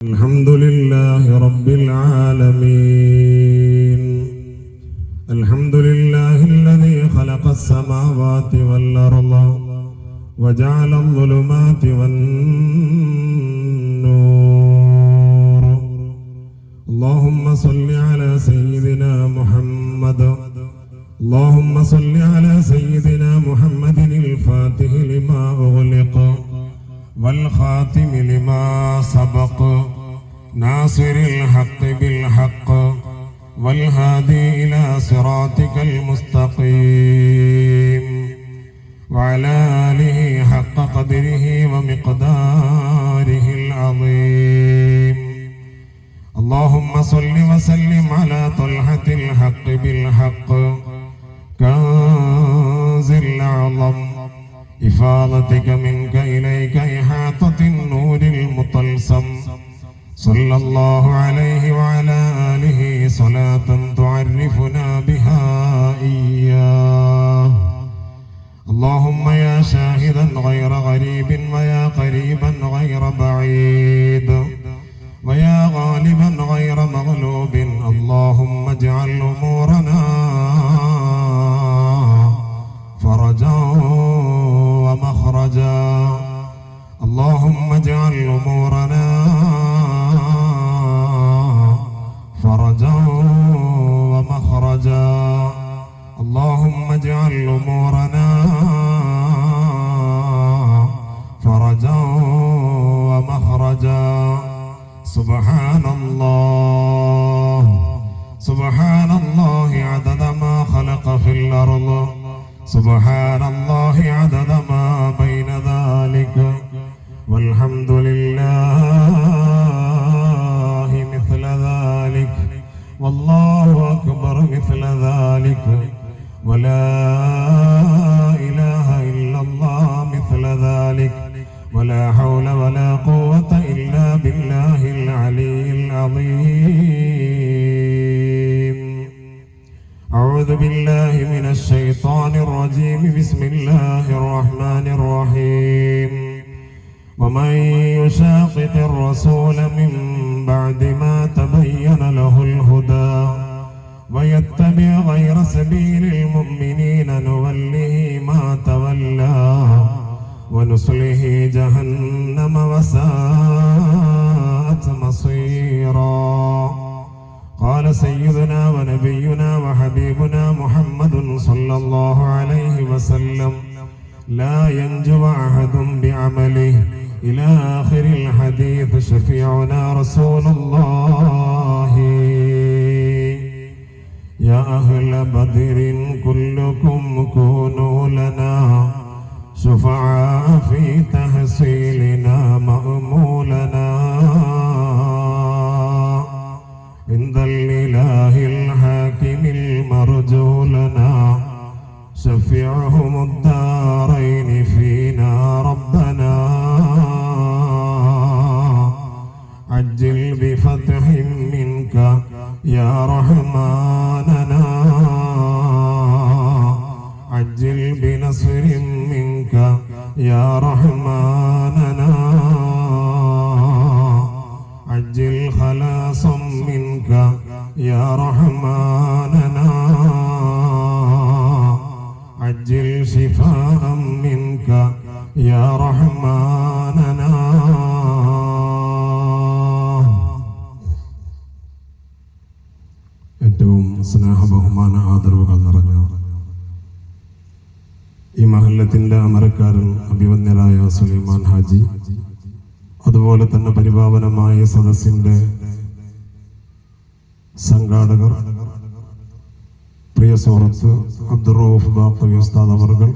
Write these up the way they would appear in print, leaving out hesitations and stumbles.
الحمد لله رب العالمين. الحمد لله الذي خلق السماوات والأرض وجعل الظلمات والنور. اللهم صل على سيدنا محمد. اللهم صل على سيدنا محمد الفاتح لما أغلق والخاتم لما سبق ناصر الحق بالحق والهادي إلى صراطك المستقيم وعلى آله حق قدره ومقداره العظيم. اللهم صل وسلم على طلحة الحق بالحق كنز الأعظم إفاضتك منك إليك إحاطة النور المطلسم. صلى الله عليه وعلى آله صلاة تعرفنا بها إياه. اللهم يا شاهدا غير غريب ويا قريبا غير بعيد ويا غالبا غير مغلوب، اللهم اجعل أمورنا فرجا ومخرجا. اللهم اجعل أمورنا فرجا ومخرجا. اللهم اجعل أمورنا فرجا ومخرجا. سبحان الله سبحان الله عدد ما خلق في الأرض، سبحان الله عدد ما بين ذلك، والحمد لله مثل ذلك، والله أكبر مثل ذلك، ولا إله إلا الله مثل ذلك، ولا حول ولا قوة إلا بالله العلي العظيم. أعوذ بالله من الشيطان الرجيم. بسم الله الرحمن الرحيم. ومن يشاقق الرسول من بعد ما تبين له الهدى ويتبع غير سبيل المؤمنين نوله ما تولى ونصله جهنم وساءت مصيرا. قال سيدنا ونبينا وحبيبنا محمد صلى الله عليه وسلم: لا ينجو أحد بعمله إلى آخر الحديث. شفيعنا رسول الله. يا أهل بدر كلكم كونوا لنا شفعاء في تحصيلنا مأمولنا عند الإله الحاكم المرجو لنا. شفعهم الدارين فينا ربنا. عجل بفتح منك يا رحماننا. عجل بنصر منك يا رحماننا. عجل خلاصا منك يا رحماننا. عجل شفاء منك يا رحماننا. ഏറ്റവും സ്നേഹ ബഹുമാന ആദരവുകൾ നിറഞ്ഞ ഈ മഹല്ലത്തിന്റെ അമരക്കാരൻ അഭിവന്യരായ സുലൈമാൻ ഹാജി, അതുപോലെ തന്നെ പരിപാവനമായ സദസ്സിന്റെ സംഘാടകർ, പ്രിയ സുഹൃത്ത് അബ്ദുറൌഫ് ബാഖവി ഉസ്താദ് അവർകൾ,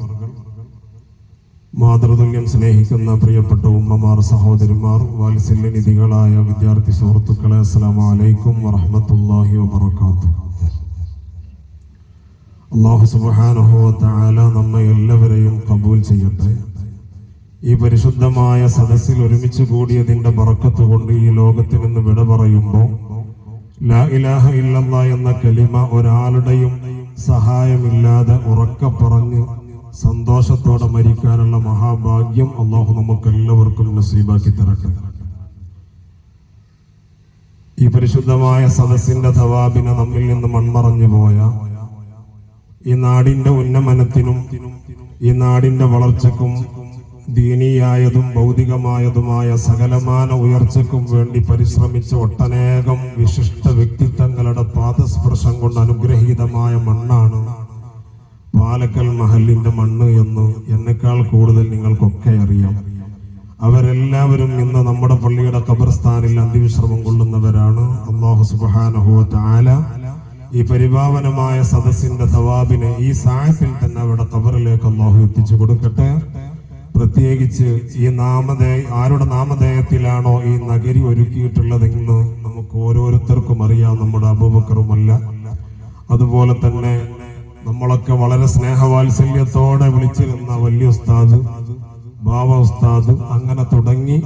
മാതൃതുല്യം സ്നേഹിക്കുന്ന പ്രിയപ്പെട്ട ഉമ്മമാർ, സഹോദരിമാർ, വാത്സല്യനിധികളായ വിദ്യാർത്ഥി സുഹൃത്തുക്കളെ, അസ്സലാമു അലൈക്കും വറഹ്മത്തുള്ളാഹി വബറകാതുഹു. അല്ലാഹു സുബ്ഹാനഹു വ തആല നമ്മെ എല്ലാവരെയും കബൂൽ ചെയ്യട്ടെ. ഈ പരിശുദ്ധമായ സദസ്സിൽ ഒരുമിച്ച് കൂടിയതിന്റെ ബറക്കത്ത് കൊണ്ട് ഈ ലോകത്തിൽ നിന്ന് വിട പറയുമ്പോൾ ലാ ഇലാഹ ഇല്ലല്ലാഹ് എന്ന കലിമ ഒരാളുടെയും സഹായമില്ലാതെ ഉറക്കെ പറഞ്ഞ് സന്തോഷത്തോടെ മരിക്കാനുള്ള മഹാഭാഗ്യം അല്ലാഹു നമുക്കെല്ലാവർക്കും നസീബാക്കി തരട്ടെ. ഈ പരിശുദ്ധമായ സദസ്സിന്റെ തവാബിനെ നമ്മിൽ നിന്ന് മൺമറഞ്ഞു പോയ ഈ നാടിന്റെ ഉന്നമനത്തിനും ഈ നാടിന്റെ വളർച്ചയ്ക്കും ദീനീയായതും ഭൗതികമായതുമായ സകലമാന ഉയർച്ചയ്ക്കും വേണ്ടി പരിശ്രമിച്ച ഒട്ടനേകം വിശിഷ്ട വ്യക്തിത്വങ്ങളുടെ പാദസ്പർശം കൊണ്ട് അനുഗ്രഹീതമായ മണ്ണാണ് പാലക്കൽ മഹലിന്റെ മണ്ണ് എന്ന് എന്നെക്കാൾ കൂടുതൽ നിങ്ങൾക്കൊക്കെ അറിയാം. അവരെല്ലാവരും ഇന്ന് നമ്മുടെ പള്ളിയുടെ ഖബർസ്ഥാനിൽ അന്ത്യവിശ്രമം കൊള്ളുന്നവരാണ്. അല്ലാഹു സുബ്ഹാനഹു വ തആല ഈ പരിപാവനമായ സദസ്സിന്റെ തവാബിനെ ഈ സായത്തിൽ തന്നെ അവരുടെ ഖബറിലേക്ക് അല്ലാഹു എത്തിച്ചു കൊടുക്കട്ടെ. പ്രത്യേകിച്ച് ഈ ആരുടെ നാമധേയത്തിലാണോ ഈ നഗരി ഒരുക്കിയിട്ടുള്ളതെന്ന് നമുക്ക് ഓരോരുത്തർക്കും അറിയാം. നമ്മുടെ അബൂബക്കറുമല്ല, അതുപോലെ തന്നെ നമ്മളൊക്കെ വളരെ സ്നേഹവാത്സല്യത്തോടെ വിളിച്ചിരുന്ന വലിയ ഉസ്താദ്, ബാവ ഉസ്താദ്, അങ്ങനെ തുടങ്ങി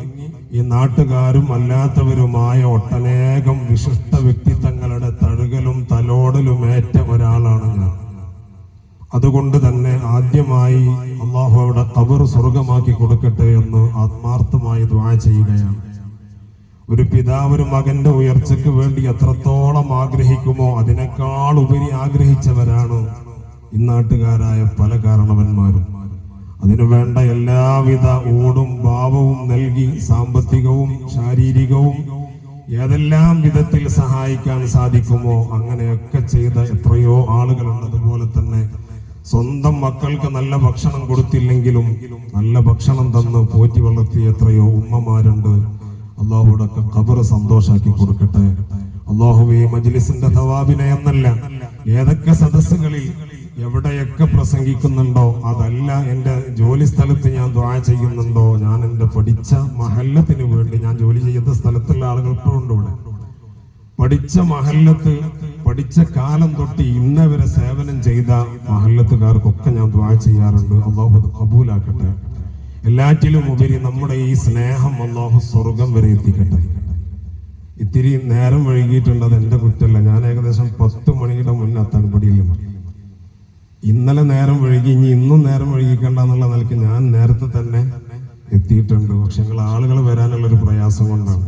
ഈ നാട്ടുകാരും അല്ലാത്തവരുമായ ഒട്ടനേകം വിശിഷ്ട വ്യക്തിത്വങ്ങളുടെ തഴുകലും തലോടലും ഏറ്റ ഒരാളാണ് ഞാൻ. അതുകൊണ്ട് തന്നെ ആദ്യമായി അള്ളാഹു അവിടെ ഖബർ സ്വർഗമാക്കി കൊടുക്കട്ടെ എന്ന് ആത്മാർത്ഥമായി ദുആ ചെയ്യുകയാണ്. ഒരു പിതാവ് ഒരു മകന്റെ ഉയർച്ചയ്ക്ക് വേണ്ടി എത്രത്തോളം ആഗ്രഹിക്കുമോ അതിനേക്കാൾ ഉപരി ആഗ്രഹിച്ചവരാണ് ഇന്നാട്ടുകാരായ പല കാരണവന്മാരും. അതിനു വേണ്ട എല്ലാവിധ ഊടും ഭാവവും നൽകി സാമ്പത്തികവും ശാരീരികവും ഏതെല്ലാം വിധത്തിൽ സഹായിക്കാൻ സാധിക്കുമോ അങ്ങനെയൊക്കെ ചെയ്ത എത്രയോ ആളുകളുണ്ട്. അതുപോലെ തന്നെ സ്വന്തം മക്കൾക്ക് നല്ല ഭക്ഷണം കൊടുത്തില്ലെങ്കിലും നല്ല ഭക്ഷണം തന്ന് പോറ്റി വളർത്തിയ എത്രയോ ഉമ്മമാരുണ്ട്. അള്ളാഹുടൊക്കെ ഖബർ സന്തോഷാക്കി കൊടുക്കട്ടെ. അള്ളാഹുവേ മജ്ലിസിന്റെ തവാബിനെ എന്നല്ല, ഏതൊക്കെ സദസ്സുകളിൽ എവിടെയൊക്കെ പ്രസംഗിക്കുന്നുണ്ടോ അതല്ല, എൻ്റെ ജോലി സ്ഥലത്ത് ഞാൻ ദുആ ചെയ്യുന്നുണ്ടോ, ഞാൻ എൻ്റെ പഠിച്ച മഹല്ലത്തിന് വേണ്ടി, ഞാൻ ജോലി ചെയ്യുന്ന സ്ഥലത്തുള്ള ആളുകൾ ഇപ്പോഴുണ്ട് ഇവിടെ, പഠിച്ച മഹല്ലത്ത് പഠിച്ച കാലം തൊട്ട് ഇന്നവരെ സേവനം ചെയ്ത മഹല്ലത്തുകാർക്കൊക്കെ ഞാൻ ദുആ ചെയ്യാറുണ്ട്. അള്ളാഹു അത് കബൂലാക്കട്ടെ. എല്ലാറ്റിലും ഉപരി നമ്മുടെ ഈ സ്നേഹം അള്ളാഹു സ്വർഗം വരെ എത്തിക്കട്ടെ. ഇത്തിരി നേരം വൈകിയിട്ടുണ്ട്, അത് എൻ്റെ കുറ്റമല്ല. ഞാൻ ഏകദേശം 10 മണിയുടെ മുന്നേ എത്താൻ പടിയില്ല. ഇന്നലെ നേരം വൈകി, ഇനി ഇന്നും നേരം വൈകിക്കണ്ട എന്നുള്ള നിലയ്ക്ക് ഞാൻ നേരത്തെ തന്നെ എത്തിയിട്ടുണ്ട്. പക്ഷെ ഞങ്ങൾ ആളുകൾ വരാനുള്ളൊരു പ്രയാസം കൊണ്ടാണ്.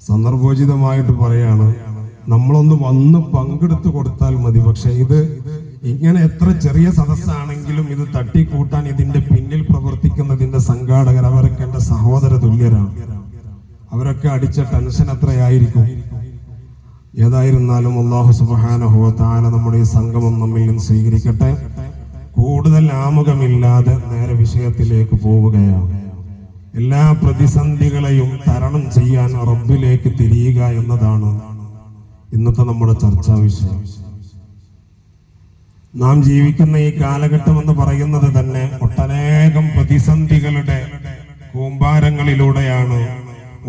സന്ദർഭോചിതമായിട്ട് പറയാണ്, നമ്മളൊന്ന് വന്ന് പങ്കെടുത്തു കൊടുത്താൽ മതി. പക്ഷെ ഇത് ഇങ്ങനെ എത്ര ചെറിയ സദസ്സാണെങ്കിലും ഇത് തട്ടിക്കൂട്ടാൻ ഇതിന്റെ പിന്നിൽ പ്രവർത്തിക്കുന്നതിന്റെ സംഘാടകർ അവരൊക്കെ എന്റെ സഹോദര തുല്യരാണ്. അവരൊക്കെ അടിച്ച ടെൻഷൻ എത്രയായിരിക്കും. ഏതായിരുന്നാലും അല്ലാഹു സുബ്ഹാനഹു വ തആല നമ്മുടെ ഈ സംഗമം നമ്മിൽ നിന്ന് സ്വീകരിക്കട്ടെ. കൂടുതൽ ആമുഖമില്ലാതെ നേരെ വിഷയത്തിലേക്ക് പോവുകയാണ്. എല്ലാ പ്രതിസന്ധികളെയും തരണം ചെയ്യാൻ റബ്ബിലേക്ക് തിരിയുക എന്നതാണ് ഇന്നത്തെ നമ്മുടെ ചർച്ചാ വിഷയം. നാം ജീവിക്കുന്ന ഈ കാലഘട്ടം എന്ന് പറയുന്നത് തന്നെ ഒട്ടനേകം പ്രതിസന്ധികളുടെ കൂമ്പാരങ്ങളിലൂടെയാണ്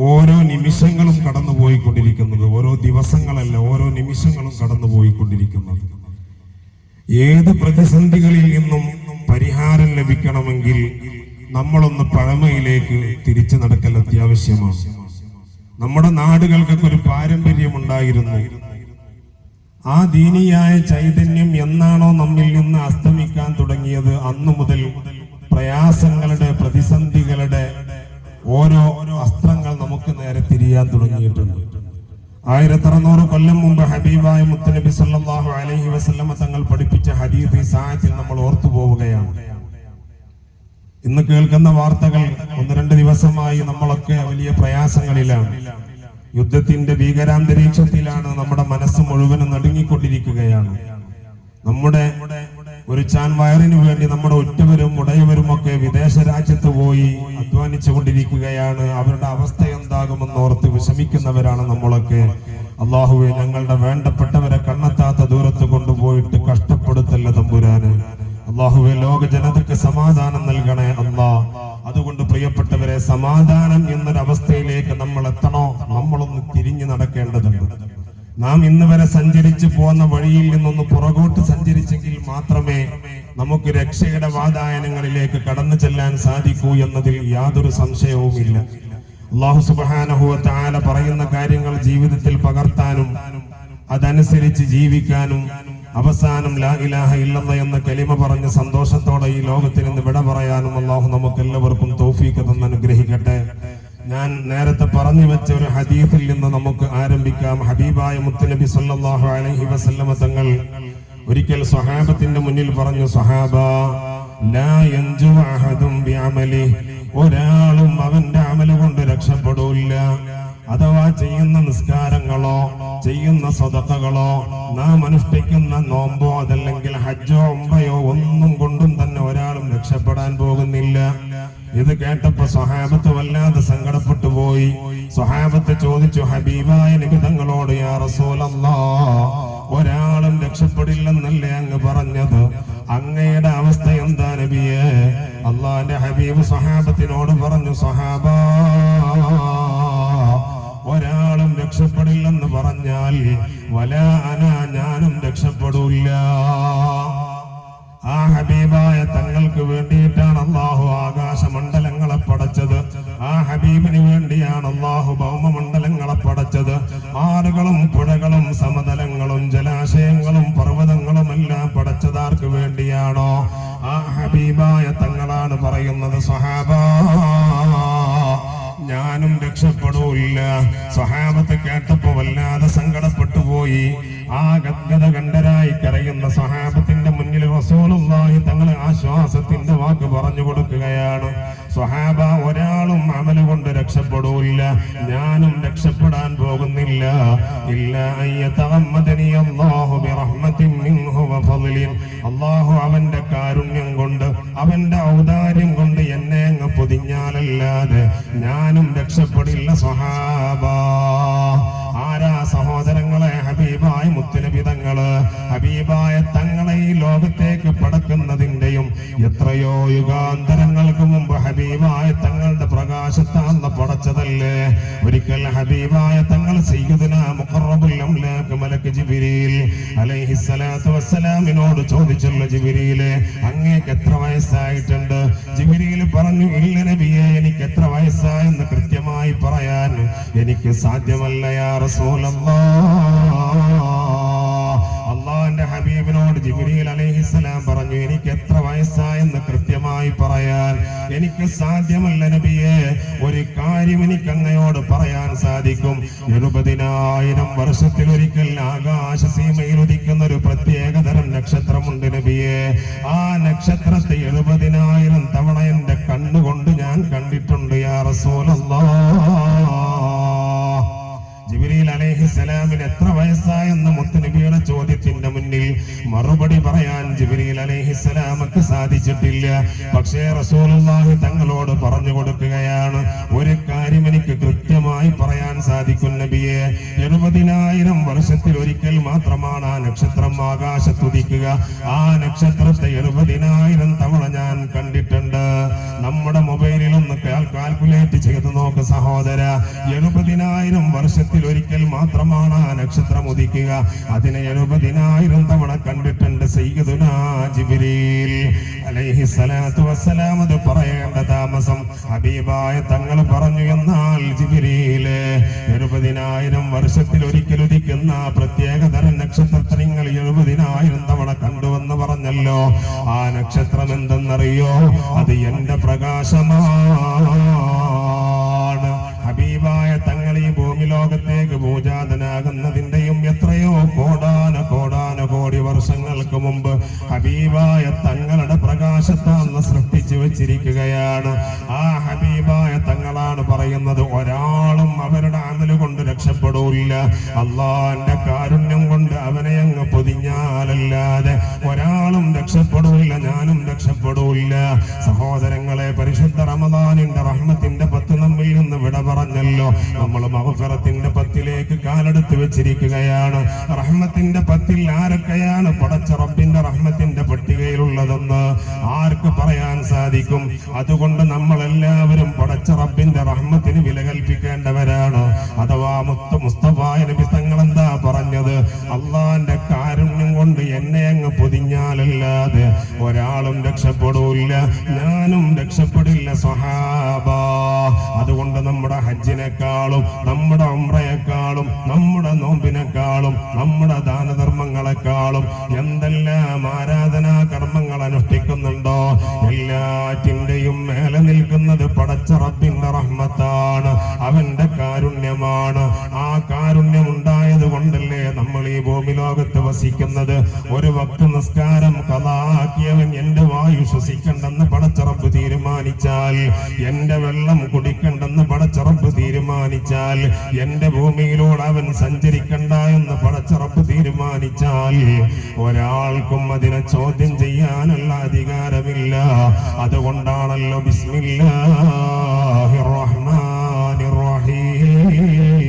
ഓരോ നിമിഷങ്ങളും കടന്നുപോയിക്കൊണ്ടിരിക്കുന്നത്. ഓരോ ദിവസങ്ങളല്ല, ഓരോ നിമിഷങ്ങളും കടന്നുപോയിക്കൊണ്ടിരിക്കുന്നത്. ഏത് പ്രതിസന്ധികളിൽ നിന്നും പരിഹാരം ലഭിക്കണമെങ്കിൽ നമ്മളൊന്ന് പഴമയിലേക്ക് തിരിച്ചു നടക്കൽ അത്യാവശ്യമാണ്. നമ്മുടെ നാടുകൾക്കൊക്കെ ഒരു പാരമ്പര്യമുണ്ടായിരുന്നു. ആ ദീനിയായ ചൈതന്യം എന്നാണോ നമ്മിൽ നിന്ന് അസ്തമിക്കാൻ തുടങ്ങിയത് അന്നു മുതൽ പ്രയാസങ്ങളുടെ, പ്രതിസന്ധികളുടെ ഓരോ അസ്ത്രങ്ങൾ നമുക്ക് നേരെ തിരിയാൻ തുടങ്ങിയിട്ടുണ്ട്. 1600 കൊല്ലം മുമ്പ് ഹബീബായ മുത്തനബി സല്ലല്ലാഹു അലൈഹി വസല്ലമ തങ്ങൾ പഠിപ്പിച്ച ഹദീസ് ഈ സായത്തിൽ നമ്മൾ ഓർത്തു പോവുകയാണ്. ഇന്ന് കേൾക്കുന്ന വാർത്തകൾ 1-2 ദിവസമായി നമ്മളൊക്കെ വലിയ പ്രയാസങ്ങളിലാണ്. യുദ്ധത്തിന്റെ ഭീകരാന്തരീക്ഷത്തിലാണ്. നമ്മുടെ മനസ്സ് മുഴുവനും നടുങ്ങിക്കൊണ്ടിരിക്കുകയാണ്. നമ്മുടെ ഒരു ചാൻ വയറിന് വേണ്ടി നമ്മുടെ ഒറ്റവരും ഉടയവരും ഒക്കെ വിദേശ രാജ്യത്ത് പോയി അധ്വാനിച്ചു കൊണ്ടിരിക്കുകയാണ്. അവരുടെ അവസ്ഥ എന്താകുമെന്ന് ഓർത്ത് വിഷമിക്കുന്നവരാണ് നമ്മളൊക്കെ. അള്ളാഹുവേ, ഞങ്ങളുടെ വേണ്ടപ്പെട്ടവരെ കണ്ണെത്താത്ത ദൂരത്ത് കൊണ്ടുപോയിട്ട് കഷ്ടപ്പെടുത്തല്ല തമ്പുരാന്. അള്ളാഹുവേ, ലോക ജനതയ്ക്ക് സമാധാനം നൽകണേ അല്ലാ. അതുകൊണ്ട് പ്രിയപ്പെട്ടവരെ, സമാധാനം എന്നൊരവസ്ഥയിലേക്ക് നമ്മൾ എത്തണോ, നമ്മളൊന്ന് തിരിഞ്ഞു നടക്കേണ്ടതുണ്ട്. നാം ഇന്ന് വരെ സഞ്ചരിച്ചു പോന്ന വഴിയിൽ നിന്നൊന്ന് പുറകോട്ട് സഞ്ചരിച്ചെങ്കിൽ മാത്രമേ നമുക്ക് രക്ഷയുടെ വാതായനങ്ങളിലേക്ക് കടന്നു ചെല്ലാൻ സാധിക്കൂ എന്നതിൽ യാതൊരു സംശയവുമില്ല. അല്ലാഹു സുബ്ഹാനഹു വ തആല പറയുന്ന കാര്യങ്ങൾ ജീവിതത്തിൽ പകർത്താനും അതനുസരിച്ച് ജീവിക്കാനും അവസാനം ലാ ഇലാഹ ഇല്ലല്ലാഹ് എന്ന കലിമ പറഞ്ഞ് സന്തോഷത്തോടെ ഈ ലോകത്തിൽ നിന്ന് വിട പറയാനും അല്ലാഹു നമുക്ക് എല്ലാവർക്കും തൗഫീഖ് തന്ന് അനുഗ്രഹിക്കട്ടെ. ഞാൻ നേരത്തെ പറഞ്ഞു വെച്ച ഒരു ഹദീസിൽ നിന്ന് നമുക്ക് ആരംഭിക്കാം. ഹബീബായ മുത്തുനബി സല്ലല്ലാഹു അലൈഹി വസല്ലമ തങ്ങൾ ഒരിക്കൽ സ്വഹാബത്തിന്റെ മുന്നിൽ പറഞ്ഞു, സ്വഹാബ, ലാ യൻജു അഹദും ബിഅമലി, ഒരാളും അവന്റെ അമല് കൊണ്ട് രക്ഷപ്പെടില്ല. അഥവാ ചെയ്യുന്ന നിസ്കാരങ്ങളോ ചെയ്യുന്ന സദഖകളോ നാം അനുഷ്ഠിക്കുന്ന നോമ്പോ അതല്ലെങ്കിൽ ഹജ്ജോ ഉംറയോ ഒന്നും കൊണ്ടും തന്നെ ഒരാളും രക്ഷപ്പെടാൻ പോകുന്നില്ല. ഇത് കേട്ടപ്പോ സ്വഹാബത്ത് വല്ലാതെ സങ്കടപ്പെട്ടു പോയി. സ്വഹാബത്ത് ചോദിച്ചു, ഹബീബായ നബി തങ്ങളോട്, യാ റസൂലല്ലാഹ്, ഒരാളും രക്ഷപ്പെടില്ലെന്നല്ലേ അങ്ങ് പറഞ്ഞത്? അങ്ങയുടെ അവസ്ഥ എന്താ നബിയേ? അള്ളാന്റെ ഹബീബ് സ്വഹാബത്തിനോട് പറഞ്ഞു, സ്വഹാബ, ഒരാളും രക്ഷപ്പെടില്ലെന്ന് പറഞ്ഞാൽ വലാ അന, ഞാനും രക്ഷപ്പെടില്ല. ആ ഹബീബായ തങ്ങൾക്ക് വേണ്ടിയിട്ടാണ് അള്ളാഹു ആകാശമണ്ഡലങ്ങളെ പടച്ചത്. ആ ഹബീബിന് വേണ്ടിയാണ് അള്ളാഹു ഭൗമമണ്ഡലങ്ങളെ പടച്ചത്. ആറുകളും പുഴകളും സമതലങ്ങളും ജലാശയങ്ങളും പർവ്വതങ്ങളും എല്ലാം പടച്ചതാർക്ക് വേണ്ടിയാണോ? ആ ഹബീബായ തങ്ങളാണ് പറയുന്നത്, സ്വഹാബാ, ഞാനും രക്ഷപ്പെടൂല്ല. സ്വഹാബത്ത് കേട്ടപ്പോ വല്ലാതെ സങ്കടപ്പെട്ടു പോയി. ആ ഗദ്ഗദകണ്ഠരായി കരയുന്ന സ്വഹാബത്തിന്റെ മുന്നിൽ റസൂലുള്ളാഹി തങ്ങൾ ആശ്വാസത്തിന്റെ വാക്ക് പറഞ്ഞു കൊടുക്കുകയാണ്. സ്വഹാബ, ഒരാളും അമല് കൊണ്ട് രക്ഷപ്പെടൂല്ല, ഞാനും രക്ഷപ്പെടാൻ പോകുന്നില്ല. ഇല്ലാ അയ്യതഗമ്മദനി അല്ലാഹു ബിറഹ്മത്തിൻ മിൻഹു വഫളിൻ, അല്ലാഹു അവന്റെ കാരുണ്യം കൊണ്ട് അവന്റെ ഔദാര്യം കൊണ്ട് എന്നെ അങ്ങ് പൊതിഞ്ഞാലല്ലാതെ ഞാനും രക്ഷപ്പെടില്ല. സ്വഹാബ, ആരാ സഹോദരങ്ങളെ? ഹബീബായ മുത്തുനബി തങ്ങള്. ഹബീബായ തങ്ങളെ ഈ ലോകത്തേക്ക് പടക്കുന്നതിന്റെയും എത്രയോ യുഗാന്തരങ്ങൾക്ക് മുമ്പ് ഹബീബായ തങ്ങളുടെ പ്രകാശത്താന്ന് പടച്ചതല്ലേ. ഒരിക്കൽ ഹബീബായ തങ്ങൾ സയ്യിദുനാ മുഖറബുൽ അംലാക്ക് മലക്ക് ജിബ്രീൽ അലൈഹിസ്സലാത്തു വസ്സലാമിനോട് ചോദിച്ചല്ലോ, ജിബ്രീലെ, അങ്ങേക്ക് എത്ര വയസ്സായിട്ടുണ്ട്? ജിബ്രീൽ പറഞ്ഞു, ഇല്ല നബിയെ, എനിക്ക് എത്ര വയസ്സായെന്ന് കൃത്യമായി പറയാൻ എനിക്ക് സാധ്യമല്ല യാ റസൂലല്ലാഹ്. അള്ളാഹുവിന്റെ ഹബീബിനോട് ജിബ്രീൽ അലൈഹിസ്സലാം പറഞ്ഞു, എനിക്ക് എത്ര വയസ്സായെന്ന് കൃത്യമായി പറയാൻ എനിക്ക് സാധ്യമല്ല നബിയെ. ഒരു കാര്യം എനിക്ക് അങ്ങയോട് പറയാൻ സാധിക്കും. 70,000 വർഷത്തിൽ ഒരിക്കൽ ആകാശസീമയിൽ ഉദിക്കുന്ന ഒരു പ്രത്യേകതരം നക്ഷത്രമുണ്ട് നബിയെ. ആ നക്ഷത്രത്തെ 70,000 തവണ എന്റെ കണ്ണുകൊണ്ട് ഞാൻ കണ്ടിട്ടുണ്ട് യാ റസൂലല്ലാഹ്. ജിബ്രീൽ അലൈഹിസ്സലാമിന് എത്ര വയസ്സായെന്ന് മുത്തുനബിയുടെ ചോദ്യത്തിന്റെ മുന്നിൽ മറുപടി പറയാൻ ജിബ്രീൽ അലൈഹിസ്സലാമക്ക് സാധിച്ചിട്ടില്ല. പക്ഷേ റസൂലുള്ളാഹി തങ്ങളോട് പറഞ്ഞു കൊടുക്കുകയാണ്, ഒരു കാര്യം എനിക്ക് കൃത്യമായി പറയാൻ സാധിക്കും നബിയെ. 70,000 വർഷത്തിൽ ഒരിക്കൽ മാത്രമാണ് ആ നക്ഷത്രം ആകാശത്തുദിക്കുക. ആ നക്ഷത്രത്തെ 70,000 തവണ ഞാൻ കണ്ടിട്ടുണ്ട്. നമ്മുടെ മൊബൈലിൽ ഒന്ന് കാൽക്കുലേറ്റ് ചെയ്ത് നോക്ക് സഹോദര. 70,000 വർഷത്തിൽ ഒരിക്കൽ മാത്രമാണ് ആ നക്ഷത്രം ഉദിക്കുക. അതിനെ 70,000 തവണ കണ്ടിട്ടുണ്ട് സയ്യിദുനാ ജിബ്രീൽ അലൈഹിസ്സലാത്തു വസ്സലാം. അത് പറയേണ്ട താമസം ഹബീബായ തങ്ങൾ പറഞ്ഞു, എന്നാൽ ജിബ്രീലെ, 70,000 വർഷത്തിൽ ഒരിക്കൽ ഉദിക്കുന്ന പ്രത്യേകതരം നക്ഷത്രത്തെ നിങ്ങൾ 70,000 തവണ കണ്ടുവെന്ന് പറഞ്ഞല്ലോ. ആ നക്ഷത്രം എന്തെന്നറിയോ? അത് എന്റെ പ്രകാശമാണ്. ഹബീബായ തങ്ങൾ ഈ ഭൂമി ലോകത്തേക്ക് ഭൂജാതനാകുന്നതിന്റെയും എത്രയോ കോടാന കോടി വർഷങ്ങൾക്ക് മുമ്പ് ഹബീബായ തങ്ങളുടെ പ്രകാശത്താന്ന് സൃഷ്ടിച്ചു വെച്ചിരിക്കുകയാണ്. ആ ഹബീബായ തങ്ങളാണ് പറയുന്നത്, ഒരാളും അവരുടെ അമല് കൊണ്ട് രക്ഷപ്പെടൂല്ല. അള്ളാന്റെ കാരുണ്യം കൊണ്ട് അവനെ അങ്ങ് പൊതിഞ്ഞാലല്ലാതെ ഒരാളും രക്ഷപ്പെടൂല്ല, ഞാനും രക്ഷപ്പെടൂല്ല. സഹോദരങ്ങളെ, പരിശുദ്ധ റമദാനിന്റെ റഹ്മത്തിന്റെ 10 നമ്മിൽ നിന്ന് വിട പറഞ്ഞല്ലോ. നമ്മൾ മഗ്ഫിറത്തിന്റെ 10ലേക്ക് കാലെടുത്ത് വെച്ചിരിക്കുകയാണ്. റഹ്മത്തിന്റെ 10ൽ ആരൊക്കെയാണ് പടച്ച റബ്ബിന്റെ റഹ്മത്തിന്റെ പട്ടികയിലുള്ളതെന്ന് ആർക്ക് പറയാൻ സാധിക്കും? അതുകൊണ്ട് നമ്മൾ എല്ലാവരും പടച്ച റബ്ബിന്റെ റഹ്മത്തിന് വില കൽപ്പിക്കേണ്ടവരാണ്. അഥവാ മുസ്തഫായ നബി തങ്ങൾ എന്താ പറഞ്ഞത്? അള്ളാന്റെ കാരുണ്യം കൊണ്ട് എന്നെ അങ്ങ് പൊതിഞ്ഞാലല്ലാതെ ഒരാളും രക്ഷപ്പെടൂല്ല, ഞാനും രക്ഷപ്പെടില്ല സ്വഹാബ. അതുകൊണ്ട് നമ്മുടെ ഹജ്ജിനേക്കാളും നമ്മുടെ ഉംറയേക്കാളും നമ്മുടെ നോമ്പിനേക്കാളും നമ്മുടെ ദാനധർമ്മങ്ങളെക്കാളും എന്തെല്ലാം ആരാധനാ കർമ്മങ്ങൾ അനുഷ്ഠിക്കുന്നുണ്ടോ എല്ലാറ്റിന്റെയും മേലെ നിൽക്കുന്ന നൽകുന്നത് പടച്ച റബ്ബിന്റെ റഹ്മത്താണ്, അവന്റെ കാരുണ്യമാണ്. ആ കാരുണ്യം ഉണ്ടായത് കൊണ്ടല്ലേ നമ്മൾ ഈ ഭൂമി ലോകത്ത് വസിക്കുന്നത്. ഒരു വക്ത് നിസ്കാരം ഖളാക്കിയവൻ എന്റെ വായു ശ്വസിക്കണ്ടെന്ന് പടച്ച റബ്ബ് തീരുമാനിച്ചാൽ, എന്റെ വെള്ളം കുടിക്കണ്ടെന്ന് പടച്ച റബ്ബ് തീരുമാനിച്ചാൽ, എന്റെ ഭൂമിയിലൂടെ അവൻ സഞ്ചരിക്കണ്ട എന്ന് പടച്ച റബ്ബ് തീരുമാനിച്ചാൽ ഒരാൾക്കും അതിനെ ചോദ്യം ചെയ്യാനുള്ള അധികാരമില്ല. അതുകൊണ്ടാണല്ലോ ബിസ്മില്ലാഹിർ റഹ്മാനിർ റഹീം.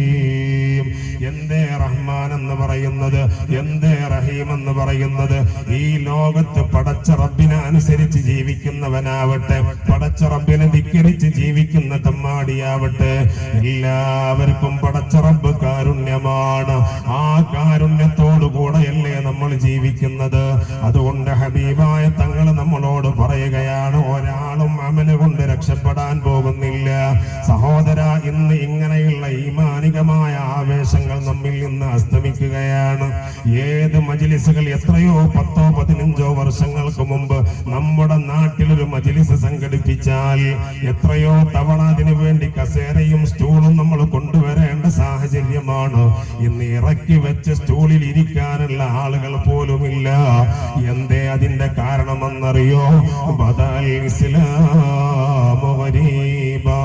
എന്തേ റഹ്മാൻ എന്ന് പറയുന്നത്, എന്തേ റഹീം എന്ന് പറയുന്നത്? ഈ ലോകത്ത് പടച്ച റബ്ബിനെ അനുസരിച്ച് ജീവിക്കുന്നവനാവട്ടെ, പടച്ച റബ്ബിനെ ധിക്കരിച്ച് ജീവിക്കുന്ന തമ്മാടിയാവട്ടെ, എല്ലാവർക്കും പടച്ച റബ്ബ് കാരുണ്യമാണ്. ആ കാരുണ്യത്തോടു കൂടെയല്ലേ നമ്മൾ ജീവിക്കുന്നത്. അതുകൊണ്ട് ഹബീബായ തങ്ങൾ നമ്മളോട് പറയുകയാണ്, ഒരാളും അമല് കൊണ്ട് രക്ഷപ്പെടാൻ പോകുന്നില്ല. സഹോദര, ഇന്ന് ഇങ്ങനെയുള്ള ഈമാനികമായ ആവേശങ്ങൾ നമ്മിൽ നിന്ന് അസ്തമിക്കുകയാണ്. ഏത് മജ്‌ലിസുകൾ എത്രയോ 10-15 വർഷങ്ങൾക്ക് മുമ്പ് നമ്മുടെ നാട്ടിലൊരു മജ്‌ലിസ് സംഘടിപ്പിച്ചാൽ എത്രയോ തവണ അതിനു വേണ്ടി കസേരയും സ്റ്റൂളും നമ്മൾ കൊണ്ടുവരേണ്ട സാഹചര്യമാണ്. ഇന്ന് ഇറക്കി വെച്ച സ്റ്റൂളിൽ ഇരിക്കാനുള്ള ആളുകൾ പോലുമില്ല. എന്തേ അതിന്റെ കാരണമെന്നറിയോ? ബദൽ ഇസ്ലാമു ഗരീബാ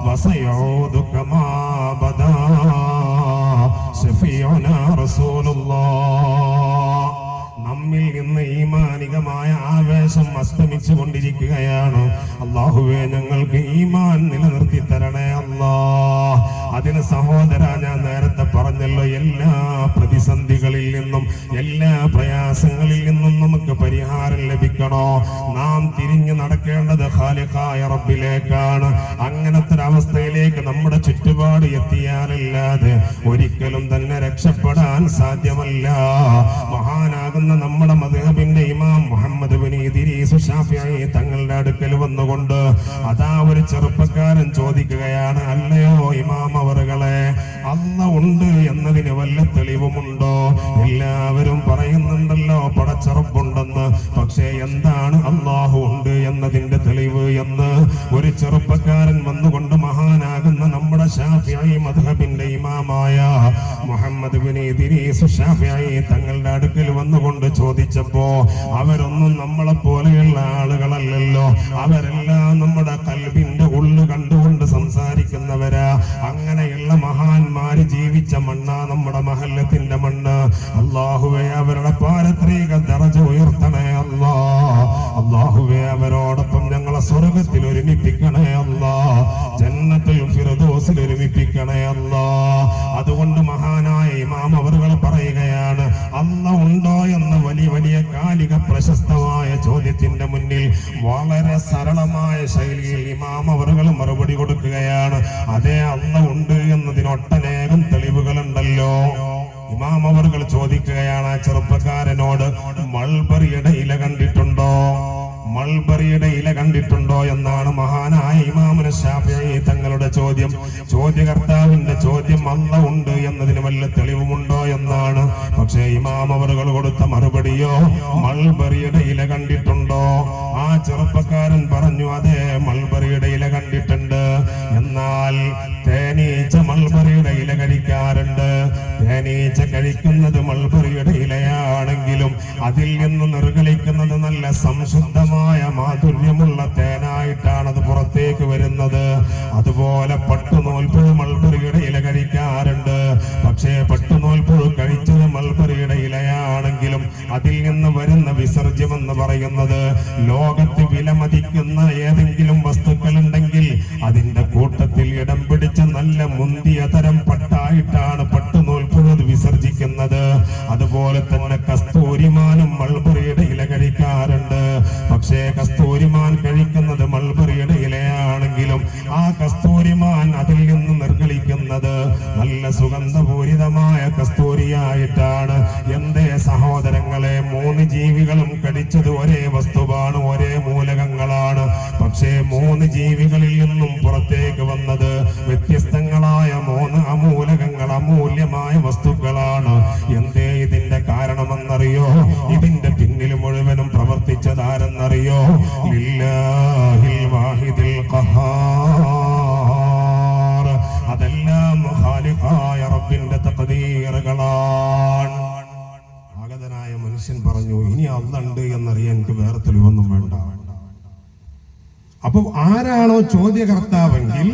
വസയഊദു കമാ ബദാ ശഫീഉനാ റസൂലുള്ളാഹ്. നമ്മിൽ നിന്ന് ഈമാനികമായ ആവേശം അസ്തമിച്ചു കൊണ്ടിരിക്കുകയാണ്. അല്ലാഹുവേ, ഞങ്ങൾക്ക് ഈമാൻ നിലനിർത്തി തരണേ അല്ലാഹ്. അതിന് സഹോദര, ഞാൻ നേരത്തെ പറഞ്ഞല്ലോ, എല്ലാ പ്രതിസന്ധികളിൽ നിന്നും എല്ലാ പ്രയാസങ്ങളിൽ നിന്നും നമുക്ക് പരിഹാരം ലഭിക്കണോ? നാം തിരിഞ്ഞു നടക്കേണ്ടത് ഖാലിഖായ റബ്ബിലേക്കാണ്. അങ്ങനത്തെ അവസ്ഥയിലേക്ക് നമ്മുടെ ചുറ്റുപാട് എത്തിയാലല്ലാതെ ഒരിക്കലും തന്നെ രക്ഷപ്പെടാൻ സാധ്യമല്ല. മഹാനാകുന്ന നമ്മുടെ മദ്ഹബിന്റെ ഇമാം മുഹമ്മദ് ഇബ്നു ഇദ്രീസ് ശാഫിഈ തങ്ങളുടെ അടുക്കൽ വന്നുകൊണ്ട് അതാ ഒരു ചെറുപ്പക്കാരൻ ചോദിക്കുകയാണ്, അല്ലയോ ഇമാം അവറുകളെ, അല്ലാഹ് ഉണ്ട് എന്നതിന് വല്ല തെളിവുമുണ്ടോ? എല്ലാവരും പറയുന്നുണ്ടല്ലോ പടച്ച റബ്ബുണ്ടെന്ന്, പക്ഷേ എന്താണ് അല്ലാഹു ഉണ്ട് എന്നതിന്റെ തെളിവ് എന്ന് ഒരു ചെറുപ്പക്കാരൻ വന്നുകൊണ്ട് മഹാനാകുന്ന നമ്മുടെ ശാഫിഈ മദ്ഹബിന്റെ ഇമാമായ മുഹമ്മദ് ഇബ്നു ഇദ്രീസ് ശാഫിഈ തങ്ങളുടെ അടുക്കൽ വന്നുകൊണ്ട് ചോദിച്ചപ്പോ അവരൊന്നും നമ്മളെ പോലെയുള്ള ആളുകളല്ലല്ലോ. അവരെല്ലാം നമ്മുടെ ഖൽബിന്റെ ഉള്ളു കണ്ടുകൊണ്ട് സംസാരിക്കുന്നവരാ. അങ്ങനെയുള്ള മഹാന്മാര് ജീവിച്ച മണ്ണാ നമ്മുടെ മഹല്ലത്തിന്റെ മണ്ണ്. അല്ലാഹുവേ, അവരുടെ പാരത്രിക ദറജ ഉയർത്തണേ അല്ലാഹ്. അല്ലാഹുവേ, അവരോടൊപ്പം ഞങ്ങളെ സ്വർഗ്ഗത്തിൽ ഒരുമിപ്പിക്കണേ അല്ലാഹ്. ജന്നത്തുൽ ഫിർദൗസിൽ ഒരുമിപ്പിക്കണേ അല്ലാഹ്. അതുകൊണ്ട് മഹാനായ ഇമാം അവറുകൾ പറയുകയാണ്, അല്ലാഹ് ഉണ്ടോ എന്ന വലിയ വലിയ കാലിക പ്രശസ്തമായ ചോദ്യത്തിന്റെ മുന്നിൽ വളരെ സരളമായ ശൈലിയിൽ ഇമാം അവറുകൾ മറുപടി കൊടുക്കുകയാണ്. അതേ, അല്ലാഹ് ഉണ്ട് എന്നതിനൊട്ടനേകം തെളിവുകളുണ്ടല്ലോ. ഇമാം അവറുകൾ ചോദിക്കുകയാണ് ആ ചെറുപ്പക്കാരനോട്, മൾബറിയുടെ ഇല കണ്ടിട്ടുണ്ടോ? മൾബറിയുടെ ഇല കണ്ടിട്ടുണ്ടോ എന്നാണ് മഹാനായ ഇമാമുന ശാഫിഈ തങ്ങളുടെ ചോദ്യം. ചോദ്യകർത്താവിന്റെ ചോദ്യം അല്ലാഹ് ഉണ്ട് എന്നതിന് വല്ല തെളിവുമുണ്ടോ എന്നാണ്. പക്ഷേ ഇമാം അവറുകൾ കൊടുത്ത മറുപടിയോ, മൾബറിയുടെ ഇല കണ്ടിട്ടുണ്ടോ? ആ ചെറുപ്പക്കാരൻ പറഞ്ഞു, അതെ, മൾബറിയുടെ ഇല കണ്ടിട്ടുണ്ട്. എന്നാൽ തേനീച്ച മൾബറിയുടെ ഇല കഴിക്കാറുണ്ട്. തേനീച്ച കഴിക്കുന്നത് മൾബറിയുടെ ഇലയാണെങ്കിലും അതിൽ നിന്ന് നിർഗളിക്കുന്നത് നല്ല സംശുദ്ധമായ മാധുര്യമുള്ള തേനായിട്ടാണ് അത് പുറത്തേക്ക് വരുന്നത്. അതുപോലെ പട്ടുനൂൽപ്പുഴ മൾബറിയുടെ ഇല കഴിക്കാറുണ്ട്. പക്ഷേ പട്ടുനൂൽപ്പുഴ കഴിച്ചത് മൾബറിയുടെ ഇലയാണെങ്കിലും അതിൽ നിന്ന് വരുന്ന വിസർജ്യം എന്ന് പറയുന്നത്, ലോകത്ത് വിലമതിക്കുന്ന ഏതെങ്കിലും വസ്തുക്കൾ ഉണ്ടെങ്കിൽ അതിന്റെ കൂട്ടത്തിൽ ഇടം പിടിച്ച നല്ല മുന്തിയ തരം പട്ടായിട്ടാണ് പട്ടുനൂൽപ്പുഴ വിസർജിക്കുന്നത്. അതുപോലെ തന്നെ കസ്തൂരിമാനും മൾബറിയുടെ ഇല കഴിക്കാറുണ്ട്. പക്ഷേ കസ്തൂരിമാൻ കഴിക്കുന്നത് മൾബറിയുടെ ഇലയാണെങ്കിലും ആ കസ്തൂരിമാൻ അതിൽ നിന്ന് നിർഗളിക്കുന്നത് നല്ല സുഗന്ധപൂരിതമായ കസ്തൂരിയായിട്ടാണ്. എന്തേ സഹോദരങ്ങളെ, 3 ജീവികളും കടിച്ചത് ഒരേ വസ്തുവാണ്, ഒരേ മൂലകങ്ങളാണ്. പക്ഷേ 3 ജീവികളിൽ നിന്നും പുറത്തേക്ക് വന്നത് വ്യത്യസ്തങ്ങളായ 3 അമൂലകങ്ങൾ, അമൂല്യമായ വസ്തുക്കളാണ്. എന്തേ ഇതിന്റെ കാരണമെന്നറിയോ? ഇതിന്റെ പിന്നിൽ മുഴുവനും പ്രവർത്തിച്ചതാരെന്നറിയോ? ലില്ലാഹി അപ്പൊ ആരാണോ ചോദ്യകർത്താവെങ്കിൽ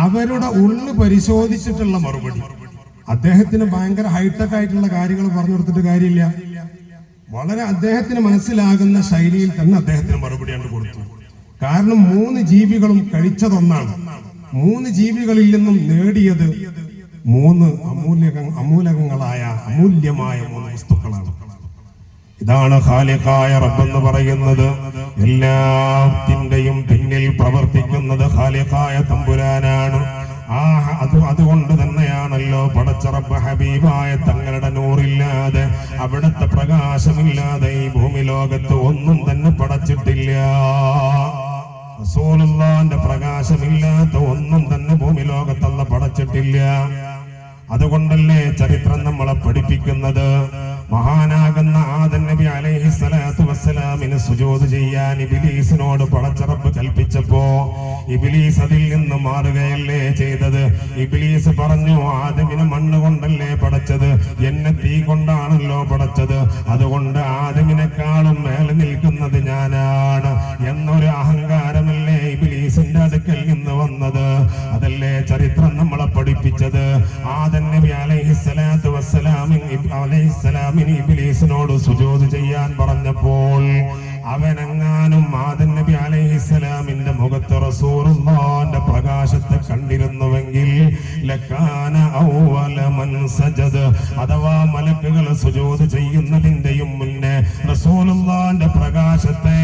അവരുടെ ഉള്ളു പരിശോധിച്ചിട്ടുള്ള മറുപടി. അദ്ദേഹത്തിന് ഭയങ്കര ഹൈടെക് ആയിട്ടുള്ള കാര്യങ്ങൾ പറഞ്ഞു കൊടുത്തിട്ട് കാര്യമില്ല. വളരെ അദ്ദേഹത്തിന് മനസ്സിലാകുന്ന ശൈലിയിൽ തന്നെ അദ്ദേഹത്തിന് മറുപടി കണ്ടു കൊടുത്തു. കാരണം 3 ജീവികളും കഴിച്ചതൊന്നാണ്. 3 ജീവികളിൽ നിന്നും നേടിയത് 3 അമൂല്യങ്ങളായ അമൂല്യമായ 3 വസ്തുക്കളാണ്. ഇതാണ് ഖാലിഖായ റബ്ബെന്ന് പറയുന്നത്. എല്ലാത്തിന്റെയും പിന്നിൽ പ്രവർത്തിക്കുന്നത് ഖാലിഖായ തമ്പുരാനാണ്. അതുകൊണ്ട് തന്നെയാണല്ലോ പടച്ച റബ്ബ് ഹബീബായ തങ്ങളുടെ നൂറില്ലാതെ, അവിടുത്തെ പ്രകാശമില്ലാതെ ഈ ഭൂമി ലോകത്ത് ഒന്നും തന്നെ പടച്ചിട്ടില്ല. റസൂലുള്ളാഹിന്റെ പ്രകാശമില്ലാത്ത ഒന്നും തന്നെ ഭൂമി ലോകത്തല്ല പടച്ചിട്ടില്ല. അതുകൊണ്ടല്ലേ ചരിത്രം നമ്മളെ പഠിപ്പിക്കുന്നത് മഹാനാകുന്ന ആദം നബി അലൈഹി സ്വലാത്തു വസ്സലാമിന് സുജൂദ് ചെയ്യാൻ ഇബ്ലീസിനോട് പടച്ച റബ്ബ് കൽപ്പിച്ചപ്പോ ഇബ്ലീസ് അതിൽ നിന്ന് മാറുകയല്ലേ ചെയ്തത്. ഇബ്ലീസ് പറഞ്ഞു, ആദമിനെ മണ്ണ് കൊണ്ടല്ലേ പടച്ചത്, എന്നെ തീ കൊണ്ടാണല്ലോ പടച്ചത്, അതുകൊണ്ട് ആദമിനെക്കാളും മേലെ നിൽക്കുന്നത് ഞാനാണ് എന്നൊരു അഹങ്കാരമല്ലേ ഇബ്ലീസിന്റെ അടുക്കൽ നിന്ന് വന്നത്. അതല്ലേ ചരിത്രം നമ്മളെ പഠിപ്പിച്ചത്. ആദം നബി അലൈഹിസ്സലാത്തു വസ്സലാമിന് ഇബ്ലീസിനോട് സുജൂദ് ചെയ്യാൻ പറഞ്ഞപ്പോൾ അവനെങ്ങാനും ആദം നബി അലൈഹിസ്സലാമിന്റെ മുഖത്ത് റസൂലുള്ളാഹിന്റെ പ്രകാശത്തെ കണ്ടിരുന്നുവെങ്കിൽ ലകാന അവ്വല മൻ സജദ, അഥവാ മലക്കുകൾ സുജൂദ് ചെയ്യുന്നതിന്റെയും മുന്നേ റസൂലുള്ളാഹിന്റെ പ്രകാശത്തെ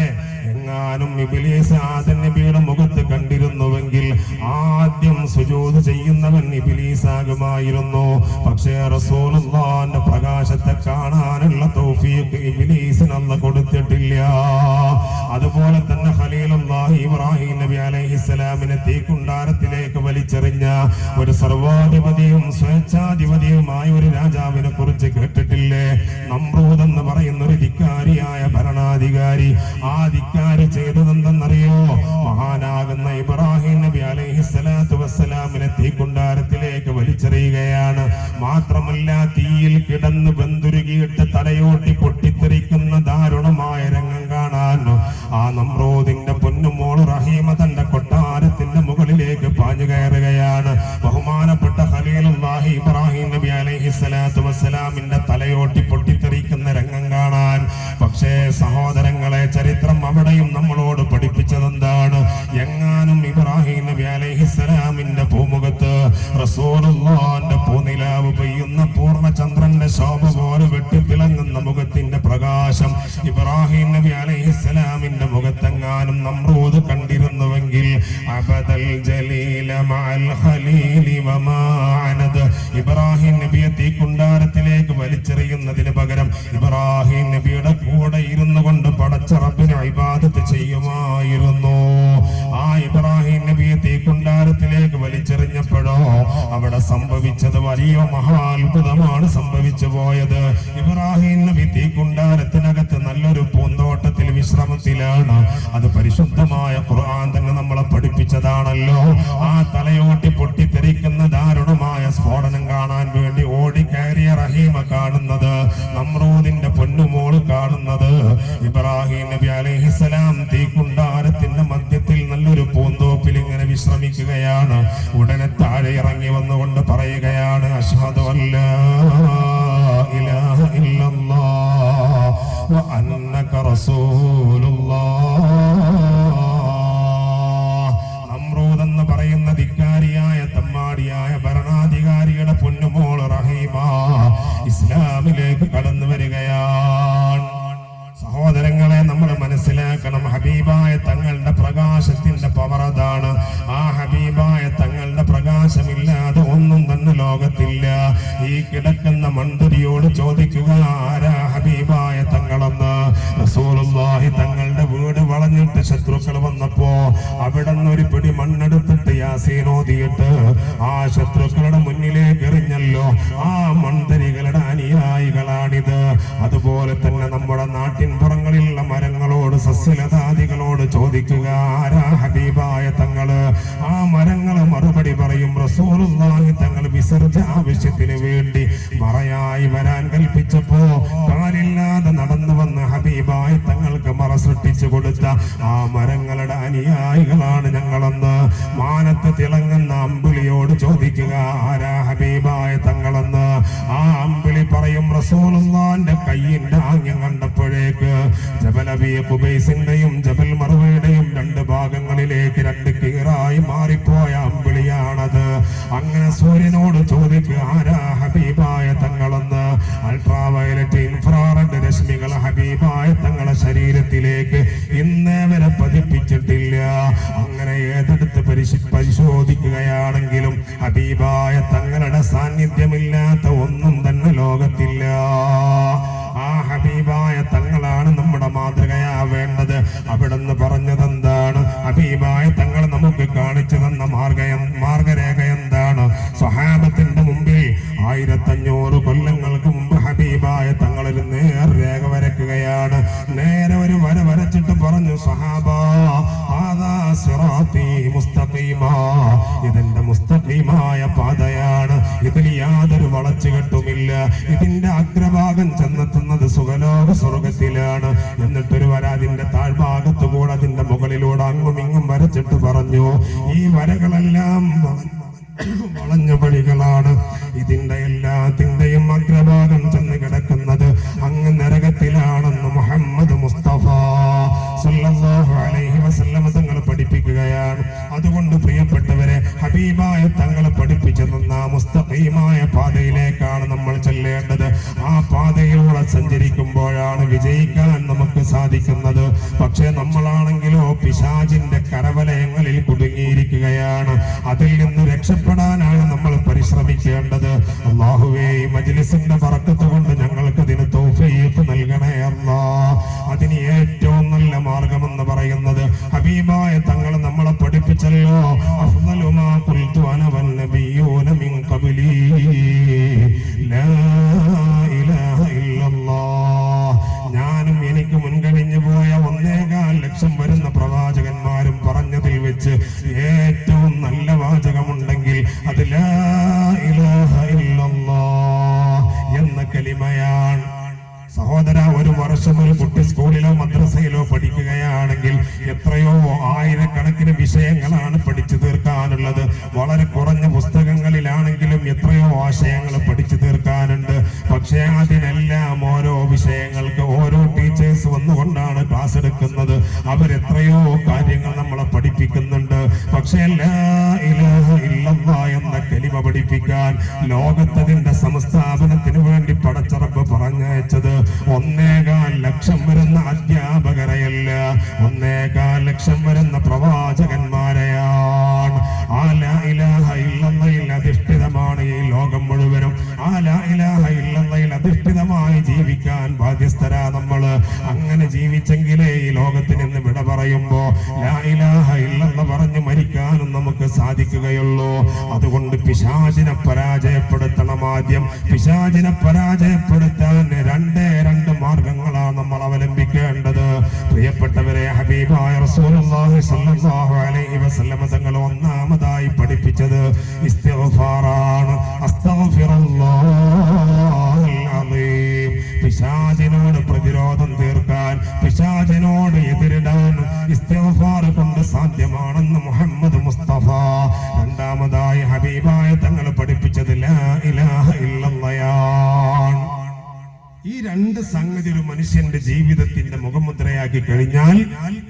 എങ്ങാനും ഇബ്ലീസ് ആദം നബിയുടെ മുഖത്ത് കണ്ടിരുന്നുവെങ്കിൽ ആദ്യം സുജൂദ് ചെയ്യുന്നവൻ ഇബ്ലീസ് ആകുമായിരുന്നു. പക്ഷേ റസൂലുള്ളാഹിന്റെ പ്രകാശത്തെ കാണാനുള്ള തൗഫീഖ് ഇബ്ലീസിന് അല്ലാഹു കൊടുത്തിട്ടില്ല. അതുപോലെ തന്നെ ഖലീലുല്ലാഹി ഇബ്രാഹിം നബി അലൈഹിസ്സലാമിനെ തീക്കുണ്ടാരത്തിലേക്ക് വലിച്ചെറിഞ്ഞ ഒരു സർവാധിപതിയും സ്വേച്ഛാധിപതിയുമായ ഒരു രാജാവിനെ കുറിച്ച് കേട്ടിട്ടില്ലേ? നമ്രൂദ് എന്ന് പറയുന്ന ഒരു ധിക്കാരിയായ ഭരണാധികാരി. ആ ധിക്കാരി ചെയ്തതെന്തെന്നറിയോ? മഹാനാകുന്ന ഇബ്രാഹിം നബി അലൈഹിസ്സലാത്തു വസ്സലാമിനെ തീക്കുണ്ടാരത്തിലേക്ക് വലിച്ചെറിയുകയാണ്. മാത്രമല്ല തീയിൽ കിടന്ന് വെന്തുരുകിയിട്ട് തലയോട്ടി പൊട്ടിത്തെറിക്കുന്ന ദാരുണമായ രംഗം കാണാൻ ആ നമ്രൂദിന്റെ പൊന്നുമോൾ റഹീമ തന്റെ കൊട്ടാരത്തിന്റെ മുകളിലേക്ക് പാഞ്ഞു കയറുകയാണ്. ബഹുമാനപ്പെട്ട ഖലീലുല്ലാഹി ഇബ്രാഹിം നബി അലൈഹിസ്സലാത്തു വസ്സലാമിന്റെ തലയോട്ടി പൊട്ടിത്തെറിക്കുന്ന രംഗം കാണാൻ. പക്ഷേ സഹോദരങ്ങളെ, ചരിത്രം അവിടെയും നമ്മളോട് പഠിപ്പിച്ചതെന്താണ്? എങ്ങാനും ഇബ്രാഹിം നബി അലൈഹിസ്സലാമിന്റെ പൂമുഖത്ത് റസൂലുള്ളാഹിന്റെ പൂനിലാവ് പെയ്യുന്ന പൂർണ്ണചന്ദ്രന്റെ ശോഭ പോലെ വെട്ടിത്തിളങ്ങുന്ന മുഖത്തിന്റെ പ്രകാശം ഇബ്രാഹിം നബി അലൈഹിസ്സലാമിന്റെ മുഖത്തെങ്ങാനും നമ്രൂദ് കണ്ടിരുന്നുവെങ്കിൽ അബദൽ ജലീല മഅൽ ഖലീലി വമാ അനദ്, ഇബ്രാഹിം നബിയെ തീക്കുണ്ടാരത്തിലേക്ക് വലിച്ചെറിയുന്നതിന് പകരം ഇബ്രാഹിം നബിയുടെ കൂടെ ഇരുന്നു കൊണ്ട് പടച്ച റബ്ബിനെ ഇബാദത്ത് ചെയ്യുമായിരുന്നു. ആ ഇബ്രാഹിം നബിയെ തീക്കുണ്ടാരത്തിലേക്ക് വലിച്ചെറിഞ്ഞപ്പോഴോ അവിടെ സംഭവിച്ചത് വലിയ മഹാത്ഭുതമാണ് സംഭവിച്ചു പോയത്. ഇബ്രാഹിം നബി തീക്കുണ്ടാരത്തിനകത്ത് നല്ലൊരു പൂന്തോട്ടത്തിൽ വിശ്രമത്തിലാണ്. അത് പരിശുദ്ധമായ ഖുർആൻ തന്നെ നമ്മളെ പഠിപ്പിച്ചതാണല്ലോ. ആ തലയോട്ടി പൊട്ടിത്തെറിക്കുന്ന ദാരുണമായ സ്ഫോടനം കാണാൻ വേണ്ടി ഓടിക്കയറിയ റഹീമ കാണുന്നത്, നമ്രൂദിന്റെ പൊന്നുമോള് കാണുന്നത്, ഇബ്രാഹിം നബി അലൈഹിസ്സലാം തീക്കുണ്ടാരത്തിന്റെ മധ്യത്തിൽ നല്ലൊരു പൂന്തോപ്പിൽ ഇങ്ങനെ വിശ്രമിക്കുകയാണ്. ഉടനെ താഴെ ഇറങ്ങി വന്നുകൊണ്ട് പറയുകയാണ്, അശ്ഹദു അല്ലാ ഇലാഹ ഇല്ലല്ലാഹ് വ അന്നക റസൂലുള്ളാഹ്. നമ്രൂദ് എന്ന് പറയുന്ന ധിക്കാരിയായ തമ്മാടിയായ ഭരണാധികാരിയുടെ പൊന്നുമോൾ റഹീമ ഇസ്ലാമിലേക്ക് കടന്നു വരികയാണ്. സഹോദരങ്ങളെ, നമ്മൾ മനസ്സിലാക്കണം, ഹബീബായ തങ്ങളുടെ പ്രകാശത്തിന്റെ പവർ അതാണ്. ആ ഹബീബായ തങ്ങളുടെ പ്രകാശമില്ലാതെ ഒന്നും തന്നെ ലോകത്തില്ല. ഈ കിടക്കുന്ന മണ്ഡരിയോട് ചോദിക്കുക, ആരാ ഹബീബായ തങ്ങളെന്ന്. റസൂലുള്ളാഹി തങ്ങളുടെ വീട് വളഞ്ഞിട്ട് ശത്രുക്കൾ വന്നപ്പോ അവിടെ നിന്ന് ഒരു പിടി മണ്ണെടുത്തിട്ട് യാസീൻ ഓതിയിട്ട് ആ ശത്രുക്കളുടെ മുന്നിലേക്ക് എറിഞ്ഞല്ലോ. ആ മണ്ഡരികളുടെ അനുയായികളാണിത്. അതുപോലെ തന്നെ നമ്മുടെ നാട്ടിൻ പുറങ്ങളിലുള്ള മരങ്ങളോട്, സസ്യലതാദികളോട് ചോദിക്കുക, ആരാ ഹബീബായ തങ്ങള്. ആ മരങ്ങള് മറുപടി പറയും, റസൂലുള്ളാഹി തങ്ങൾ വിസർജ ആവശ്യത്തിന് വേണ്ടി മറയായി വരാൻ കൽപ്പിച്ചപ്പോ കാലില്ലാതെ നടന്നു വന്ന് ഹബീബായ തങ്ങൾക്ക് മറ സൃഷ്ടിച്ചു കൊടുത്ത ആ മരങ്ങളുടെ അനുയായികളാണ് ഞങ്ങളെന്ന് മാനത്ത് തിളങ്ങുന്ന അമ്പിളിയോട് ചോദിക്കുക, ആരാ ഹബീബായ തങ്ങളെന്ന്. ആ അമ്പിളി പറയും, റസൂലുള്ളാഹിന്റെ കയ്യിന്റെ ആംഗ്യം കണ്ടപ്പോഴേക്ക് ജബൽ അബീ ഖുബൈസിന്റെയും ജബൽ മർവയുടെയും രണ്ട് ഭാഗങ്ങളിലേക്ക് രണ്ട് കീറായി മാറിപ്പോയ അമ്പിളിയാണത്. അങ്ങനെ സൂര്യനോട് ചോദിക്കുക, ആരാ ഹബീബായ തങ്ങളെന്ന്. അൾട്രാ വയലറ്റ് ഇൻഫ്രാറെഡ് രശ്മികൾ ഹബീബായ തങ്ങളെ ശരീരത്തിലേക്ക് ഇന്നേ വരെ പതിപ്പിച്ചിട്ടില്ല. അങ്ങനെ ഏതെടുത്ത് പരിശോധിക്കുകയാണെങ്കിലും ഹബീബായ തങ്ങളുടെ സാന്നിധ്യമില്ലാത്ത ഒന്നും തന്നെ ലോകത്തില്ല. ആ ഹബീബായ തങ്ങളാണ് നമ്മുടെ മാതൃകയാവേണ്ടത്. അവിടുന്ന് പറഞ്ഞതെന്താണ്? ഹബീബായ തങ്ങൾ നമുക്ക് കാണിച്ചു തന്ന മാർഗരേഖ എന്താണ്? സ്വഹാബത്തിന്റെ മുമ്പിൽ 1500 കൊല്ലങ്ങൾക്ക് മുമ്പ് ഹബീബായ തങ്ങളിൽ നേർരേഖ വരയ്ക്കുകയാണ്. നേരെ ഒരു വര വരച്ചിട്ട് പറഞ്ഞു, സ്വഹാബാ ഹാദാ സിറാത്തി മുസ്തഖീമാ, ഇതെന്റെ മുസ്തഖീമായ പാതയാണ്, ഇതിൽ യാതൊരു വളച്ചുകെട്ടുമില്ല, ഇതിന്റെ അഗ്രഭാഗം ചെന്നെത്തുന്നത് സുഖലോക സ്വർഗത്തിലാണ്. എന്നിട്ടൊരു വര അതിന്റെ താഴ്ഭാഗത്തു കൂടെ അതിന്റെ മുകളിലൂടെ അങ്ങും ഇങ്ങും വരച്ചിട്ട് പറഞ്ഞു, ഈ വരകളെല്ലാം വളഞ്ഞ പടികളാണ്, ഇതിന്റെ എല്ലാത്തിന്റെയും അഗ്രഭാഗം ചെന്ന് കിടക്കുന്നത് അങ്ങ് നരകത്തിലാണെന്ന് മുഹമ്മദ് മുസ്തഫ സല്ലല്ലാഹു അലൈഹി വസല്ലം തങ്ങൾ പഠിപ്പിക്കുകയാണ്. അതുകൊണ്ട് പ്രിയപ്പെട്ടവരെ, ഹബീബായ തങ്ങളെ പഠിപ്പിച്ചു തന്ന മുസ്തഖീമായ പാതയിലേക്കാണ് നമ്മൾ ചെല്ലേണ്ടത്. ആ പാതയിലൂടെ സഞ്ചരിക്കുമ്പോഴാണ് വിജയിക്കാൻ നമുക്ക് സാധിക്കുന്നത്. പക്ഷേ നമ്മളാണെങ്കിലോ പിശാചിന്റെ കരവലയങ്ങളിൽ കുടുങ്ങിയിരിക്കുകയാണ്. അതിൽ നിന്ന് രക്ഷപ്പെടാനാണ് നമ്മൾ പരിശ്രമിക്കേണ്ടത്. അല്ലാഹുവേ, ഈ മജ്ലിസിന്റെ ബറക്കത്ത് കൊണ്ട് ഞങ്ങൾക്ക് ഇതിന് തൗഫീഖ് നൽകണേ അല്ലാഹ്. അതിന് ഏറ്റവും നല്ല മാർഗമെന്ന് പറയുന്നത് ഹബീബായ തങ്ങൾ നമ്മളെ പഠിപ്പിച്ചല്ലോ, അഫ്ളലു മാ ഖുൽതു അന വന്നബിയ്യൂന മിൻ ഖബ്ലി ലാ ഇലാഹ ഇല്ലല്ലാഹ്. ഞാനും എനിക്ക് മുൻകഴിഞ്ഞു പോയ 1.25 ലക്ഷം വരുന്ന പ്രവാചകന്മാരും പറഞ്ഞതിൽ വെച്ച് ഏറ്റവും നല്ല വാചകമുണ്ടെങ്കിൽ അത് ലാ ഇലാഹ ഇല്ലല്ലാഹ് എന്ന കലിമയാണ്. സഹോദര, ഒരു വർഷം ഒരു കുട്ടി സ്കൂളിലോ മദ്രസയിലോ പഠിക്കുകയാണെങ്കിൽ എത്രയോ ആയിരക്കണക്കിന് വിഷയങ്ങളാണ് പഠിച്ചു തീർക്കാനുള്ളത്. വളരെ കുറഞ്ഞ പുസ്തകങ്ങളിലാണെങ്കിലും എത്രയോ ആശയങ്ങൾ പഠിച്ചു തീർക്കാനുണ്ട്. പക്ഷേ അതിനെല്ലാം ഓരോ വിഷയങ്ങൾക്ക് ഓരോ ടീച്ചേഴ്സ് വന്നുകൊണ്ടാണ് ക്ലാസ് എടുക്കുന്നത്. അവരെത്രയോ കാര്യങ്ങൾ നമ്മളെ പഠിപ്പിക്കുന്നുണ്ട്. പക്ഷേ ലാ ഇലാഹ ഇല്ലല്ലാഹ് എന്ന കലിമ പഠിപ്പിക്കാൻ ലോകത്തതിന്റെ സംസ്ഥാപനത്തിന് വേണ്ടി പടച്ച റബ്ബ് പറഞ്ഞയച്ചത് 1.25 ലക്ഷം വരുന്ന അധ്യാപകരെയല്ല, 1.25 ലക്ഷം വരുന്ന പ്രവാചകന്മാരെയാണ്. ആ ലാ ഇലാഹ ഇല്ലല്ലാഹയിൽ അധിഷ്ഠിതമാണ് ഈ ലോകം മുഴുവനും. ആ ലാ ഇലാഹ ഇല്ലല്ലാഹയിൽ അധിഷ്ഠിതമായി ജീവിക്കാൻ ബാധ്യസ്ഥരാ നമ്മള്. അങ്ങനെ ജീവിച്ചെങ്കിലേ ഈ ലോകത്തിൽ നിന്ന് വിട പറയുമ്പോ ലാ ഇലാഹ ഇല്ലല്ലാഹ് പറഞ്ഞു മരിക്കാനും നമുക്ക് സാധിക്കുകയുള്ളൂ. അതുകൊണ്ട് പിശാചിനെ പരാജയപ്പെടുത്തണം. ആദ്യം പിശാചിനെ പരാജയപ്പെടുത്താൻ രണ്ട് മാർഗങ്ങളാണ് നമ്മൾ അവലംബിക്കേണ്ടത്. പ്രിയപ്പെട്ടവരെ, ഹബീബായ റസൂലുള്ളാഹി സ്വല്ലല്ലാഹു അലൈഹി വസല്ലം തങ്ങൾ ഒന്നാമതായി പഠിപ്പിച്ചത് ഇസ്തിഗ്ഫാറാണ്. അസ്തഗ്ഫിറുല്ലാഹൽ അലീം. പിശാചിനോട് പ്രതിരോധം തീർക്കാൻ, പിശാചിനോട് എതിരിടാൻ ഇസ്തിഗ്ഫാർ കൊണ്ട് സാധ്യമാണെന്ന് മുഹമ്മദ് മുസ്തഫ. രണ്ടാമതായി ഹബീബായ തങ്ങൾ പഠിപ്പിച്ചത് ലാ ഇലാഹ ഇല്ലല്ലാഹ്. ഈ രണ്ട് സംഗതി ഒരു മനുഷ്യന്റെ ജീവിതത്തിന്റെ മുഖമുദ്രയാക്കി കഴിഞ്ഞാൽ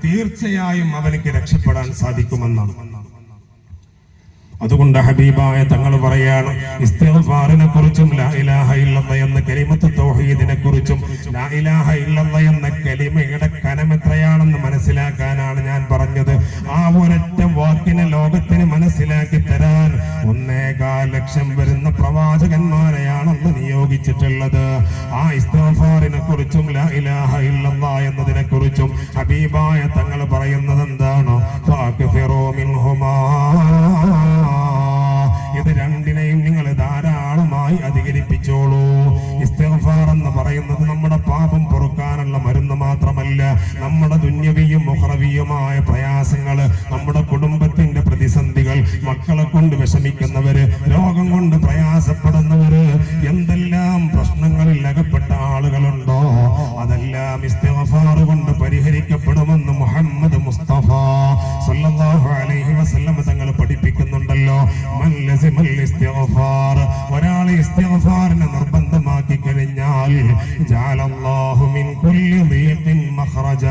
തീർച്ചയായും അവനക്ക് രക്ഷപ്പെടാൻ സാധിക്കുമെന്നാണ്. അതുകൊണ്ട് ഹബീബായ തങ്ങൾ പറയാണ്, ഇസ്തിഗ്ഫാറിനെ കുറിച്ചും ലാ ഇലാഹ ഇല്ലല്ലാഹ് എന്ന കലിമത്ത് തൗഹീദിനെ കുറിച്ചും ലാ ഇലാഹ ഇല്ലല്ലാഹ് എന്ന കലിമയുടെ കനം എത്രയാണെന്ന് മനസ്സിലാക്കാനാണ് ഞാൻ പറഞ്ഞത്. ആ ഒരൊറ്റ വാക്കിനെ ലോകത്തിന് മനസ്സിലാക്കി തരാൻ 1.25 ലക്ഷം വരുന്ന പ്രവാചകന്മാരെയാണ് അല്ലാഹു നിയോഗിച്ചിട്ടുള്ളത്. ആ ഇസ്തിഗ്ഫാറിനെ കുറിച്ചും ലാ ഇലാഹ ഇല്ലല്ലാഹ് എന്നതിനെ കുറിച്ചും ഹബീബായ തങ്ങൾ പറയുന്നത് എന്താണ്? ഫഅക്ഫിറൂ മിൻഹുമാ. ഇത് രണ്ടിനെയും നിങ്ങൾ ധാരാളമായി അധികരിപ്പിച്ചോളൂ. ഇസ്തിഗ്ഫാർ എന്ന് പറയുന്നത് നമ്മുടെ പാപം പൊറുക്കാനുള്ള മരുന്ന് മാത്രമല്ല, നമ്മുടെ ദുന്യവിയും ഉഖ്റവിയുമായ പ്രയാസങ്ങള്, നമ്മുടെ കുടുംബത്തിന്റെ പ്രതിസന്ധികൾ, മക്കളെ കൊണ്ട് വിഷമിക്കുന്നവര്, രോഗം കൊണ്ട് പ്രയാസപ്പെടുന്നവര്, എന്തെല്ലാം പ്രശ്നങ്ങളിൽ അകപ്പെട്ട ആളുകളുണ്ടോ അതെല്ലാം ഇസ്തിഗ്ഫാർ കൊണ്ട് പരിഹരിക്കപ്പെടുമെന്ന് മുഹമ്മദ് മുസ്തഫ സ്വല്ലല്ലാഹു അലൈഹി വസല്ലം തങ്ങൾ പഠിപ്പിക്കുന്നുണ്ടല്ലോ, മൻ ലസിമൽ ഇസ്തിഗ്ഫാർ, ഒരാൾ ഇസ്തിഗ്ഫാറിനെ നിർബന്ധമാക്കി കഴിഞ്ഞാൽ ജഅലല്ലാഹു മിൻ കുല്ലി ദീഖിൻ മഖ്റജ,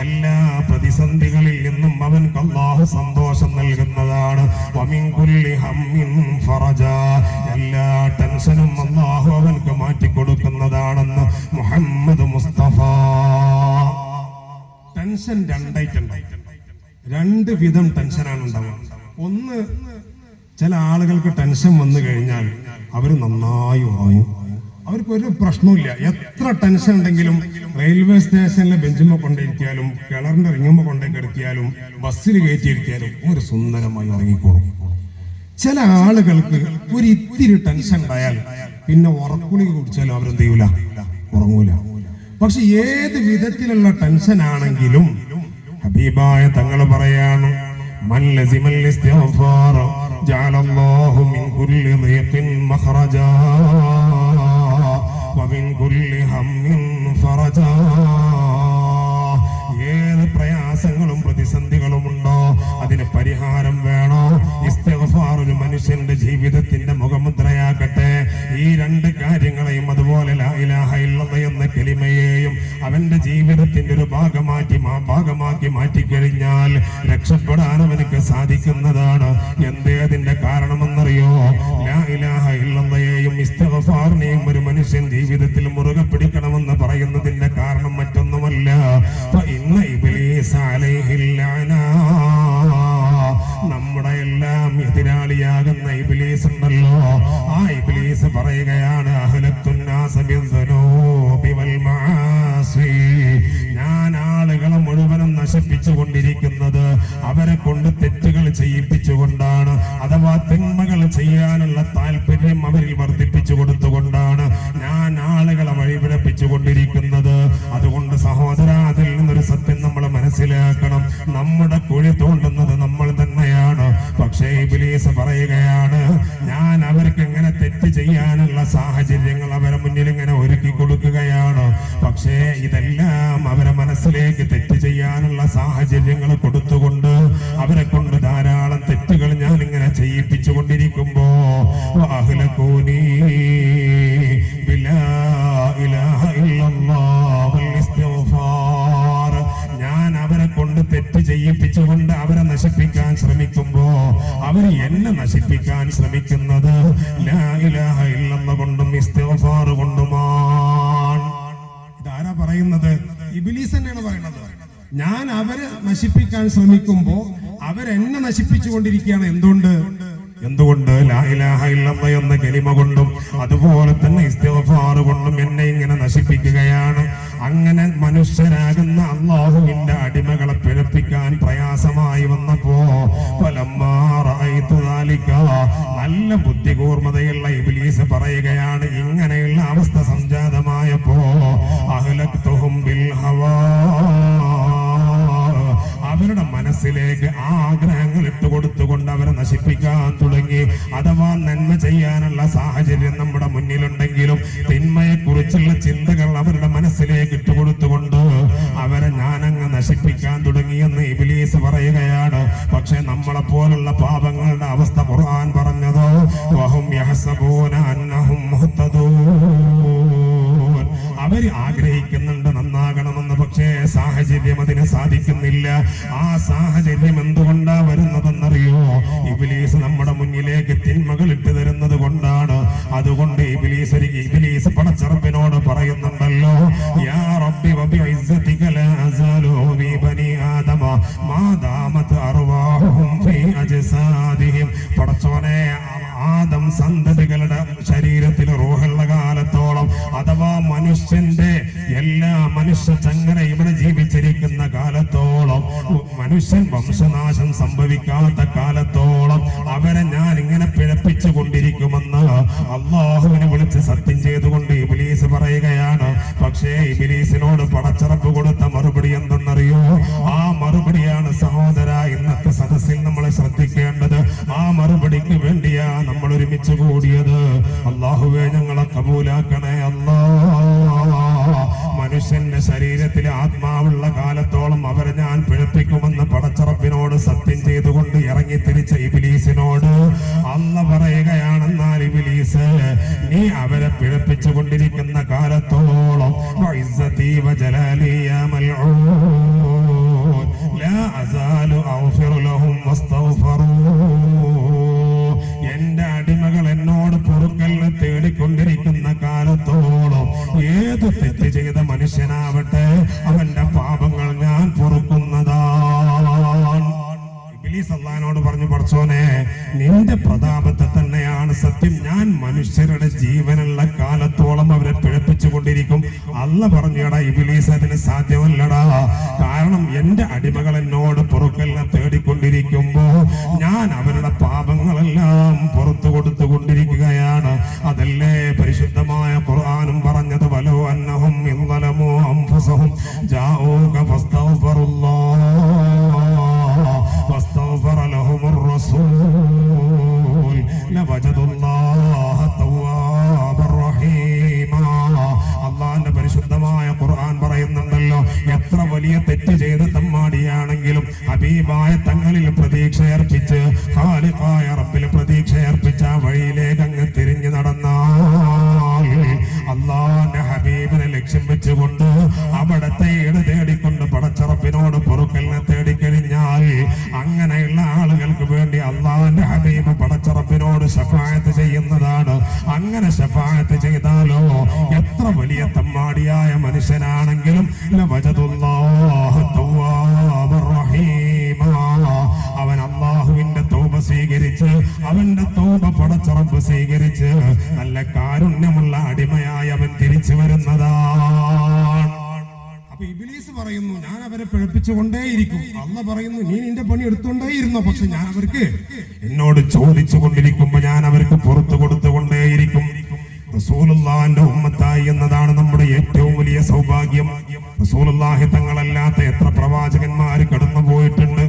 എല്ലാ പ്രതിസന്ധികളിൽ നിന്നും അവൻക്ക് അല്ലാഹു സന്തോഷം നൽകുന്നതാണ്. വമിൻ കുല്ലി ഹമ്മിൻ ഫറജ, എല്ലാ ടെൻഷനും അല്ലാഹു അവൻക്ക് മാറ്റി കൊടുക്കുന്നതാണെന്ന് മുഹമ്മദ് മുസ്തഫ. ടെൻഷൻ രണ്ടായിട്ടുണ്ട്, രണ്ട് വിധം ടെൻഷനാണ് ഉണ്ടാവുക. ഒന്ന്, ചില ആളുകൾക്ക് ടെൻഷൻ വന്നു കഴിഞ്ഞാൽ അവർ നന്നായി ഉറങ്ങും, അവർക്ക് ഒരു പ്രശ്നമില്ല. എത്ര ടെൻഷൻ ഉണ്ടെങ്കിലും റെയിൽവേ സ്റ്റേഷനിലെ ബെഞ്ചുമ്പോൾ കൊണ്ടിരിക്കാലും കിണറിന്റെ റിങ്ങുമ്പോൾ കൊണ്ടേ കിടത്തിയാലും ബസ്സിൽ കയറ്റിയിരിക്കാലും ഒരു സുന്ദരമായി ഉറങ്ങിക്കോളും. ചില ആളുകൾക്ക് ഒരു ഇത്തിരി ടെൻഷൻ ഉണ്ടായാൽ പിന്നെ ഉറക്കുളിക കുടിച്ചാലും അവരെന്ത് ചെയ്യൂല, ഉറങ്ങൂല. പക്ഷെ ഏത് വിധത്തിലുള്ള ടെൻഷൻ ആണെങ്കിലും ഹബീബായ തങ്ങൾ പറയാണ്, മൻ ലസിമൽ ഇസ്തിഗ്ഫാർ ജഅലല്ലാഹു മിൻ കുല്ലി ദീഖിൻ മഖ്റജാ വമിൻ കുല്ലി ഹമ്മിൻ ഫറജാ. ഏത് പ്രയാസങ്ങളും പ്രതിസന്ധികളും ഉണ്ടോ അതിന് പരിഹാരം വേണോ? ഇസ്തിഗ്ഫാർ ഒരു മനുഷ്യന്റെ ജീവിതത്തിന്റെ മുഖമുദ്രയാക്കട്ടെ. ഈ രണ്ട് കാര്യങ്ങളെയും അതുപോലെ ലാ ഇലാഹ ഇല്ലല്ലാഹ് എന്ന കലിമയെയും അവന്റെ ജീവിതത്തിന്റെ ഒരു ഭാഗമാക്കി മാറ്റിക്കഴിഞ്ഞാൽ രക്ഷപ്പെടാൻ അവനക്ക് സാധിക്കുന്നതാണ്. എന്തേ അതിന്റെ കാരണമെന്നറിയോ? ലാ ഇലാഹ ഇല്ലല്ലാഹയെയും ഇസ്തിഗ്ഫാറിനെയും ഒരു മനുഷ്യൻ ജീവിതത്തിൽ മുറുകെ പിടിക്കണമെന്ന് പറയുന്നതിന്റെ കാരണം മറ്റൊന്നുമല്ല, ഇബ്ലീസ് അലൈഹിൽ ലഅന, നമ്മുടെ എല്ലാം എതിരാളിയാകുന്ന ഇബ്ലീസ് ഉണ്ടല്ലോ, ആ ഇബ്ലീസ് പറയുകയാണ്, അഹ്ലത്തുന്നാസ ബിദ്ദുനൂബി വൽ മആസി, ഞാൻ ആളുകളെ മുഴുവനും നശിപ്പിച്ചു കൊണ്ടിരിക്കുന്നത് അവരെ കൊണ്ട് തെറ്റുകൾ ചെയ്യിപ്പിച്ചുകൊണ്ടാണ്, അഥവാ തിന്മകൾ ചെയ്യാനുള്ള താല്പര്യം അവരിൽ വർദ്ധിപ്പിച്ചു കൊടുത്തുകൊണ്ടാണ് ഞാൻ ആളുകളെ വഴിപിഴപ്പിച്ചു കൊണ്ടിരിക്കുന്നത്. അതുകൊണ്ട് സഹോദര, അതിൽ നിന്നൊരു സത്യം നമ്മൾ മനസ്സിലാക്കണം, നമ്മുടെ കുഴി തോണ്ടുന്നത് നമ്മൾ തന്നെയാണ്. പക്ഷേ ഇബ്ലീസ് പറയുകയാണ്, ഞാൻ അവർക്ക് ഇങ്ങനെ തെറ്റ് ചെയ്യാനുള്ള സാഹചര്യങ്ങൾ അവരെ മുന്നിൽ ഇങ്ങനെ ഒരുക്കി കൊടുക്കുകയാണ്. പക്ഷേ ഇതെല്ലാം അവരെ മനസ്സിലേക്ക് തെറ്റ് ചെയ്യാനുള്ള സാഹചര്യങ്ങൾ കൊടുത്തുകൊണ്ട് അവരെ കൊണ്ട് ധാരാളം തെറ്റുകൾ ഞാൻ ഇങ്ങനെ ചെയ്യിപ്പിച്ചു കൊണ്ടിരിക്കുമ്പോ അഹ്ലകൂനി ബിലാ ഇലാഹ ഇല്ലല്ലാഹ് വൽ ഇസ്തിഗ്ഫാർ, ഞാൻ അവരെ കൊണ്ട് തെറ്റ് ചെയ്യിപ്പിച്ചുകൊണ്ട് അവരെ നശിപ്പിക്കാൻ ശ്രമിക്കുമ്പോ അവർ എന്നെ നശിപ്പിക്കാൻ ശ്രമിക്കുന്നത് ലാ ഇലാഹ ഇല്ലല്ലാഹ് കൊണ്ടും ഇസ്തിഗ്ഫാർ കൊണ്ടുമാണ്. ഇതാരാ പറയുന്നത്? ഇബ്ലീസ് തന്നെയാണ് പറയുന്നത്. ഞാൻ അവരെ നശിപ്പിക്കാൻ ശ്രമിക്കുമ്പോ അവരെന്നെ നശിപ്പിച്ചുകൊണ്ടിരിക്കുകയാണ്. എന്തുകൊണ്ട്? ലാ ഇലാഹ ഇല്ലല്ലാഹ് എന്ന കലിമ കൊണ്ടും അതുപോലെ തന്നെ ഇസ്തിഗ്ഫാർ കൊണ്ടും എന്നെ ഇങ്ങനെ നശിപ്പിക്കുകയാണ്. അങ്ങനെ മനുഷ്യരാകുന്ന അല്ലാഹുവിന്റെ അടിമകളെ പിഴപ്പിക്കാൻ പ്രയാസമായി വന്നപ്പോ നല്ല ബുദ്ധികൂർമ്മതയുള്ള ഇബ്ലീസ് പറയുകയാണ്, ഇങ്ങനെയുള്ള അവസ്ഥ സംജാതമായപ്പോ അഹ്ലക്തുഹും ബിൽ ഹവാ, അവരുടെ മനസ്സിലേക്ക് ആഗ്രഹങ്ങൾ ഇട്ടുകൊടുത്തുകൊണ്ട് അവരെ നശിപ്പിക്കാൻ തുടങ്ങി. അഥവാ നന്മ ചെയ്യാനുള്ള സാഹചര്യം നമ്മുടെ മുന്നിലുണ്ടെങ്കിലും തിന്മയെ കുറിച്ചുള്ള ചിന്തകൾ അവരുടെ മനസ്സിലേക്ക് ഇട്ടുകൊടുത്തുകൊണ്ട് അവരെ ഞാനങ്ങ് നശിപ്പിക്കാൻ തുടങ്ങിയെന്ന് ഇബ്ലീസ് പറയുകയാണ്. പക്ഷെ നമ്മളെ പോലുള്ള പാപങ്ങളുടെ അവസ്ഥ ഖുർആൻ പറഞ്ഞതോ വഹും യഹ്സബൂന അന്നഹും മുഹ്തദൂൻ, അവർ ആഗ്രഹിക്കുന്നുണ്ട് നന്നാകണമെന്ന്, പക്ഷേ സാഹചര്യം അതിന് സാധിക്കുന്നില്ല. ആ സാഹചര്യം എന്തുകൊണ്ടാ വരുന്നതെന്നറിയോ? ഇബ്ലീസ് നമ്മുടെ മുന്നിലേക്ക് തിന്മകൾ ഇട്ട് തരുന്നത് കൊണ്ടാണ്. അതുകൊണ്ട് ഇബ്ലീസ് പടച്ചറബിനോട് പറയുന്നുണ്ടല്ലോ, യാ റബ്ബി വബിഇസ്സതിക ലാ അസാലു ബി ബനി ആദമ മാ ദാമത് അർവാഹും ഫീ അജ്സാദിഹിം, പടച്ചവനെ ആദം സന്തതികളുടെ ശരീരത്തിൽ റൂഹുള്ള കാലത്തോളം, അഥവാ മനുഷ്യന്റെ എല്ലാ മനുഷ്യ ചങ്ങല ഇവിടെ ജീവിച്ചിരിക്കുന്ന കാലത്തോളം, മനുഷ്യൻ വംശനാശം സംഭവിക്കാത്ത കാലത്തോളം അവരെ ഞാൻ ഇങ്ങനെ പിഴപ്പിച്ചു കൊണ്ടിരിക്കുമെന്ന് അല്ലാഹുവിനെ വിളിച്ച് സത്യം ചെയ്തുകൊണ്ട് ഇബ്ലീസ് പറയുകയാണ്. പക്ഷേ ഇബ്ലീസിനോട് പടച്ചറപ്പ് കൊടുത്ത മറുപടി എന്തെന്നറിയോ? ആ മറുപടിയാണ് സഹോദര ഇന്നത്തെ സദസ്സിൽ നമ്മൾ ശ്രദ്ധിക്കേണ്ടത്. ആ മറുപടിക്ക് വേണ്ടിയാ നമ്മൾ ഒരുമിച്ച് കൂടിയത്. അല്ലാഹുവേ, ഞങ്ങളെ കബൂലാക്കണേ അല്ലാഹ്. മനുഷ്യന്റെ ശരീരത്തിൽ ആത്മാവുള്ള കാലത്തോളം അവരെ ഞാൻ പിഴപ്പിക്കുമെന്ന് പടച്ചറപ്പിനോട് റബ്ബിനോട് സത്യം ചെയ്തുകൊണ്ട് ഇറങ്ങി തിരിച്ച ഇബ്ലീസിനോട് അല്ലാഹ് പറയുകയാണെന്നാൽ ഇബ്ലീസ്, നീ അവരെ പിഴപ്പിച്ചു കൊണ്ടിരിക്കുന്ന കാലത്തോളം വഇസ്സതി വജലാലി യാ മൽഊൻ ലാ അസാലു അഗ്ഫിറു ലഹും വസ്തഗ്ഫറൂ. എന്റെ അടിമകൾ എന്നോട് പൊറുക്കലിനെ തേടിക്കൊണ്ടിരിക്കുന്ന കാലത്തോളം ഏത് തെറ്റ് ചെയ്ത മനുഷ്യനാവട്ടെ അവന്റെ പാപങ്ങൾ ഞാൻ പൊറുക്കുന്നതാണ്. ഇബ്ലീസ് അല്ലാഹുവിനോട് പറഞ്ഞു, പടച്ചോനെ, നിന്റെ പ്രതാപത്തെ തന്നെയാണ് സത്യം, ഞാൻ മനുഷ്യരുടെ ജീവനുള്ള കാലത്തോളം അവരെ പിഴപ്പിച്ചു കൊണ്ടിരിക്കും. അല്ലാഹ് പറഞ്ഞു, എടാ ഇബ്ലീസ്, അതിന് സാധ്യമല്ലടാ. കാരണം എന്റെ അടിമകൾ എന്നോട് പൊറുക്കലിനെ തേടിക്കൊണ്ടിരിക്കുമ്പോ ഞാൻ അവരുടെ പാപങ്ങളെല്ലാം പുറത്തു കൊടുത്തുകൊണ്ടിരിക്കുകയാണ്. അതല്ലേ പരിശുദ്ധമായ ഖുർആനും പറഞ്ഞത്, വലോ അന്നഹും ഇൻളലമൂ അൻഫുസഹും ജാഊക فاستغفر لهم الرسول لوجدوا الله توابا رحيما. അള്ളാന്റെ പരിശുദ്ധമായ ഖുർആൻ പറയുന്നുണ്ടല്ലോ, എത്ര വലിയ തെറ്റ് ചെയ്ത തമ്മാടിയാണെങ്കിലും ഹബീബായ തങ്ങളിൽ പ്രതീക്ഷയർപ്പിച്ച് ഖാലിഖായ റബ്ബിൽ പ്രതീക്ഷയർപ്പിച്ച വഴിയിലേക്ക് അങ്ങ് തിരിഞ്ഞു നടന്നാൽ അള്ളാന്റെ ഹബീബിനെ ലക്ഷ്യം വെച്ചുകൊണ്ട് അവിടത്തെ ഈട് തേടിക്കൊണ്ട് പടച്ച റബ്ബിനോട് പൊറുക്കലിനെ തേടിക്കഴിഞ്ഞാൽ അങ്ങനെയുള്ള ആളുകൾക്ക് വേണ്ടി അള്ളാന്റെ ഹബീബ് പടച്ച റബ്ബിനോട് ശഫാഅത്ത് ചെയ്യുന്നതാണ്. അങ്ങനെ ശഫാഅത്ത് ചെയ്താലോ എത്ര വലിയ തമ്മാടിയായ മനുഷ്യനാണെങ്കിലും അവൻ അള്ളാഹുവിന്റെ തൗബ സ്വീകരിച്ച്, അവന്റെ തൗബ പടച്ച റബ്ബ് സ്വീകരിച്ച് നല്ല കാരുണ്യമുള്ള അടിമയായി അവൻ തിരിച്ചു വരുന്നതാണ്. അപ്പൊ ഇബ്ലീസ് പറയുന്നു, ഞാൻ അവരെ പിഴപ്പിച്ചുകൊണ്ടേയിരിക്കും. അല്ലാഹ് പറയുന്നു, നീ നിന്റെ പണി എടുത്തുകൊണ്ടേയിരുന്നോ, പക്ഷെ ഞാൻ അവർക്ക് എന്നോട് ചോദിച്ചു കൊണ്ടിരിക്കുമ്പോ ഞാൻ അവർക്ക് പുറത്തു കൊടുത്തുകൊണ്ടേയിരിക്കും. റസൂലുള്ളാഹിന്റെ ഉമ്മത്തായി എന്നതാണ് നമ്മുടെ ഏറ്റവും വലിയ സൗഭാഗ്യം. റസൂലുള്ളാഹി തങ്ങളല്ലാത്ത എത്ര പ്രവാചകന്മാർ കടന്നു പോയിട്ടുണ്ട്.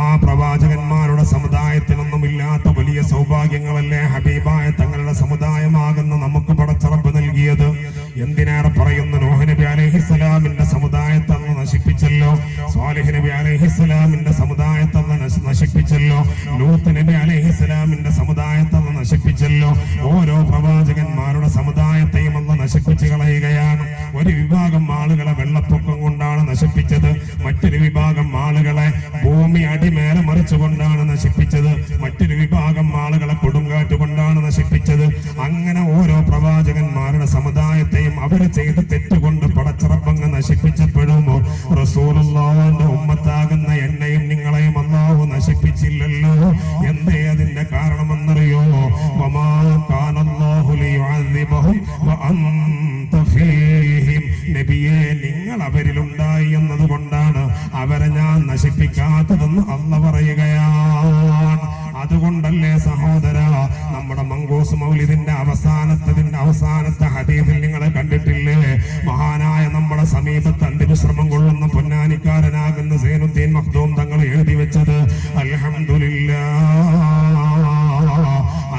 ആ പ്രവാചകന്മാരുടെ സമുദായത്തിനൊന്നും ഇല്ലാത്ത വലിയ സൗഭാഗ്യങ്ങളല്ലേ ഹബീബായ തങ്ങളുടെ സമുദായമാകുന്ന നമുക്ക് പടച്ച റബ്ബ് നൽകിയത്. എന്തിനേറെ പറയുന്നു, നൂഹ് നബി അലൈഹിസ്സലാമിന്റെ സമുദായത്തെ അന്ന് നശിപ്പിച്ചല്ലോ, സ്വാലിഹ് നബി അലൈഹിസ്സലാമിന്റെ സമുദായത്തെ അന്ന് നശിപ്പിച്ചല്ലോ, ലൂത്ത് നബി അലൈഹിസ്സലാമിന്റെ സമുദായത്തെ അന്ന് നശിപ്പിച്ചല്ലോ. ഓരോ പ്രവാചകന്മാരുടെ സമുദായത്തെയും അന്ന് നശിപ്പിച്ചു കളയുകയാണ്. ഒരു വിഭാഗം ആളുകളെ വെള്ളപ്പൊക്കം കൊണ്ടാണ് നശിപ്പിച്ചത്, മറ്റൊരു വിഭാഗം ആളുകളെ ഭൂമി അടിമേലെ മറിച്ചുകൊണ്ടാണ് നശിപ്പിച്ചത്, മറ്റൊരു വിഭാഗം ആളുകളെ കൊടുങ്കാറ്റ് കൊണ്ടാണ് നശിപ്പിച്ചത്. അങ്ങനെ ഓരോ പ്രവാചകന്മാരുടെ സമുദായത്തെയും അവരെ ചെയ്ത് തെറ്റുകൊണ്ട് പടച്ച റബ്ബ് നശിപ്പിച്ചപ്പെടുമ്പോ റസൂലുള്ളാഹിന്റെ ഉമ്മത്താകുന്ന എന്നെയും നിങ്ങളെയും അല്ലാഹു നശിപ്പിച്ചില്ലല്ലോ. എന്തേ അതിന്റെ കാരണമെന്നറിയോ? വമാ കാനല്ലാഹു ലിയുഅദ്ദിബഹും വഅൻത ഫീഹിം. നബിയെ, നിങ്ങൾ അവരിലുണ്ടായി എന്നതുകൊണ്ടാണ് അവരെ ഞാൻ നശിപ്പിക്കാത്തതെന്ന് അല്ലാഹ് പറയുകയാണ്. അതുകൊണ്ടല്ലേ സഹോദര, നമ്മുടെ മങ്കൂസ് മൗലിദിന്റെ അവസാനത്തെ ഹദീസിൽ നിങ്ങൾ കണ്ടിട്ടില്ലേ? മഹാനായ നമ്മുടെ സമീപത്ത് അന്തിമശ്രമം കൊള്ളുന്ന പൊന്നാനിക്കാരനാകുന്ന സൈനുദ്ദീൻ മഖ്ദൂം തങ്ങൾ എഴുതി വെച്ചത്, അൽഹംദുലില്ലാഹ്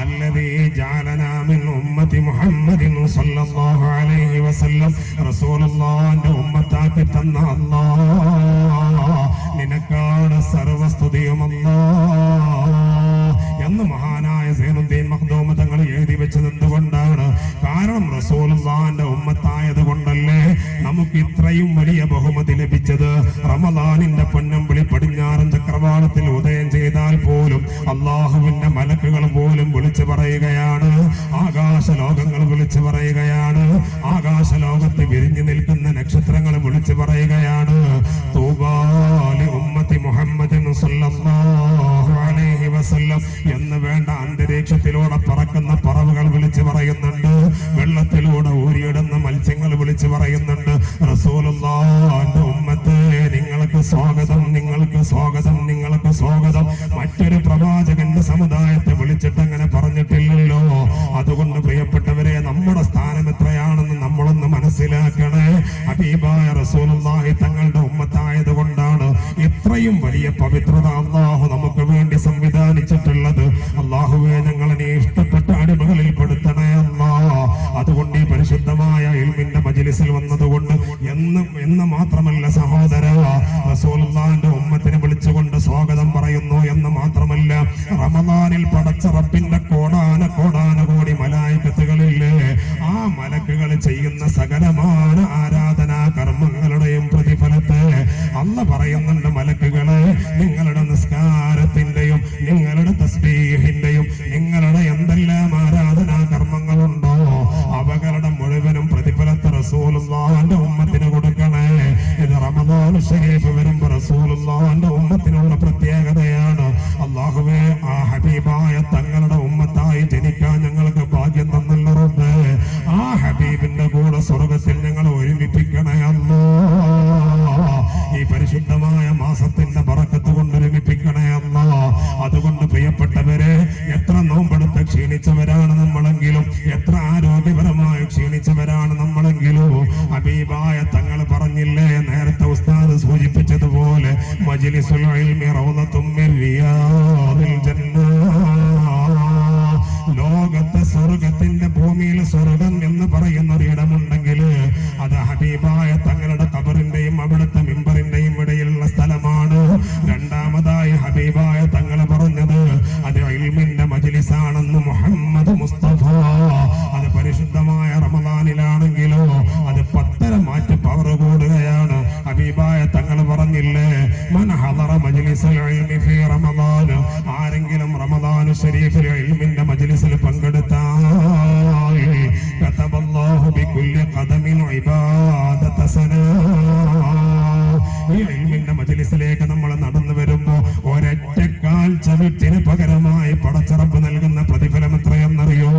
അല്ലദീ ജഅലനാ മിൻ ഉമ്മത്തി മുഹമ്മദിൻ സ്വല്ലല്ലാഹു അലൈഹി വസല്ലം. റസൂലുള്ളാഹിന്റെ ഉമ്മത്താക്കി തന്ന അല്ലാഹ്, നിനക്കാണ് സർവസ്തുതിയും അല്ലാഹ് എന്ന് മഹാനായ സൈനുദ്ദീൻ മഖ്ദൂം തങ്ങൾ എഴുതി വെച്ചത് എന്തുകൊണ്ടാണ്? കാരണം റസൂലുള്ളാഹിന്റെ ഉമ്മത്തായത് കൊണ്ടല്ലേ നമുക്ക് ഇത്രയും വലിയ ബഹുമതി ലഭിച്ചത്. റമദാനിന്റെ പൊന്നമ്പിളി പടിഞ്ഞാറൻ ചക്രവാളത്തിൽ ഉദയം ചെയ്താൽ പോലും അള്ളാഹുവിന്റെ മലക്കുകൾ പോലും വിളിച്ചു പറയുകയാണ്, ആകാശ ലോകങ്ങൾ വിളിച്ചു പറയുകയാണ്, ആകാശ ലോകത്ത് വിരിഞ്ഞു നിൽക്കുന്ന നക്ഷത്രങ്ങൾ വിളിച്ചു പറയുകയാണ്, തൂബാ ലി ഉമ്മത്തി മുഹമ്മദിൻ സ്വല്ലല്ലാഹു അലൈഹി വസല്ലം എന്ന് വേണ്ട. അന്തരീക്ഷത്തിലൂടെ പറക്കുന്ന പറവുകൾ വിളിച്ചു പറയുന്നുണ്ട്, വെള്ളത്തിലൂടെ ഊരിയിടുന്ന മത്സ്യങ്ങൾ വിളിച്ചു പറയുന്നുണ്ട്, റസൂലുള്ളാഹിന്റെ ഉമ്മത്തെ നിങ്ങൾക്ക് സ്വാഗതം, നിങ്ങൾക്ക് സ്വാഗതം, നിങ്ങൾക്ക് സ്വാഗതം. മറ്റൊരു പ്രവാചകന്റെ സമുദായത്തെ വിളിച്ചിട്ട് അങ്ങനെ പറഞ്ഞിട്ടില്ലല്ലോ. അതുകൊണ്ട് പ്രിയപ്പെട്ടവരെ, നമ്മുടെ സ്ഥാനം എത്രയാണെന്ന് നമ്മളൊന്ന് മനസ്സിലാക്കണേ. ഹബീബായ റസൂലുള്ളാഹി തങ്ങളുടെ ഉമ്മത്തായത് കൊണ്ടാണ് ഇത്രയും വലിയ പവിത്രത അല്ലാഹു നമുക്ക് വേണ്ടി സംവിധാനിച്ചിട്ടുള്ളത്. അല്ലാഹുവേ, ഞങ്ങളെ നീ ഇഷ്ടപ്പെട്ട അടിമകളിൽ പെടുത്തണേ അല്ലാഹ്. അതുകൊണ്ട് ഈ പരിശുദ്ധമായ ഇൽമിന്റെ മജ്ലിസിൽ വന്നതുകൊണ്ട് എന്ന് മാത്രമല്ല സഹോദര, റസൂലുള്ളാഹിന്റെ ഉമ്മത്തിനെ വിളിച്ചുകൊണ്ട് സ്വാഗതം പറയുന്നു എന്ന് മാത്രമല്ല, റമദാനിൽ പടച്ച റബ്ബിന്റെ കോടാന കോടി മലായികത്തുകളില്ലേ, ആ മലക്കുകൾ ചെയ്യുന്ന സകലമായ ആരാധനാ കർമ്മങ്ങളുടെയും പ്രതിഫലത്തെ അല്ല പറയുന്നുണ്ട്, മലക്കുകളെ നിങ്ങളുടെ നിസ്കാരത്തിന്റെയും നിങ്ങളുടെ തസ്ബീഹിന്റെയും നിങ്ങളുടെ എന്തെല്ലാം ആരാധനാ കർമ്മങ്ങളുണ്ടോ അവകളുടെ മുഴുവനും പ്രതിഫലത്തെ റസൂലുള്ളാഹിന്റെ ഉമ്മത്തിന് കൊടുക്കണേ. ഇത് റമദാൻ ശരീഫ് വരുമ്പോ റസൂലുള്ളാഹിന്റെ ഉമ്മത്തിനുള്ള പ്രത്യേകതയാണ്. അല്ലാഹുവേ, ആ ഹബീബായ തങ്ങളുടെ ഉമ്മത്തായി ജനിക്കാൻ ഞങ്ങൾക്ക് ഭാഗ്യം തന്നല്ലോ റബ്ബേ. ആ ഹബീബിന്റെ കൂടെ സ്വർഗത്തിൽ ഞങ്ങൾ ഒരുമിപ്പിക്കണേ അല്ലാഹ്. ഈ പരിശുദ്ധമായ മാസത്തിന്റെ ബറക്കത്ത് കൊണ്ട് ഒരുമിപ്പിക്കണേ അല്ലാഹ്. അതുകൊണ്ട് പ്രിയപ്പെട്ടവരെ, എത്ര നോമ്പെടുത്ത് ക്ഷീണിച്ചവരാണ് നമ്മളെങ്കിലും, എത്ര ആരോഗ്യപരമായി ക്ഷീണിച്ചവരാണ് നമ്മളെങ്കിലും, ഹബീബായ തങ്ങൾ പറഞ്ഞില്ലേ, നേരത്തെ ഉസ്താദ് സൂചിപ്പിച്ചതുപോലെ, മജ്ലിസുൽ ഇൽമി റൗളത്തും മിൻ റിയാദിൽ ജന്നah. ലോകത്തെ സ്വർഗത്തിന്റെ ഭൂമിയിൽ സ്വർഗം എന്ന് പറയുന്ന ഒരിടമുണ്ടെങ്കിൽ അത് ഹബീബായ തങ്ങളുടെ ഖബറിന്റെയും അവിടുത്തെ മിമ്പറിന്റെയും ഇടയിലുള്ള സ്ഥലമാണ്. രണ്ടാമതായി ഹബീബായ തങ്ങൾ പറഞ്ഞത് അത് ഇൽമിന്റെ മജ്ലിസാണെന്ന് മുഹമ്മദ് മുസ്തഫ. അത് പരിശുദ്ധമായ റമദാനിലാണെങ്കിലോ അത് 10 മാറ്റ് പവർ കൂടുകയാണ്. ഹബീബായ തങ്ങൾ പറഞ്ഞില്ലേ, മൻ ഹദറ മജ്ലിസുൽ ഇൽമി ഫീ റമദാൻ, ആരെങ്കിലും റമദാൻ ശരീഫിൽ ഇൽമിന്റെ മജ്ലിസിൽ പങ്കെടുത്താൽ കതബല്ലാഹു ബികുല്ലി ഖദമിൻ ഇബാദത സനാ. ഈ ഇൽമിന്റെ മജ്ലിസിലേക്ക് നമ്മൾ നടന്നു വരുമ്പോ ഒരൊറ്റ കാൽ ചവിട്ടിന് പകരമായി പടച്ചറബ് നൽകുന്ന പ്രതിഫലം എത്രയെന്നറിയോ?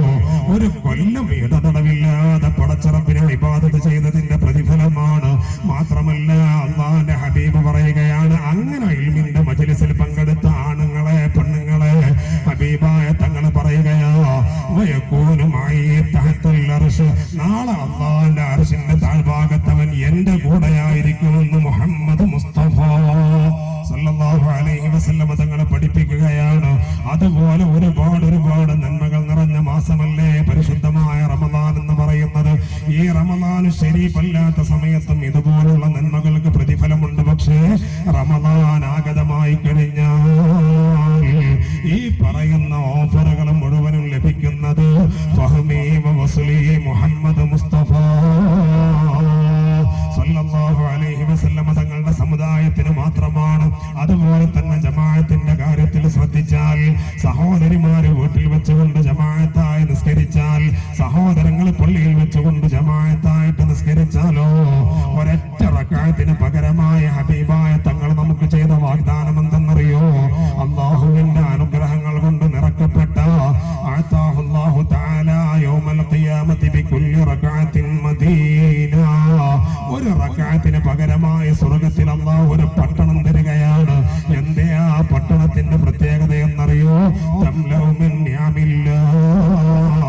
ഒരു കൊല്ലം ഇടതടവില്ലാതെ പടച്ചറബിനെ ഇബാദത്ത് ചെയ്തതിന്റെ പ്രതിഫലമാണ്. മാത്രമല്ല, അല്ലാഹുവിന്റെ ഹബീബ് പറയുകയാണ്, അങ്ങനെ ഇൽമിന്റെ മജ്ലിസിൽ പങ്കെടുത്ത ആണുങ്ങളെ പെണ്ണുങ്ങളെ ഹബീബായ തങ്ങൾ പറയുകയാ, വയകൂനു മഈ തഹ്തൽ അർശ്, നാളെ അല്ലാഹുവിന്റെ അർശിന്റെ താഴ്ഭാഗത്തവൻ എന്റെ കൂടെയായിരിക്കുമെന്ന് മുഹമ്മദ് മുസ്തഫ സല്ലല്ലാഹു അലൈഹി വസല്ലം തങ്ങളെ പഠിപ്പിക്കുകയാണ്. അതുപോലെ ഒരുപാട് നന്മകൾ നിറഞ്ഞ മാസമല്ലേ പരിശുദ്ധമായ റമദാൻ എന്ന് പറയുന്നത്. ഈ റമദാൻ ശരീഫല്ലാത്ത സമയത്തും ഇതുപോലുള്ള നന്മകൾക്ക് പ്രതിഫലമുണ്ട്. പക്ഷേ റമദാൻ ആഗതമായി കഴിഞ്ഞാൽ ഈ പറയുന്ന ഓഫറുകൾ മുഴുവനും ലഭിക്കുന്നത് ഫഹ്മി വസ്ലി മുഹമ്മദ് മുസ്തഫ സല്ലല്ലാഹു അലൈഹി വസല്ലം തങ്ങളുടെ സമുദായത്തിന് മാത്രമാണ്. അതുപോലെ തന്നെ ജമാഅത്തിന്റെ കാര്യത്തിൽ ശ്രദ്ധിച്ചാൽ, സഹോദരിമാര് വീട്ടിൽ വെച്ചുകൊണ്ട് ജമാഅത്തായി നിസ്കരിച്ചാൽ, സഹോദരങ്ങൾ പള്ളിയിൽ വെച്ചുകൊണ്ട് ജമാഅത്തായിട്ട് നിസ്കരിച്ചാലോ ഒരൊറ്റ റക്അത്തിന് പകരമായ ഹബീബായ തങ്ങൾ നമുക്ക് ചെയ്ത വാഗ്ദാനം എന്തെന്നറിയോ? അല്ലാഹുവിന്റെ അനുഗ്രഹങ്ങൾ കൊണ്ട് നിറക്കപ്പെട്ട അഅതാഹുല്ലാഹു തആല യൗമൽ ഖിയാമത്തി ബികുല്ലി റക്അത്തിൻ മദീന. ഒരു റക്അത്തിന് പകരമായ സ്വർഗ്ഗത്തിൽ അല്ലാഹു ഒരു പട്ടണം തരികയാണ്. എന്തേ ആ പട്ടണത്തിന്റെ പ്രത്യേകത എന്നറിയോ? തംലഉ മിൻ നിഅമില്ലാഹ്.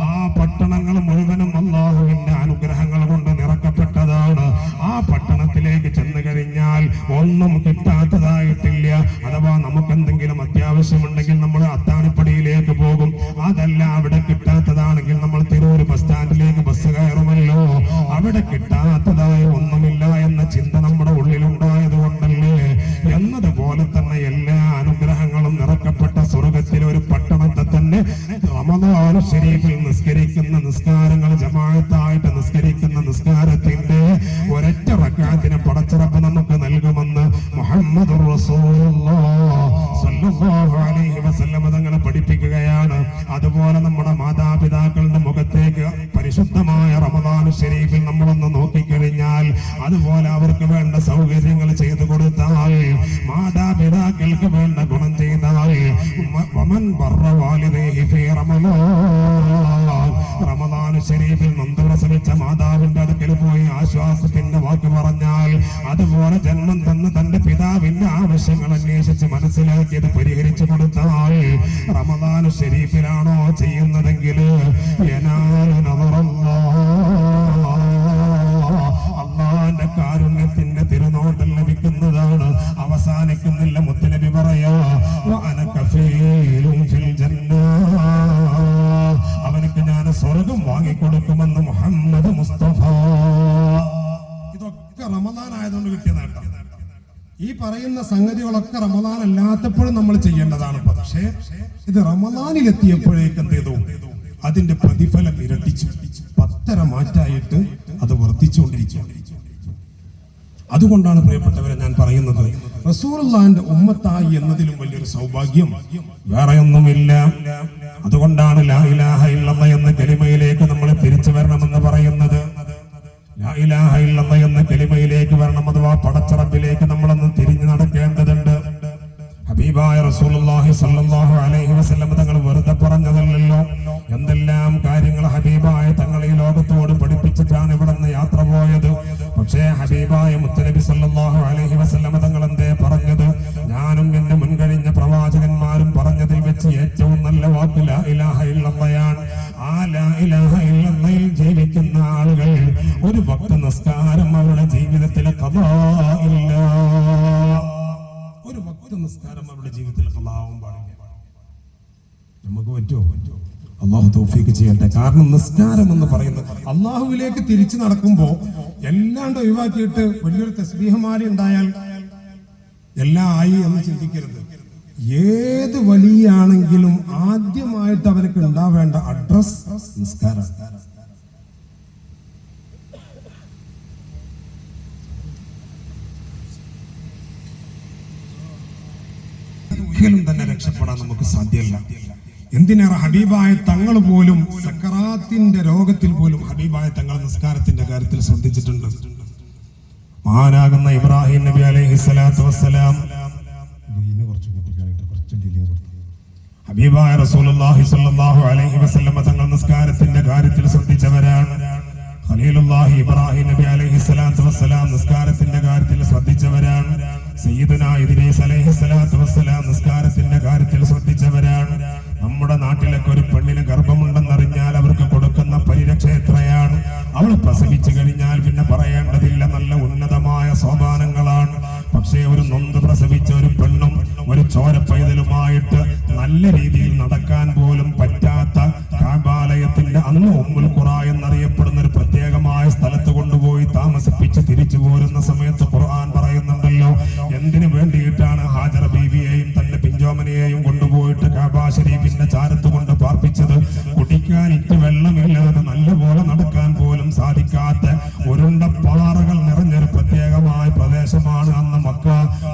ആ പട്ടണങ്ങൾ മുഴുവനും അല്ലാഹുവിന്റെ അനുഗ്രഹങ്ങൾ കൊണ്ട് നിറക്കപ്പെട്ടതാണ്. ആ പട്ടണത്തിലേക്ക് ചെന്ന് കഴിഞ്ഞാൽ ഒന്നും കിട്ടാത്തതായിട്ടില്ല. അഥവാ നമുക്ക് എന്തെങ്കിലും അത്യാവശ്യമുണ്ടെങ്കിൽ നമ്മൾ അത്താണിപ്പടിയിലേക്ക് പോകും. അതല്ല, അവിടെ കിട്ടാത്തതാണെങ്കിൽ നമ്മൾ തിരൂർ ബസ് സ്റ്റാൻഡിലേക്ക് ബസ് കയറുമല്ലോ. അവിടെ കിട്ടാത്തതായി ഒന്നുമില്ല എന്ന ചിന്ത നമ്മുടെ ഉള്ളിലുണ്ടായത് കൊണ്ടല്ലേ. എന്നതുപോലെ തന്നെ എല്ലാ അനുഗ്രഹങ്ങളും നിറക്കപ്പെട്ട സ്വർഗത്തിലെ ഒരു പട്ടണത്തെ തന്നെ റമദാൻ ശരീഫിൽ നിസ്കരിക്കുന്ന നിസ്കാരങ്ങൾ, ജമാഅത്തായിട്ട് നിസ്കരിക്കുന്ന നിസ്കാരത്തിന്റെ ഒരൊറ്റ റക്അത്തിന് പടച്ചറബ് നമുക്ക് നൽകുമെന്ന് മുഹമ്മദുർ റസൂലുള്ളാഹ് സ്വല്ലല്ലാഹു അലൈഹി വസല്ലം തങ്ങളെ പഠിപ്പിക്കുകയാണ്. അതുപോലെ നമ്മുടെ മാതാപിതാക്കളുടെ മുഖത്തേക്ക് പരിശുദ്ധമായ റമദാൻ ശരീഫിൽ നമ്മളൊന്ന് നോക്കിക്കഴിഞ്ഞാൽ, അതുപോലെ അവർക്ക് വേണ്ട സൗകര്യങ്ങൾ ചെയ്തു കൊടുത്താൽ, മാതാപിതാക്കൾക്ക് വേണ്ട ഗുണം ചെയ്താൽ, വമൻ ബർറ വാലിദൈഹി ഫീ റമദാൻ ശരീഫിൽ നൊന്ത് പ്രസവിച്ച മാതാവിന്റെ അടുക്കൽ പോയി ആശ്വാസത്തിന്റെ വാക്ക് പറഞ്ഞാൽ, അതുപോലെ ജന്മം തന്ന തന്റെ പിതാവിന്റെ ആവശ്യങ്ങൾ അന്വേഷിച്ച് മനസ്സിലാക്കിയത് പരിഹരിച്ചു കൊടുത്താൽ, റമദാൻ ശരീഫിലാണോ ചെയ്യുന്നതെങ്കിൽ അല്ലാഹുവിന്റെ കാരുണ്യത്തിന്റെ തിരുനോട്ടം ലഭിക്കുന്നതാണ്. അവസാനിക്കുന്നില്ല, മുത്തുനബി പറയാ, അവനക്ക് ഞാൻ സ്വർഗം വാങ്ങിക്കൊടുക്കുമെന്ന് മുഹമ്മദ് മുസ്തഫ. ഇതൊക്കെ റമദാൻ ആയതുകൊണ്ട് കിട്ടിയ നേട്ടം. ഈ പറയുന്ന സംഗതികളൊക്കെ റമദാൻ അല്ലാത്തപ്പോഴും നമ്മൾ ചെയ്യേണ്ടതാണ്. പക്ഷേ ഇത് റമദാനിലെത്തിയപ്പോഴേക്ക് എന്ത് ചെയ്തു? അതിന്റെ പ്രതിഫലം ഇരട്ടിച്ചു. 10 മാറ്റായിട്ട് അത് വർദ്ധിച്ചുകൊണ്ടിരിക്കുകയാണ്. അതുകൊണ്ടാണ് പ്രിയപ്പെട്ടവരെ ഞാൻ പറയുന്നത്, റസൂലുള്ളാഹിന്റെ ഉമ്മത്തായി എന്നതിലും വലിയൊരു സൗഭാഗ്യം വേറെയൊന്നുമില്ല. അതുകൊണ്ടാണ് ലാ ഇലാഹ ഇല്ലല്ലാഹ് എന്ന കലിമയിലേക്ക് നമ്മൾ തിരിച്ചു വരണമെന്ന് പറയുന്നത്. ലാ ഇലാഹ ഇല്ലല്ലാഹ് എന്ന കലിമയിലേക്ക് വരണം, അഥവാ പടച്ചറബിലേക്ക് നമ്മളൊന്ന് തിരിഞ്ഞു നടക്കേണ്ടതുണ്ട്. ഹബീബായ റസൂലുള്ളാഹി സ്വല്ലല്ലാഹു അലൈഹി വസല്ലം തങ്ങൾ വെറുതെ പറഞ്ഞതല്ലല്ലോ. എന്തെല്ലാം കാര്യങ്ങൾ ഹബീബായ തങ്ങൾ ഈ ലോകത്തോട് പഠിപ്പിച്ചിട്ടാണ് ഇവിടെ നിന്ന് യാത്ര പോയത്. പക്ഷേ ഹബീബായ മുത്തനബി സ്വല്ലല്ലാഹു അലൈഹി വസല്ലം തങ്ങൾ എന്തേ പറഞ്ഞത്? ഞാനും എന്റെ മുൻകഴിഞ്ഞ പ്രവാചകന്മാരും പറഞ്ഞതിൽ വെച്ച് ഏറ്റവും നല്ല വാക്ക് ലാ ഇലാഹ ഇല്ലല്ലാഹയാണ്. ആ ലാ ഇലാഹ ഇല്ലല്ലാഹയിൽ ജീവിക്കുന്ന ആളുകൾ ഒരു വക്ത് നിസ്കാരം അവരുടെ ജീവിതത്തിലെ ഖദാ ഇല്ല. ഒരു വക്ത് നിസ്കാരം അവരുടെ ജീവിതത്തിൽ ഖദാവും പാടില്ല. നമുക്ക് പറ്റുമോ? അള്ളാഹു തൗഫീഖ് ചെയ്യട്ടെ. കാരണം നിസ്കാരം എന്ന് പറയുന്നത് അള്ളാഹുവിലേക്ക് തിരിച്ചു നടക്കുമ്പോൾ എല്ലാണ്ട് ഒഴിവാക്കിയിട്ട് വലിയൊരു തസ്ബീഹ്മാരി ഉണ്ടായാൽ എല്ലാം ആയി എന്ന് ചിന്തിക്കരുത്. ഏത് വലിയാണെങ്കിലും ആദ്യമായിട്ട് അവർക്ക് ഉണ്ടാവേണ്ട അഡ്രസ് നിസ്കാരം. ഒരിക്കലും തന്നെ രക്ഷപ്പെടാൻ നമുക്ക് സാധ്യമല്ല. എന്തിനേറെ ഹബീബായ തങ്ങൾ പോലും സക്കറാത്തിന്റെ രോഗത്തിൽ പോലും ഹബീബായ തങ്ങൾ നിസ്കാരത്തിന്റെ കാര്യത്തിൽ ശ്രദ്ധിച്ചിട്ടുണ്ട്. മഹാനാകുന്ന ഇബ്രാഹിം നബി അലൈഹിസ്സലാത്തു വസ്സലാം ഹബീബായ റസൂലുള്ളാഹി സ്വല്ലല്ലാഹു അലൈഹി വസല്ലം തങ്ങൾ നിസ്കാരത്തിന്റെ കാര്യത്തിൽ ശ്രദ്ധിച്ചവരാണ്. ഖലീലുള്ളാഹി ഇബ്രാഹിം നബി അലൈഹിസ്സലാത്തു വസ്സലാം നിസ്കാരത്തിന്റെ കാര്യത്തിൽ ശ്രദ്ധിച്ചവരാണ്. സയ്യിദുനാ ഇദ്രീസ് അലൈഹിസ്സലാത്തു വസ്സലാം നിസ്കാരത്തിന്റെ കാര്യത്തിൽ ശ്രദ്ധിച്ചവരാണ്. നമ്മുടെ നാട്ടിലൊക്കെ ഒരു പെണ്ണിന് ഗർഭമുണ്ടെന്നറിഞ്ഞാൽ അവർക്ക് കൊടുക്കുന്ന പരിരക്ഷ എത്രയാണ്? അവൾ പ്രസവിച്ചു കഴിഞ്ഞാൽ പിന്നെ പറയേണ്ടതില്ല, നല്ല ഉന്നതമായ സോപാനങ്ങളാണ്. പക്ഷേ ഒരു നൊന്ത് പ്രസവിച്ച ഒരു പെണ്ണും ഒരു ചോര പൈതലുമായിട്ട് നല്ല രീതിയിൽ നടക്കാൻ പോലും പറ്റാത്ത കാബാലയത്തിന്റെ അന്ന് ഉമ്മുൽ ഖുറാ എന്നറിയപ്പെടുന്ന ഒരു പ്രത്യേകമായ സ്ഥലത്ത് കൊണ്ടുപോയി താമസിപ്പിച്ച് തിരിച്ചു പോരുന്ന സമയത്ത് ഖുർആൻ പറയുന്നുണ്ടല്ലോ, എന്തിനു വേണ്ടിയിട്ടാണ് ഹാജറ ബീവിയെയും തന്റെ പിഞ്ചോമനെയും കൊണ്ടുപോയിട്ട് കാബാ ശരീഫിന്റെ ചാരത്ത് കൊണ്ട് പാർപ്പിച്ചത്? കുടിക്കാൻ ഇറ്റ് വെള്ളമില്ലാതെ നല്ലപോലെ നടക്കാൻ പോലും സാധിക്കാത്ത ഉരുണ്ട പാറകൾ നിറഞ്ഞൊരു പ്രത്യേകമായ പ്രദേശമാണ് അന്ന് മക്ക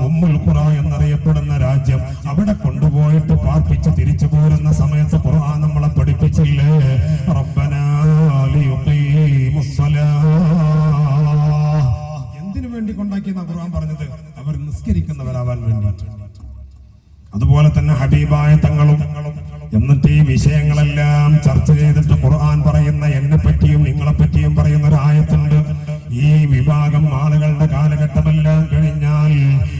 ഉമ്മുൽ ഖുറാ എന്നറിയപ്പെടുന്ന രാജ്യം. അവിടെ കൊണ്ടുപോയിട്ട് പാർപ്പിച്ച് തിരിച്ചു പോരുന്ന സമയത്ത് ഖുർആൻ നമ്മളെ പഠിപ്പിച്ചില്ലേ, റബ്ബനാ ലിയുഖീമുസ്സലാഹ്. എന്തിനു വേണ്ടി കൊണ്ടാക്കിയെന്ന ഖുർആൻ പറഞ്ഞത്? അവർ നിസ്കരിക്കുന്നവരാവാൻ വേണ്ടിയിട്ട്. അതുപോലെ തന്നെ ഹബീബായ തങ്ങളും എന്നിട്ട് ഈ വിഷയങ്ങളെല്ലാം ചർച്ച ചെയ്തിട്ട് ഖുർആൻ പറയുന്ന എന്നെ പറ്റിയും നിങ്ങളെ പറ്റിയും പറയുന്ന ഒരു ആയത്തുണ്ട്. ഈ വിഭാഗം ആളുകളുടെ കാലഘട്ടമെല്ലാം കഴിഞ്ഞാൽ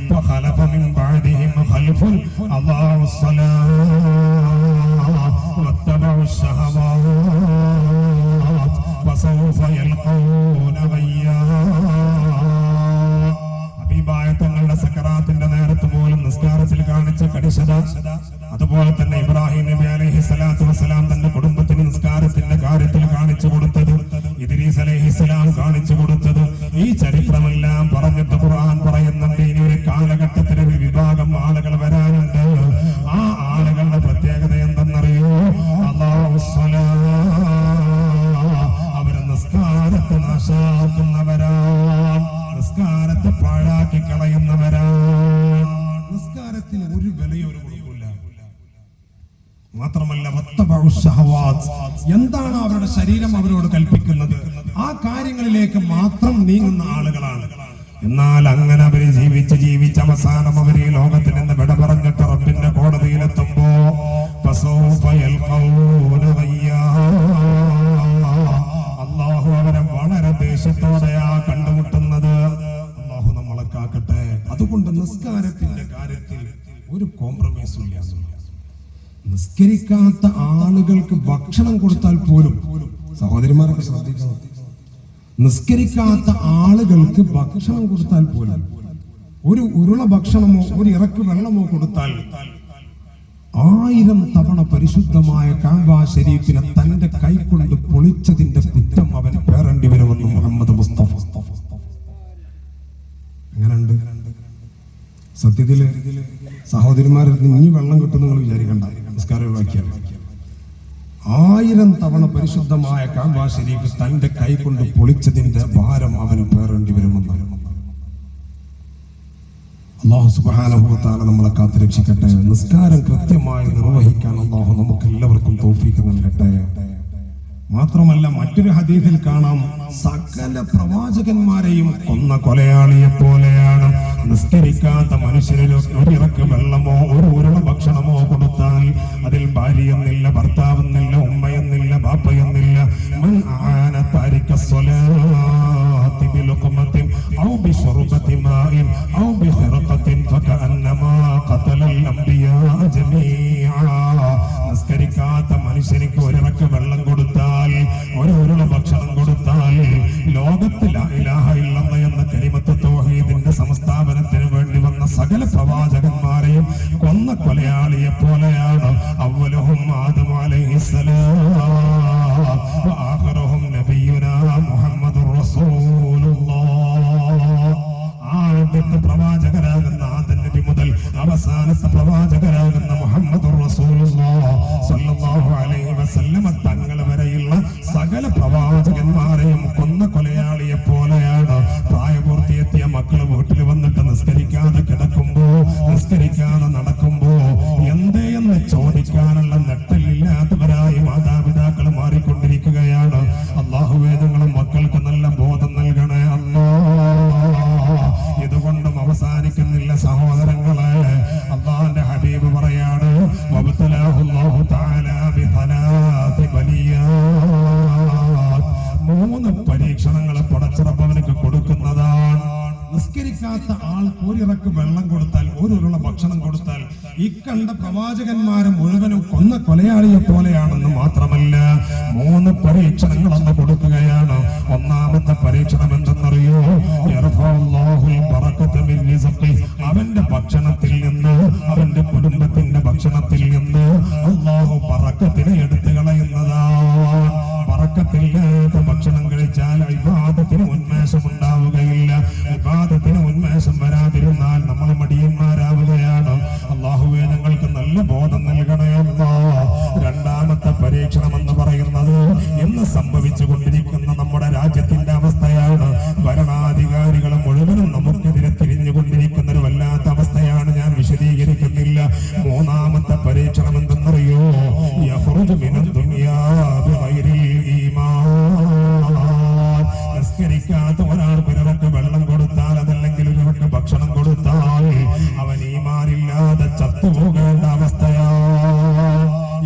ഫഖലഫ മിൻ ബഅദിഹിം ഖൽഫുൻ അദാഉസ് സ്വലാഹ വത്തബഉസ് ശഹവാത് ഫസൗഫ യൽഖൂന ഗയ്യാ. ഹബീബായ തങ്ങളുടെ സക്കറാത്തിന്റെ നേരത്ത് പോലും നിസ്കാരത്തിൽ കാണിച്ച കടിശത, അതുപോലെ തന്നെ ഇബ്രാഹിം നബി അലൈഹിസ്സലാത്തു വസ്സലാം തന്റെ കുടുംബത്തിന് നിസ്കാരത്തിന്റെ കാര്യത്തിൽ കാണിച്ചു കൊടുത്തത്, ഇദ്രീസ് അലൈഹിസ്സലാം കാണിച്ചു കൊടുത്തത്, ഈ ചരിത്രമെല്ലാം പറഞ്ഞിട്ട് ഖുർആൻ പറയുന്നുണ്ട് ഇനി ഒരു കാലഘട്ടത്തിൽ ഒരു വിഭാഗം ആളുകൾ വരാനുണ്ട്. ആ ആളുകളുടെ പ്രത്യേകത എന്തെന്നറിയോ? അല്ലാഹുസ് സ്വലാഹ്, അവര് നിസ്കാരത്തെ നാശാക്കുന്നവരാണ്, നിസ്കാരത്തെ പാഴാക്കി കളയുന്നവരാണ്. നിസ്കാരത്തിന് ഒരു വിലയും ഒരു കൊടുക്കില്ല. മാത്രമല്ല എന്താണ് അവരുടെ ശരീരം അവരോട് കൽപ്പിക്കുന്നത്, ആ കാര്യങ്ങളിലേക്ക് മാത്രം നീങ്ങുന്ന ആളുകളാണ്. എന്നാൽ അങ്ങനെ അവര് ജീവിച്ച് അവസാനം അവര് ഈ ലോകത്തിൽ നിന്ന് വിട പറഞ്ഞിട്ട് റബ്ബിന്റെ കോടതിയിലെത്തുമ്പോ അള്ളാഹു അവരെ വളരെ ദേഷ്യത്തോടെയാ കണ്ടുമുട്ടുന്നത്. അള്ളാഹു നമ്മളെ കാക്കട്ടെ. അതുകൊണ്ട് നിസ്കാരത്തിന്റെ കാര്യത്തിൽ ഒരു കോംപ്രമൈസും ഇല്ല. നിസ്കരിക്കാത്ത ആളുകൾക്ക് ഭക്ഷണം കൊടുത്താൽ പോലും, സഹോദരിമാരൊക്കെ ശ്രദ്ധിക്കണം, നിസ്കരിക്കാത്ത ആളുകൾക്ക് ഭക്ഷണം കൊടുത്താൽ പോലും, ഒരു ഉരുള ഭക്ഷണമോ ഒരു ഇറക്ക് വെള്ളമോ കൊടുത്താൽ 1000 തവണ പരിശുദ്ധമായ കഅബ ശരീഫിനെ തന്റെ കൈകൊണ്ട് പൊളിച്ചതിന്റെ കുറ്റം അവൻ പേറേണ്ടി വരുമെന്ന് മുഹമ്മദ് മുസ്തഫ. അങ്ങനെയുണ്ട്. സത്യത്തില് സഹോദരിമാരിൽ നിന്ന് ഇനി വെള്ളം കിട്ടും നിങ്ങൾ വിചാരിക്കണ്ട. നിസ്കാരം ഒഴിവാക്കിയാൽ 1000 തവണ പരിശുദ്ധമായ കഅബ ശരീഫ് തന്റെ കൈ കൊണ്ട് പൊളിച്ചതിന്റെ ഭാരം അവന് പേറേണ്ടി വരുമെന്നാണ്. അല്ലാഹു സുബ്ഹാനഹു വ തആല നമ്മളെ കാത്തുരക്ഷിക്കട്ടെ. നിസ്കാരം കൃത്യമായി നിർവഹിക്കാൻ അല്ലാഹു നമുക്ക് എല്ലാവർക്കും തൗഫീഖ് നൽകട്ടെ. മാത്രമല്ല മറ്റൊരു ഹദീസിൽ കാണാം, സകല പ്രവാചകന്മാരെയും കൊന്ന കൊലയാളിയെ പോലെയാണ് നിസ്കരിക്കാത്ത മനുഷ്യരിൽ ഒരിറക്ക് വെള്ളമോ ഒരു ഉരുള ഭക്ഷണമോ കൊടുത്താൽ അതിൽ ഭാര്യയെന്നില്ല, ഭർത്താവെന്നില്ല, ഉമ്മയെന്നില്ല, ബാപ്പയെന്നില്ല, മൻ ആന താരിക സ്വലാത്തി ബിലുഖ്മത്തിൻ ഔ ബിശുർബത്തി മാഇൻ ഔ ബിഖിറഖത്തിൻ ഫകഅന്നമാ ഖതലൽ അംബിയാ ജമീഅ. നിസ്കരിക്കാത്ത മനുഷ്യനിക്ക് ഒരിറക്ക് വെള്ളം കൊടുത്താൽ, ഒരു ഉരുള ഭക്ഷണം കൊടുത്താൽ, ലോകത്തിൽ ലാ ഇലാഹ ഇല്ലല്ലാഹ് എന്ന കലിമത്ത് തൗഹീദിന്റെ സംസ്ഥാപനത്തിന് വേണ്ടി വന്ന സകല പ്രവാചകന്മാരെയും കൊന്ന കൊലയാളിയെ പോലെയാണ്. അവ്വലുഹും ആദം അലൈഹിസ്സലാം വ ആഖിറുഹും നബിയുനാ മുഹമ്മദുർ റസൂലുള്ളാഹ്. ആദ്യത്തെ പ്രവാചകരാകുന്ന ആദം നബി മുതൽ അവസാനത്തെ പ്രവാചകരാകുന്ന മുഹമ്മദുർ റസൂലുള്ളാഹ് സ്വല്ലല്ലാഹു അലൈഹി വസല്ലം തങ്ങൾ വരെയുള്ള സകല പ്രവാചകന്മാരെയും കൊന്ന കൊലയാളിയെ പോലെയാണ്. പ്രായപൂർത്തിയെത്തിയ മക്കൾ വീട്ടിൽ വന്നിട്ട് നിസ്കരിക്കാതെ കിടക്കുമ്പോ, നിസ്കരിക്കാതെ നടക്കുമ്പോ എന്തേന്ന് ചോദിക്കാനുള്ള നെട്ടലില്ലാത്തവരായി മാതാപിതാക്കൾ മാറിക്കൊണ്ടിരിക്കുകയാണ്. അല്ലാഹുവേ ഞങ്ങളും മക്കൾക്ക് നല്ല ബോധം നൽകണേ അല്ലാഹ്. ഇതുകൊണ്ടും അവസാനിക്കുന്നില്ല സഹോദരങ്ങളെ. അല്ലാഹുവിന്റെ ഹബീബ് പറയാണ്, വബ്തലാഹുല്ലാഹു തആല ബിസലാത്തി ബലിയാത്ത്. 3 പരീക്ഷണങ്ങൾ പടച്ചറബ് അവനക്ക് കൊടുക്കുന്നതാണ്. നിസ്കരിക്കാത്ത ആൾ ഒരിറക്ക് വെള്ളം കൊടുത്താൽ, ഒരു ഉരുള ഭക്ഷണം കൊടുത്താൽ ഇക്കണ്ട പ്രവാചകന്മാരെ മുഴുവനും കൊന്ന കൊലയാളിയെ പോലെയാണെന്ന് മാത്രമല്ല 3 പരീക്ഷണങ്ങൾ അന്ന് കൊടുക്കുകയാണ്. ഒന്നാമത്തെ പരീക്ഷണം എന്തെന്നറിയോ? അവന്റെ ഭക്ഷണത്തിൽ നിന്ന്, അവന്റെ കുടുംബത്തിന്റെ ഭക്ഷണത്തിൽ നിന്ന് അല്ലാഹു ബറക്കത്തിനെ എടുത്തു കളയുന്നതാണ്. ബറക്കത്തില്ലാത്ത ഭക്ഷണം കഴിച്ചാൽ ഇബാദത്തിന് ഉന്മേഷം ഉണ്ടാവുകയില്ല. ഇബാദത്തിന് ഉന്മേഷം വരാതിരുന്നാൽ നമ്മൾ മടിയന്മാരാവുകയാണ്. അല്ലാഹുവേ ഞങ്ങൾക്ക് നല്ല ബോധം നൽകണേ അല്ലാഹ്. രണ്ടാമത്തെ പരീക്ഷണം എന്ന് പറയുന്നത് ഇന്ന് സംഭവിച്ചു കൊണ്ടിരിക്കുന്ന നമ്മുടെ രാജ്യത്തിന്റെ അവസ്ഥയാണ്. ഭരണാധികാരികൾ മുഴുവനും നമുക്കെതിരെ തിരിഞ്ഞുകൊണ്ടിരിക്കുന്ന ഒരു വല്ലാത്ത അവസ്ഥയാണ്. ഞാൻ വിശദീകരിക്കുന്നില്ല. മൂന്നാമത്തെ പരീക്ഷണം എന്തെന്നറിയോ? യഖ്റുജു മിനദ് ദുനിയാ ബിഗൈരിൽ ഈമാൻ. നിസ്കരിക്കാത്ത ഒരാൾ പിറർക്ക് വെള്ളം കൊടുത്താൽ, അതല്ലെങ്കിൽ ഒരിറക്ക് ഭക്ഷണം കൊടുത്താൽ അവൻ ഈമാനില്ലാതെ ചത്തുപോകേണ്ട അവസ്ഥയാണ്.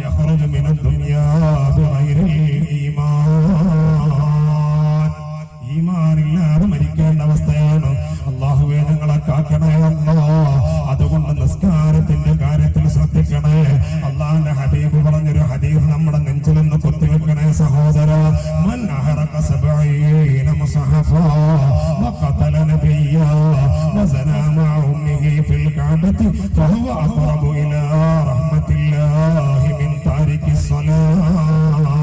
യഖ്റുജു മിനദ് ദുനിയാ ബിഗൈരിൽ ഈമാൻ. ഈമാനില്ലാതെ മരിക്കേണ്ട അവസ്ഥയാണ്. അല്ലാഹുവേ ഞങ്ങളെ കാക്കണേ അല്ലാഹ്. അതുകൊണ്ട് നിസ്കാരത്തിന്റെ കാര്യത്തിൽ ശ്രദ്ധിക്കണേ. അല്ലാഹുവിന്റെ ഹബീബ് പറഞ്ഞൊരു ഹദീസ് നമ്മുടെ നെഞ്ചിലൊന്ന് കുത്തിവെക്കണേ സഹോദര. മൻ അഹറക 70 മുസഹഫാ വഖതല നബിയ്യാ വസനാ മഅ ഉമ്മിഹി ഫിൽ കഅബത്തി ഫഹുവ അഖറബു ഇലാ റഹ്മത്തില്ലാഹി മിൻ താരിഖി സ്വലാത്ത്.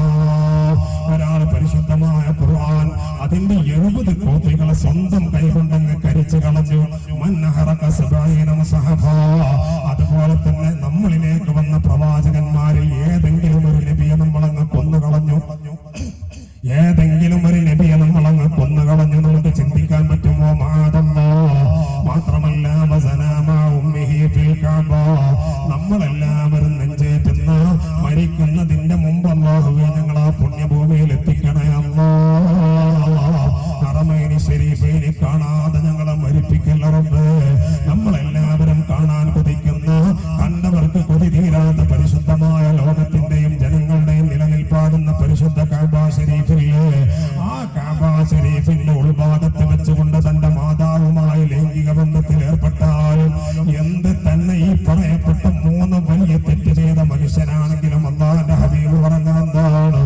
ഒരാൾ പരിശുദ്ധമായ ഖുർആൻ അതിന്റെ 70 കോപ്പികളെ സ്വന്തം കൈകൊണ്ടങ്ങ് കരിച്ചു കളഞ്ഞു. മന്നഹറക 70 മുസഹഫാ. അതുപോലെ തന്നെ നമ്മളിലേക്ക് വന്ന പ്രവാചകന്മാരിൽ ഏതെങ്കിലും ഒരു നബിയെ നമ്മളങ്ങ് കൊന്നുകളഞ്ഞു. ഏതെങ്കിലും ഒരു നബിയെ നമ്മളങ്ങ് കൊന്നുകളഞ്ഞു. നമുക്ക് ചിന്തിക്കാൻ പറ്റുമോ? മാത്രമല്ല നമ്മളെല്ലാവരും നെഞ്ചേറ്റുന്ന മരിക്കുന്നതിന്റെ മുമ്പ് അല്ലാഹുവേ ഞങ്ങൾ ആ പുണ്യഭൂമിയിൽ എത്തിക്കണേ അല്ലാഹ്. ഹറമൈനി ശരീഫൈനി കാണാതെ ഞങ്ങളെ മരിപ്പിക്കല്ല റബ്ബേ. നമ്മളെല്ലാവരും കാണാൻ കൊതിക്കുന്ന, കണ്ടവർക്ക് കൊതി തീരാത്ത പരിശുദ്ധമായ ലോകത്തിന്റെയും ജനങ്ങളുടെയും നിലനിൽപ്പാടുന്ന പരിശുദ്ധ കഅബ ശരീഫില്ലേ, ആ കഅബ ശരീഫിന്റെ ഉൾഭാഗത്ത് വെച്ചുകൊണ്ട് തന്റെ മാതാവുമായി ലൈംഗിക ബന്ധത്തിൽ ഏർപ്പെട്ടാലും എന്ത് തന്നെ ഈ പറയപ്പെട്ട 3 വലിയ തെറ്റ് ചെയ്ത മനുഷ്യനാണെങ്കിലും അല്ലാഹുവിന്റെ ഹബീബ് പറഞ്ഞ എന്താണ്?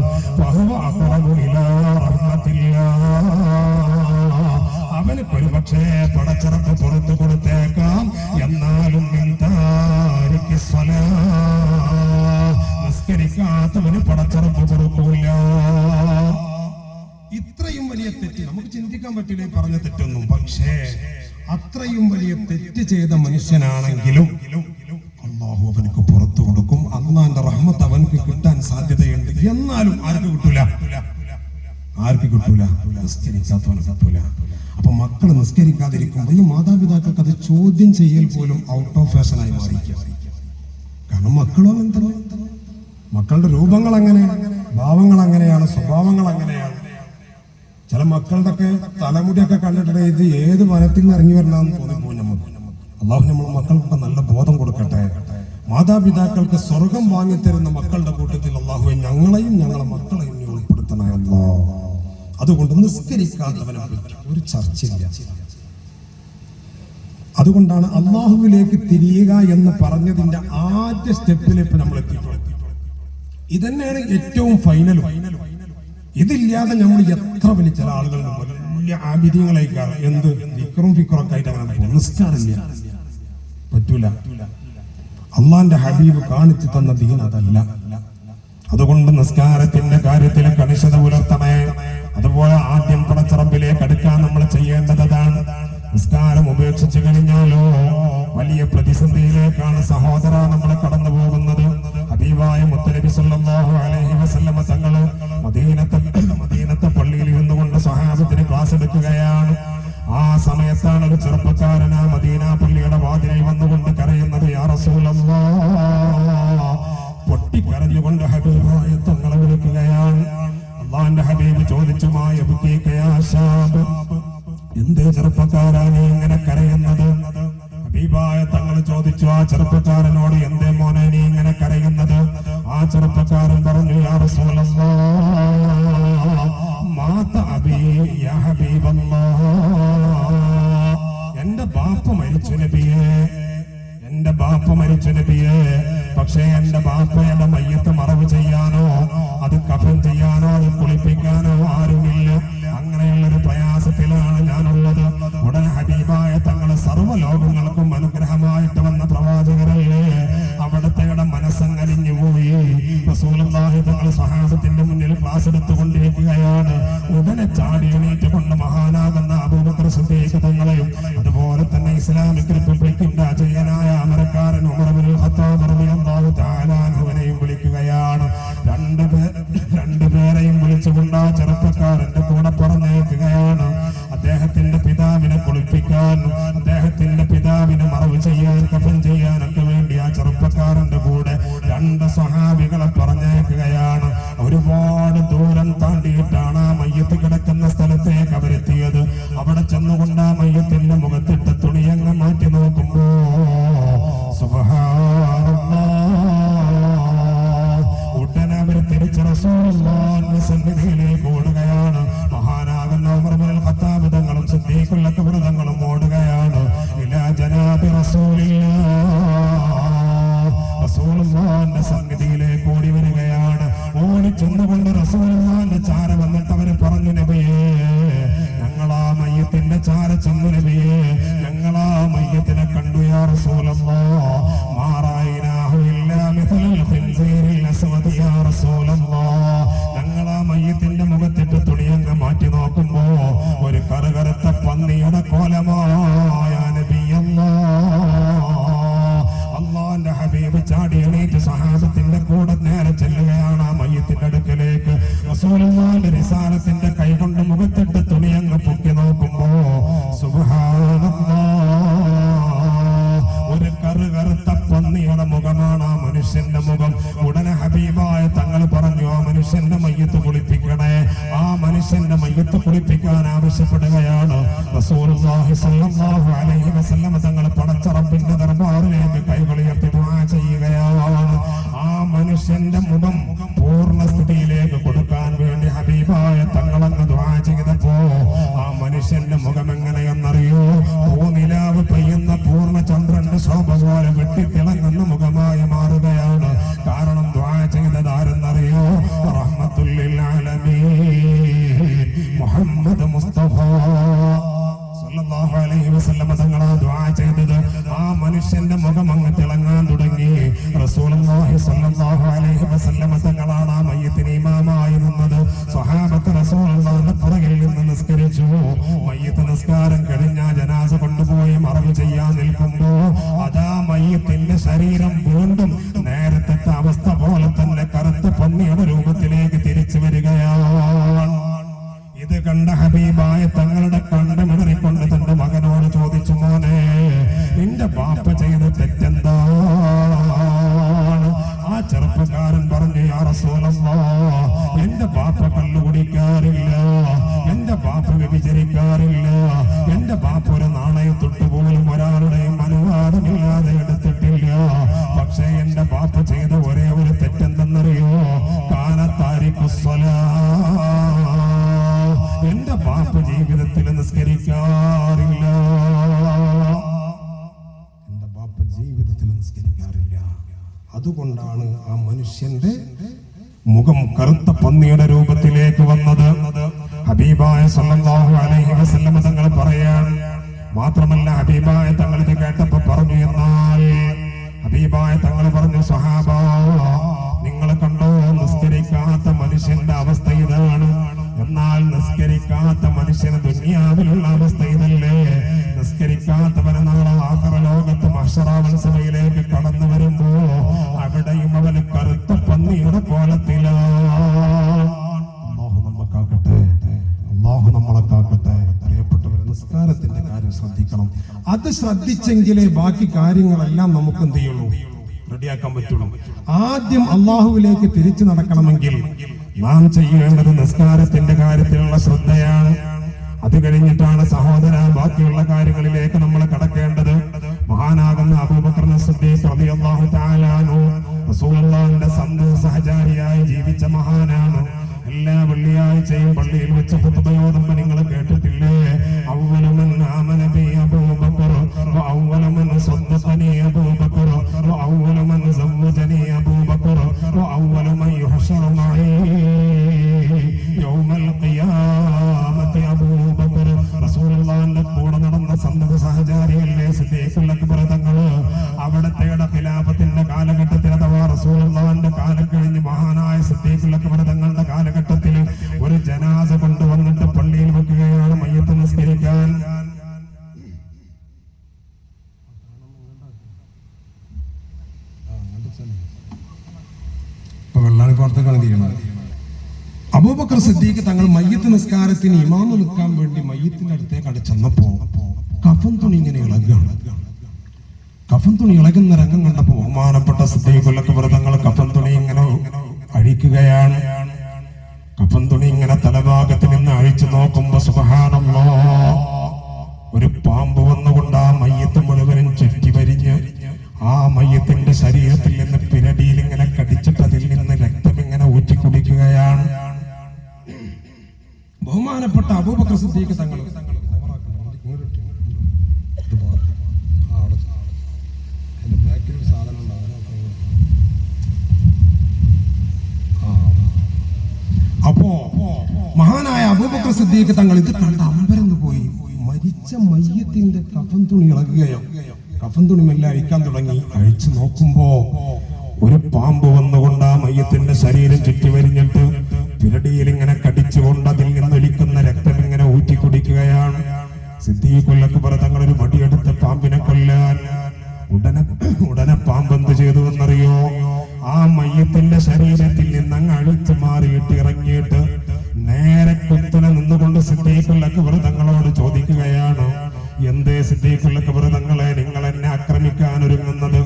അവന് ഒരുപക്ഷേ പടച്ചിറപ്പ് പുറത്തു കൊടുത്തേക്കാം. എന്നാലും നിസ്കരിക്കാത്തവന് പടച്ചിറപ്പ് കൊടുക്കൂല. ഇത്രയും വലിയ തെറ്റ് നമുക്ക് ചിന്തിക്കാൻ പറ്റില്ല പറഞ്ഞ തെറ്റൊന്നും. പക്ഷേ അത്രയും വലിയ തെറ്റ് ചെയ്ത മനുഷ്യനാണെങ്കിലും അള്ളാഹു അവനക്ക് പുറത്തു കൊടുക്കും. അള്ളാന്റെ റഹ്മത്ത് അവനക്ക് കിട്ടാൻ സാധ്യതയുണ്ട്. എന്നാലും ആർക്ക് കിട്ടൂല? നിസ്കരിക്കാത്തവന് കിട്ടൂല. അപ്പൊ മക്കൾ നിസ്കരിക്കാതിരിക്കുമ്പോൾ ഈ മാതാപിതാക്കൾക്ക് അത് ചോദ്യം ചെയ്യൽ പോലും ഔട്ട് ഓഫ് ഫാഷനായി മാറിയിരിക്കുക. കാരണം മക്കളും അങ്ങനെ തന്നെ. മക്കളുടെ രൂപങ്ങൾ അങ്ങനെ, ഭാവങ്ങൾ അങ്ങനെയാണ്, സ്വഭാവങ്ങൾ അങ്ങനെയാണ്. ചില മക്കളുടെ തലമുടിയൊക്കെ കണ്ടിട്ട് ഇത് ഏത് വനത്തിൽ നിന്ന് ഇറങ്ങി വരണമെന്ന് തോന്നിപ്പോകും നമുക്ക്. അള്ളാഹു നമ്മളെ മക്കൾക്കൊക്കെ നല്ല ബോധം കൊടുക്കട്ടെ. മാതാപിതാക്കൾക്ക് സ്വർഗം വാങ്ങിത്തരുന്ന മക്കളുടെ കൂട്ടത്തിൽ അള്ളാഹുവെ ഞങ്ങളെയും ഞങ്ങളെ മക്കളെയും നീ ഉൾപ്പെടുത്തണേ അല്ലാഹ്. അതുകൊണ്ട് നിസ്കരിക്കാത്തവനെ ഒരു ചർച്ചയില്ല. അതുകൊണ്ടാണ് അള്ളാഹുവിലേക്ക് തിരിയുക എന്ന് പറഞ്ഞതിന്റെ ആദ്യ സ്റ്റെപ്പിലേക്ക് നമ്മൾ എത്തിയിട്ടുള്ളത്. ഇതന്നെയാണ് ഏറ്റവും ഫൈനലും. ഇതില്ലാതെ നമ്മൾ എത്ര വലിയ ചില ആളുകൾ വലിയ ആബിദ്യങ്ങളായിക്കാറ് എന്ത് വിക്രം ഫിക്രൊക്കെ ആയിട്ട് അങ്ങനെ പോകും. നിസ്കാരമില്ല, പറ്റൂല. അള്ളാന്റെ ഹബീബ് കാണിച്ചു തന്ന ദീൻ അതല്ല. അതുകൊണ്ട് നിസ്കാരത്തിന്റെ കാര്യത്തിൽ കണിശത പുലർത്തണേ. അതുപോലെ ആദ്യം പടച്ചറമ്പിലേക്ക് അടുക്കാൻ നമ്മൾ ചെയ്യേണ്ടതാണ്. നിസ്കാരം ഉപേക്ഷിച്ചു കഴിഞ്ഞാലോ വലിയ പ്രതിസന്ധിയിലേക്കാണ് സഹോദര നമ്മൾ കടന്നു പോകുന്നത്. ഹബീബായ മുത്തനബി സല്ലല്ലാഹു അലൈഹി വസല്ലമ തങ്ങൾ മദീനത്തെ പള്ളിയിൽ ഇരുന്നുകൊണ്ട് സ്വഹാബത്തിന് ക്ലാസ് എടുക്കുകയാണ്. ആ സമയത്താണ് ഒരു ചെറുപ്പക്കാരൻ ആ മദീന പള്ളിയുടെ വാതിലിൽ വന്നുകൊണ്ട് കരയുന്നത്. യാ റസൂലല്ലാഹ്, പൊട്ടിക്കരഞ്ഞുകൊണ്ട് ഹബീബായ തങ്ങളെ വിളിക്കുകയാണ്. അല്ലാഹുവിന്റെ ഹബീബ് ചോദിച്ചു, മാ യബ്കീക യാ ശാബ്, എന്തേ ചെറുപ്പക്കാരാ നീ ഇങ്ങനെ കരയുന്നത്? ഹബീബായ തങ്ങൾ ചോദിച്ചു ആ ചെറുപ്പക്കാരനോട്, എന്തേ മോനെ നീ ഇങ്ങനെ കരയുന്നത്? ആ ചെറുപ്പക്കാരൻ പറഞ്ഞു, യാ റസൂലല്ലാഹ്, മാത അബീ യാ ഹബീബല്ലാഹ്, എന്റെ ബാപ്പ മരിച്ചു നബിയേ, എന്റെ ബാപ്പ മരിച്ചു നബിയേ. പക്ഷേ എന്റെ ബാപ്പയുടെ മയ്യത്ത് മറവ് ചെയ്യാനോ അത് കഫൻ ചെയ്യാനോ അത് കുളിപ്പിക്കാനോ ആരുമില്ല. അങ്ങനെയുള്ളൊരു പ്രയാസത്തിലാണ് ഞാനുള്ളത്. ഉടനെ ഹബീബായ തങ്ങള് സർവ്വലോകങ്ങൾക്കും അനുഗ്രഹമായിട്ട് വന്ന പ്രവാചകരല്ലേ, അവിടത്തെ മനസ്സങ്ങലിഞ്ഞു പോയി. റസൂലുള്ളാഹി തങ്ങൾ സ്വഹാബത്തിന്റെ മുന്നിൽ ക്ലാസ് എടുത്തുകൊണ്ടിരിക്കുകയാണ്. ഉടനെ ചാടി എണീറ്റ് കൊണ്ട് മഹാനാകുന്ന അബൂബക്കർ സിദ്ദീഖ് തങ്ങളെയും അതുപോലെ തന്നെ ഇസ്ലാമിക് റിപ്പബ്ലിക്കിന്റെ അജയനായ അമരക്കാരൻ ഉമർ ഇബ്നുൽ ഖത്താബ് റളിയല്ലാഹു തആല അൻഹുവിനെയും വിളിക്കുകയാണ്. രണ്ടുപേരെയും വിളിച്ചുകൊണ്ട് ആ ചെറുപ്പക്കാരന്റെ കൂടെ പറഞ്ഞേക്കുകയാണ്. അദ്ദേഹത്തിന്റെ പിതാവിനെ കുളിപ്പിക്കാൻ, അദ്ദേഹത്തിന്റെ പിതാവിനെ മറവ് ചെയ്യാൻ, കഫൻ ചെയ്യാനൊക്കെ വേണ്ടി ആ ചെറുപ്പക്കാരന്റെ കൂടെ രണ്ട് സ്വഹാബികളെ പറഞ്ഞേക്കുകയാണ്. ഒരുപാട് ദൂരം താണ്ടിയിട്ടാണ് ആ മയ്യത്ത് കിടക്കുന്ന സ്ഥലത്തേക്ക് അവരെത്തിയത്. അവിടെ ചെന്നുകൊണ്ട് ആ മയ്യത്തിന്റെ മുഖത്തിട്ട തുണിയങ്ങ് മാറ്റി നോക്കുമ്പോ ഉടനെ അവർ തിരിച്ച് റസൂലുള്ളാഹിന്റെ സന്നിധിയിലേക്ക് ഓടുകയാണ്. മഹാനാകുന്ന ഉമർ ഇബ്നുൽ ഖത്താബ് തങ്ങളും സിദ്ദീഖുൽ അക്ബർ തങ്ങളും ഓടുകയാണ്. ഇലാ ജനാബി റസൂലുള്ളാഹിന്റെ സന്നിധിയിലേക്ക് ഓടി വരികയാണ്. ഓടി ചെന്നുകൊണ്ട് റസൂലുള്ളാഹിന്റെ ചാര വന്നിട്ട് അവര് പറഞ്ഞു, നബിയേ, ഞങ്ങളാ മയ്യത്തിന്റെ ചാര ചെന്നു നബിയേ, ഞങ്ങളാ മയ്യത്തിനെ കണ്ടു. യാ റസൂലല്ലാഹ്, മാ റഅയ്നാഹു ഇല്ലാ മിഥലൽ ഖിൻസീരിൽ അസ്വദ് യാ റസൂലല്ലാഹ്, ഞങ്ങളാ മയ്യത്തിന്റെ മുഖത്തിട്ട് തുണിയങ്ങ് മാറ്റി നോക്കുമ്പോ ഒരു കറുകറുത്ത പന്നിയുടെ കോലമായ നബിയല്ലാഹ്. അല്ലാഹുവിന്റെ ഹബീബ് ചാടി എണീറ്റ് സഹാബത്തിന്റെ കൂടെ നേരെ ചെല്ലുകയാണ് ആ മയ്യത്തിന്റെ അടുക്കലേക്ക്. റസൂലുള്ളാഹിന്റെ റിസാലത്തിന്റെ കൈകൊണ്ട് മുഖത്തിട്ട് തുണിയങ്ങ് പൊക്കി നോക്കുമ്പോ സുബ്ഹാനല്ലാഹ്, ഒരു കറുകറുത്ത പന്നിയുടെ മുഖമാണ് ആ മനുഷ്യന്റെ മുഖം. ഉടനെ ഹബീബായ തങ്ങൾ പറഞ്ഞു, ആ മനുഷ്യന്റെ മയ്യത്ത് കുളിപ്പിക്കണേ. ആ മനുഷ്യന്റെ മയ്യത്ത് കുളിപ്പിക്കാൻ ആവശ്യപ്പെടുകയാണ്. റസൂലുള്ളാഹി സ്വല്ലല്ലാഹു അലൈഹി വസല്ലം തങ്ങൾ പടച്ച റബ്ബിന്റെ ദർബാറിലേക്ക് കൈകളുയർത്തി ദുആ ചെയ്യുകയാണ്. ആ മനുഷ്യന്റെ മുഖം പൂർണ്ണ സ്ഥിതിയിലേക്ക് കൊടുക്കാൻ വേണ്ടി ഹബീബായ തങ്ങളങ്ങ് ദുആ ചെയ്തപ്പോ ആ മനുഷ്യന്റെ മുഖം എങ്ങനെയെന്നറിയോ? പൂനിലാവ് പെയ്യുന്ന പൂർണ്ണ ചന്ദ്രന്റെ ശോഭ പോലെ വെട്ടിത്തിളങ്ങുന്ന മുഖമായി മാറുകയാണ്. കാരണം ദുആ ചെയ്തത് ആരെന്നറിയോ? റഹ്മത്തുൽ ലിൽ ആലമീൻ മുഹമ്മദ് മുസ്തഫ സല്ലല്ലാഹു അലൈഹി വസല്ലം തങ്ങളാ ദുആ ചെയ്തത്. ആ മനുഷ്യന്റെ മുഖം അങ്ങ് തിളങ്ങാൻ തുടങ്ങി. റസൂലുള്ളാഹി സല്ലല്ലാഹു അലൈഹി വസല്ലം തങ്ങളാണ് ആ മയ്യത്തിന് ഇമാമായി വീണ്ടും നേരത്തെ അവസ്ഥ പോലെ തന്നെ കറുത്ത പന്നിയുടെ രൂപത്തിലേക്ക് തിരിച്ചു വരികയാണ്. ഇത് കണ്ട ഹബീബായ തങ്ങളുടെ കണ്ടമിടറിക്കൊണ്ട് തന്റെ മകനോട് ചോദിച്ചു, മോനെ, നിന്റെ ബാപ്പ ചെയ്ത തെറ്റെന്താണ്? ആ ചെറുപ്പക്കാരൻ പറഞ്ഞു, യാ റസൂലല്ലാഹ്, എന്റെ ബാപ്പ കള്ളു കുടിക്കാറില്ല, എന്റെ ബാപ്പ വ്യഭിചരിക്കാറില്ല, എന്റെ ബാപ്പ ഒരു നാണയത്തൊട്ട് പോലും ഒരാളുടെയും അനുവാദമില്ലാതെ എടുത്തിട്ടില്ല. പക്ഷേ എന്റെ ബാപ്പ ചെയ്ത ഒരേ ഒരു തെറ്റെന്തെന്നറിയോ? കാനത്താരിഖുസ്സലാ, എന്റെ ബാപ്പ ജീവിതത്തിൽ നിസ്കരിക്കാറില്ല. എന്റെ ബാപ്പ ജീവിതത്തിൽ നിസ്കരിക്കാറില്ല. അതുകൊണ്ടാണ് ആ മനുഷ്യന്റെ മുഖം കറുത്ത പന്നിയുടെ രൂപത്തിലേക്ക് വന്നത്. ഹബീബായ സല്ലല്ലാഹു അലൈഹി വസല്ലം തങ്ങൾ പറയാൻ മാത്രമല്ല, ഹബീബായ തങ്ങൾ ഇത് കേട്ടപ്പോ പറഞ്ഞു, എന്നാൽ ഹബീബായ തങ്ങൾ പറഞ്ഞു, സഹാബ, നിങ്ങൾ കണ്ടോ, നിസ്കരിക്കാത്ത മനുഷ്യന്റെ അവസ്ഥ ഇതാണ്. എന്നാൽ നിസ്കരിക്കാത്ത മനുഷ്യന് ദുനിയാവിലുള്ള അവസ്ഥ ഇതല്ലേ? നിസ്കരിക്കാത്തവന് നാളെ ആഖിറ ലോകത്ത് മഹ്ശറാവൽ സഭയിലേക്ക് കടന്നു വരുമ്പോ അവിടെയും അവന് കറുത്ത പന്നിയുടെ കോലത്തിലാണ്. അല്ലാഹു നമ്മെ കാക്കട്ടെ, അല്ലാഹു നമ്മളെ കാക്കട്ടെ. പ്രിയപ്പെട്ടവർ, നിസ്കാരത്തിന്റെ കാര്യം ശ്രദ്ധിക്കണം. അത് ശ്രദ്ധിച്ചെങ്കിലേ ബാക്കി കാര്യങ്ങളെല്ലാം നമുക്ക് എന്ത് ചെയ്യുള്ളൂ, റെഡിയാക്കാൻ പറ്റുള്ളൂ. ആദ്യം അള്ളാഹുവിലേക്ക് തിരിച്ചു നടക്കണമെങ്കിൽ നാം ചെയ്യേണ്ടത് നിസ്കാരത്തിന്റെ കാര്യത്തിലുള്ള ശ്രദ്ധയാണ്. അത് കഴിഞ്ഞിട്ടാണ് സഹോദര ബാക്കിയുള്ള കാര്യങ്ങളിലേക്ക് നമ്മൾ കടക്കേണ്ടത്. മഹാനാകുന്ന അബൂബക്കർ സിദ്ദീഖ് റളിയല്ലാഹു തആല അൻഹു റസൂലുള്ളാഹിന്റെ സഹചാരിയായി ജീവിച്ച മഹാനാണ്. എല്ലാ വെള്ളിയാഴ്ചയും പള്ളിയിൽ വെച്ച് ഖുത്ബയോതുമ്പോൾ നിങ്ങൾ കേട്ടിട്ടില്ലേ? അവ്വലു മൻ ആമന ബി അബൂബക്കർ വഅവ്വലു മൻ സദ്ദഖനി അബൂബക്കർ വഅവ്വലു മൻ സവ്വജനി അബൂബക്കർ വഅവ്വലു മൻ യുഹ്ശറു മഈ യൗമൽ ഖിയാമത്തി അബൂബക്കർ. റസൂലുള്ളാഹിന്റെ കൂടെ നടന്ന സന്നദ്ധ സഹചാരിയല്ലേ സിദ്ദീഖുൽ അക്ബർ തങ്ങൾ. അവിടത്തെ ഖിലാഫത്തിന്റെ കാലഘട്ടത്തിൽ അഥവാ റസൂലുള്ളാഹിന്റെ കാലം കഴിഞ്ഞ് മഹാനായ സിദ്ദീഖുൽ അക്ബർ തങ്ങളുടെ കാലഘട്ടത്തിൽ ഒരു ജനാസ കൊണ്ടുവന്നിട്ട് പള്ളിയിൽ വെക്കുകയാണ് മയ്യത്ത് നിസ്കരിക്കാൻ. അബൂബക്കർ സിദ്ദീഖ് തങ്ങൾ മയ്യത്ത് നിസ്കാരത്തിന് ഇമാമ് നിൽക്കാൻ വേണ്ടി മയ്യത്തിന്റെ അടുത്തേക്ക് ചെന്നപ്പോ കഫൻ തുണി ഇങ്ങനെ ഇളകുകയാണ്. കഫൻ തുണി ഇളകുന്ന രംഗം കണ്ടപ്പോ ബഹുമാനപ്പെട്ട സിദ്ദീഖുൽ അക്ബർ തങ്ങൾ കഫൻ തുണി ഇങ്ങനെ അഴിക്കുകയാണ്. കഫൻ തുണി ഇങ്ങനെ തലഭാഗത്ത് നിന്ന് അഴിച്ചു നോക്കുമ്പോ സുബ്ഹാനല്ലാഹ്, ഒരു പാമ്പ് വന്നുകൊണ്ട് ആ മയ്യത്ത് മുഴുവനും ചുറ്റി വരിഞ്ഞ് ആ മയ്യത്തിന്റെ ശരീരത്തിൽ നിന്ന് പിരടിയിൽ ഇങ്ങനെ കടിച്ചിട്ട് അതിൽ നിന്ന് രക്തം ഇങ്ങനെ ഊറ്റി കുടിക്കുകയാണ്. ബഹുമാനപ്പെട്ട അബൂബക്കർ സിദ്ദീഖ് തങ്ങൾ അപ്പോ മഹാനായ അബൂബക്കർ സിദ്ദീഖ് തങ്ങൾ ഇത് കണ്ട് അമ്പരന്ന് പോയി. മരിച്ച മയ്യത്തിന്റെ കഫൻ തുണി ഇളകുകയോ, കഫൻ തുണി മെല്ലെ അഴിക്കാൻ തുടങ്ങി. അഴിച്ചു നോക്കുമ്പോ ഒരു പാമ്പ് വന്നുകൊണ്ട് ആ മയ്യത്തിന്റെ ശരീരം ചുറ്റി വരിഞ്ഞിട്ട് പിരടിയിൽ ഇങ്ങനെ കടിച്ചുകൊണ്ട് അതിൽ നിന്നൊലിക്കുന്ന രക്തം ഇങ്ങനെ ഊറ്റി കുടിക്കുകയാണ്. സിദ്ദീഖുൽ അക്ബർ തങ്ങൾ ഒരു വടിയെടുത്ത് പാമ്പിനെ കൊല്ലാൻ ഉടനെ പാമ്പ് എന്ത് ചെയ്തു എന്നറിയോ? ആ മയ്യത്തിന്റെ ശരീരത്തിൽ നിന്ന് അങ്ങ് അഴിച്ചു മാറിയിട്ട് ഇറങ്ങിയിട്ട് നേരെ കുത്തനെ നിന്നുകൊണ്ട് സിദ്ദീഖുൽ അക്ബർ തങ്ങളോട് ചോദിക്കുകയാണ്, എന്തേ സിദ്ദീഖുൽ അക്ബർ തങ്ങളെ നിങ്ങൾ എന്നെ ആക്രമിക്കാൻ ഒരുങ്ങുന്നത്?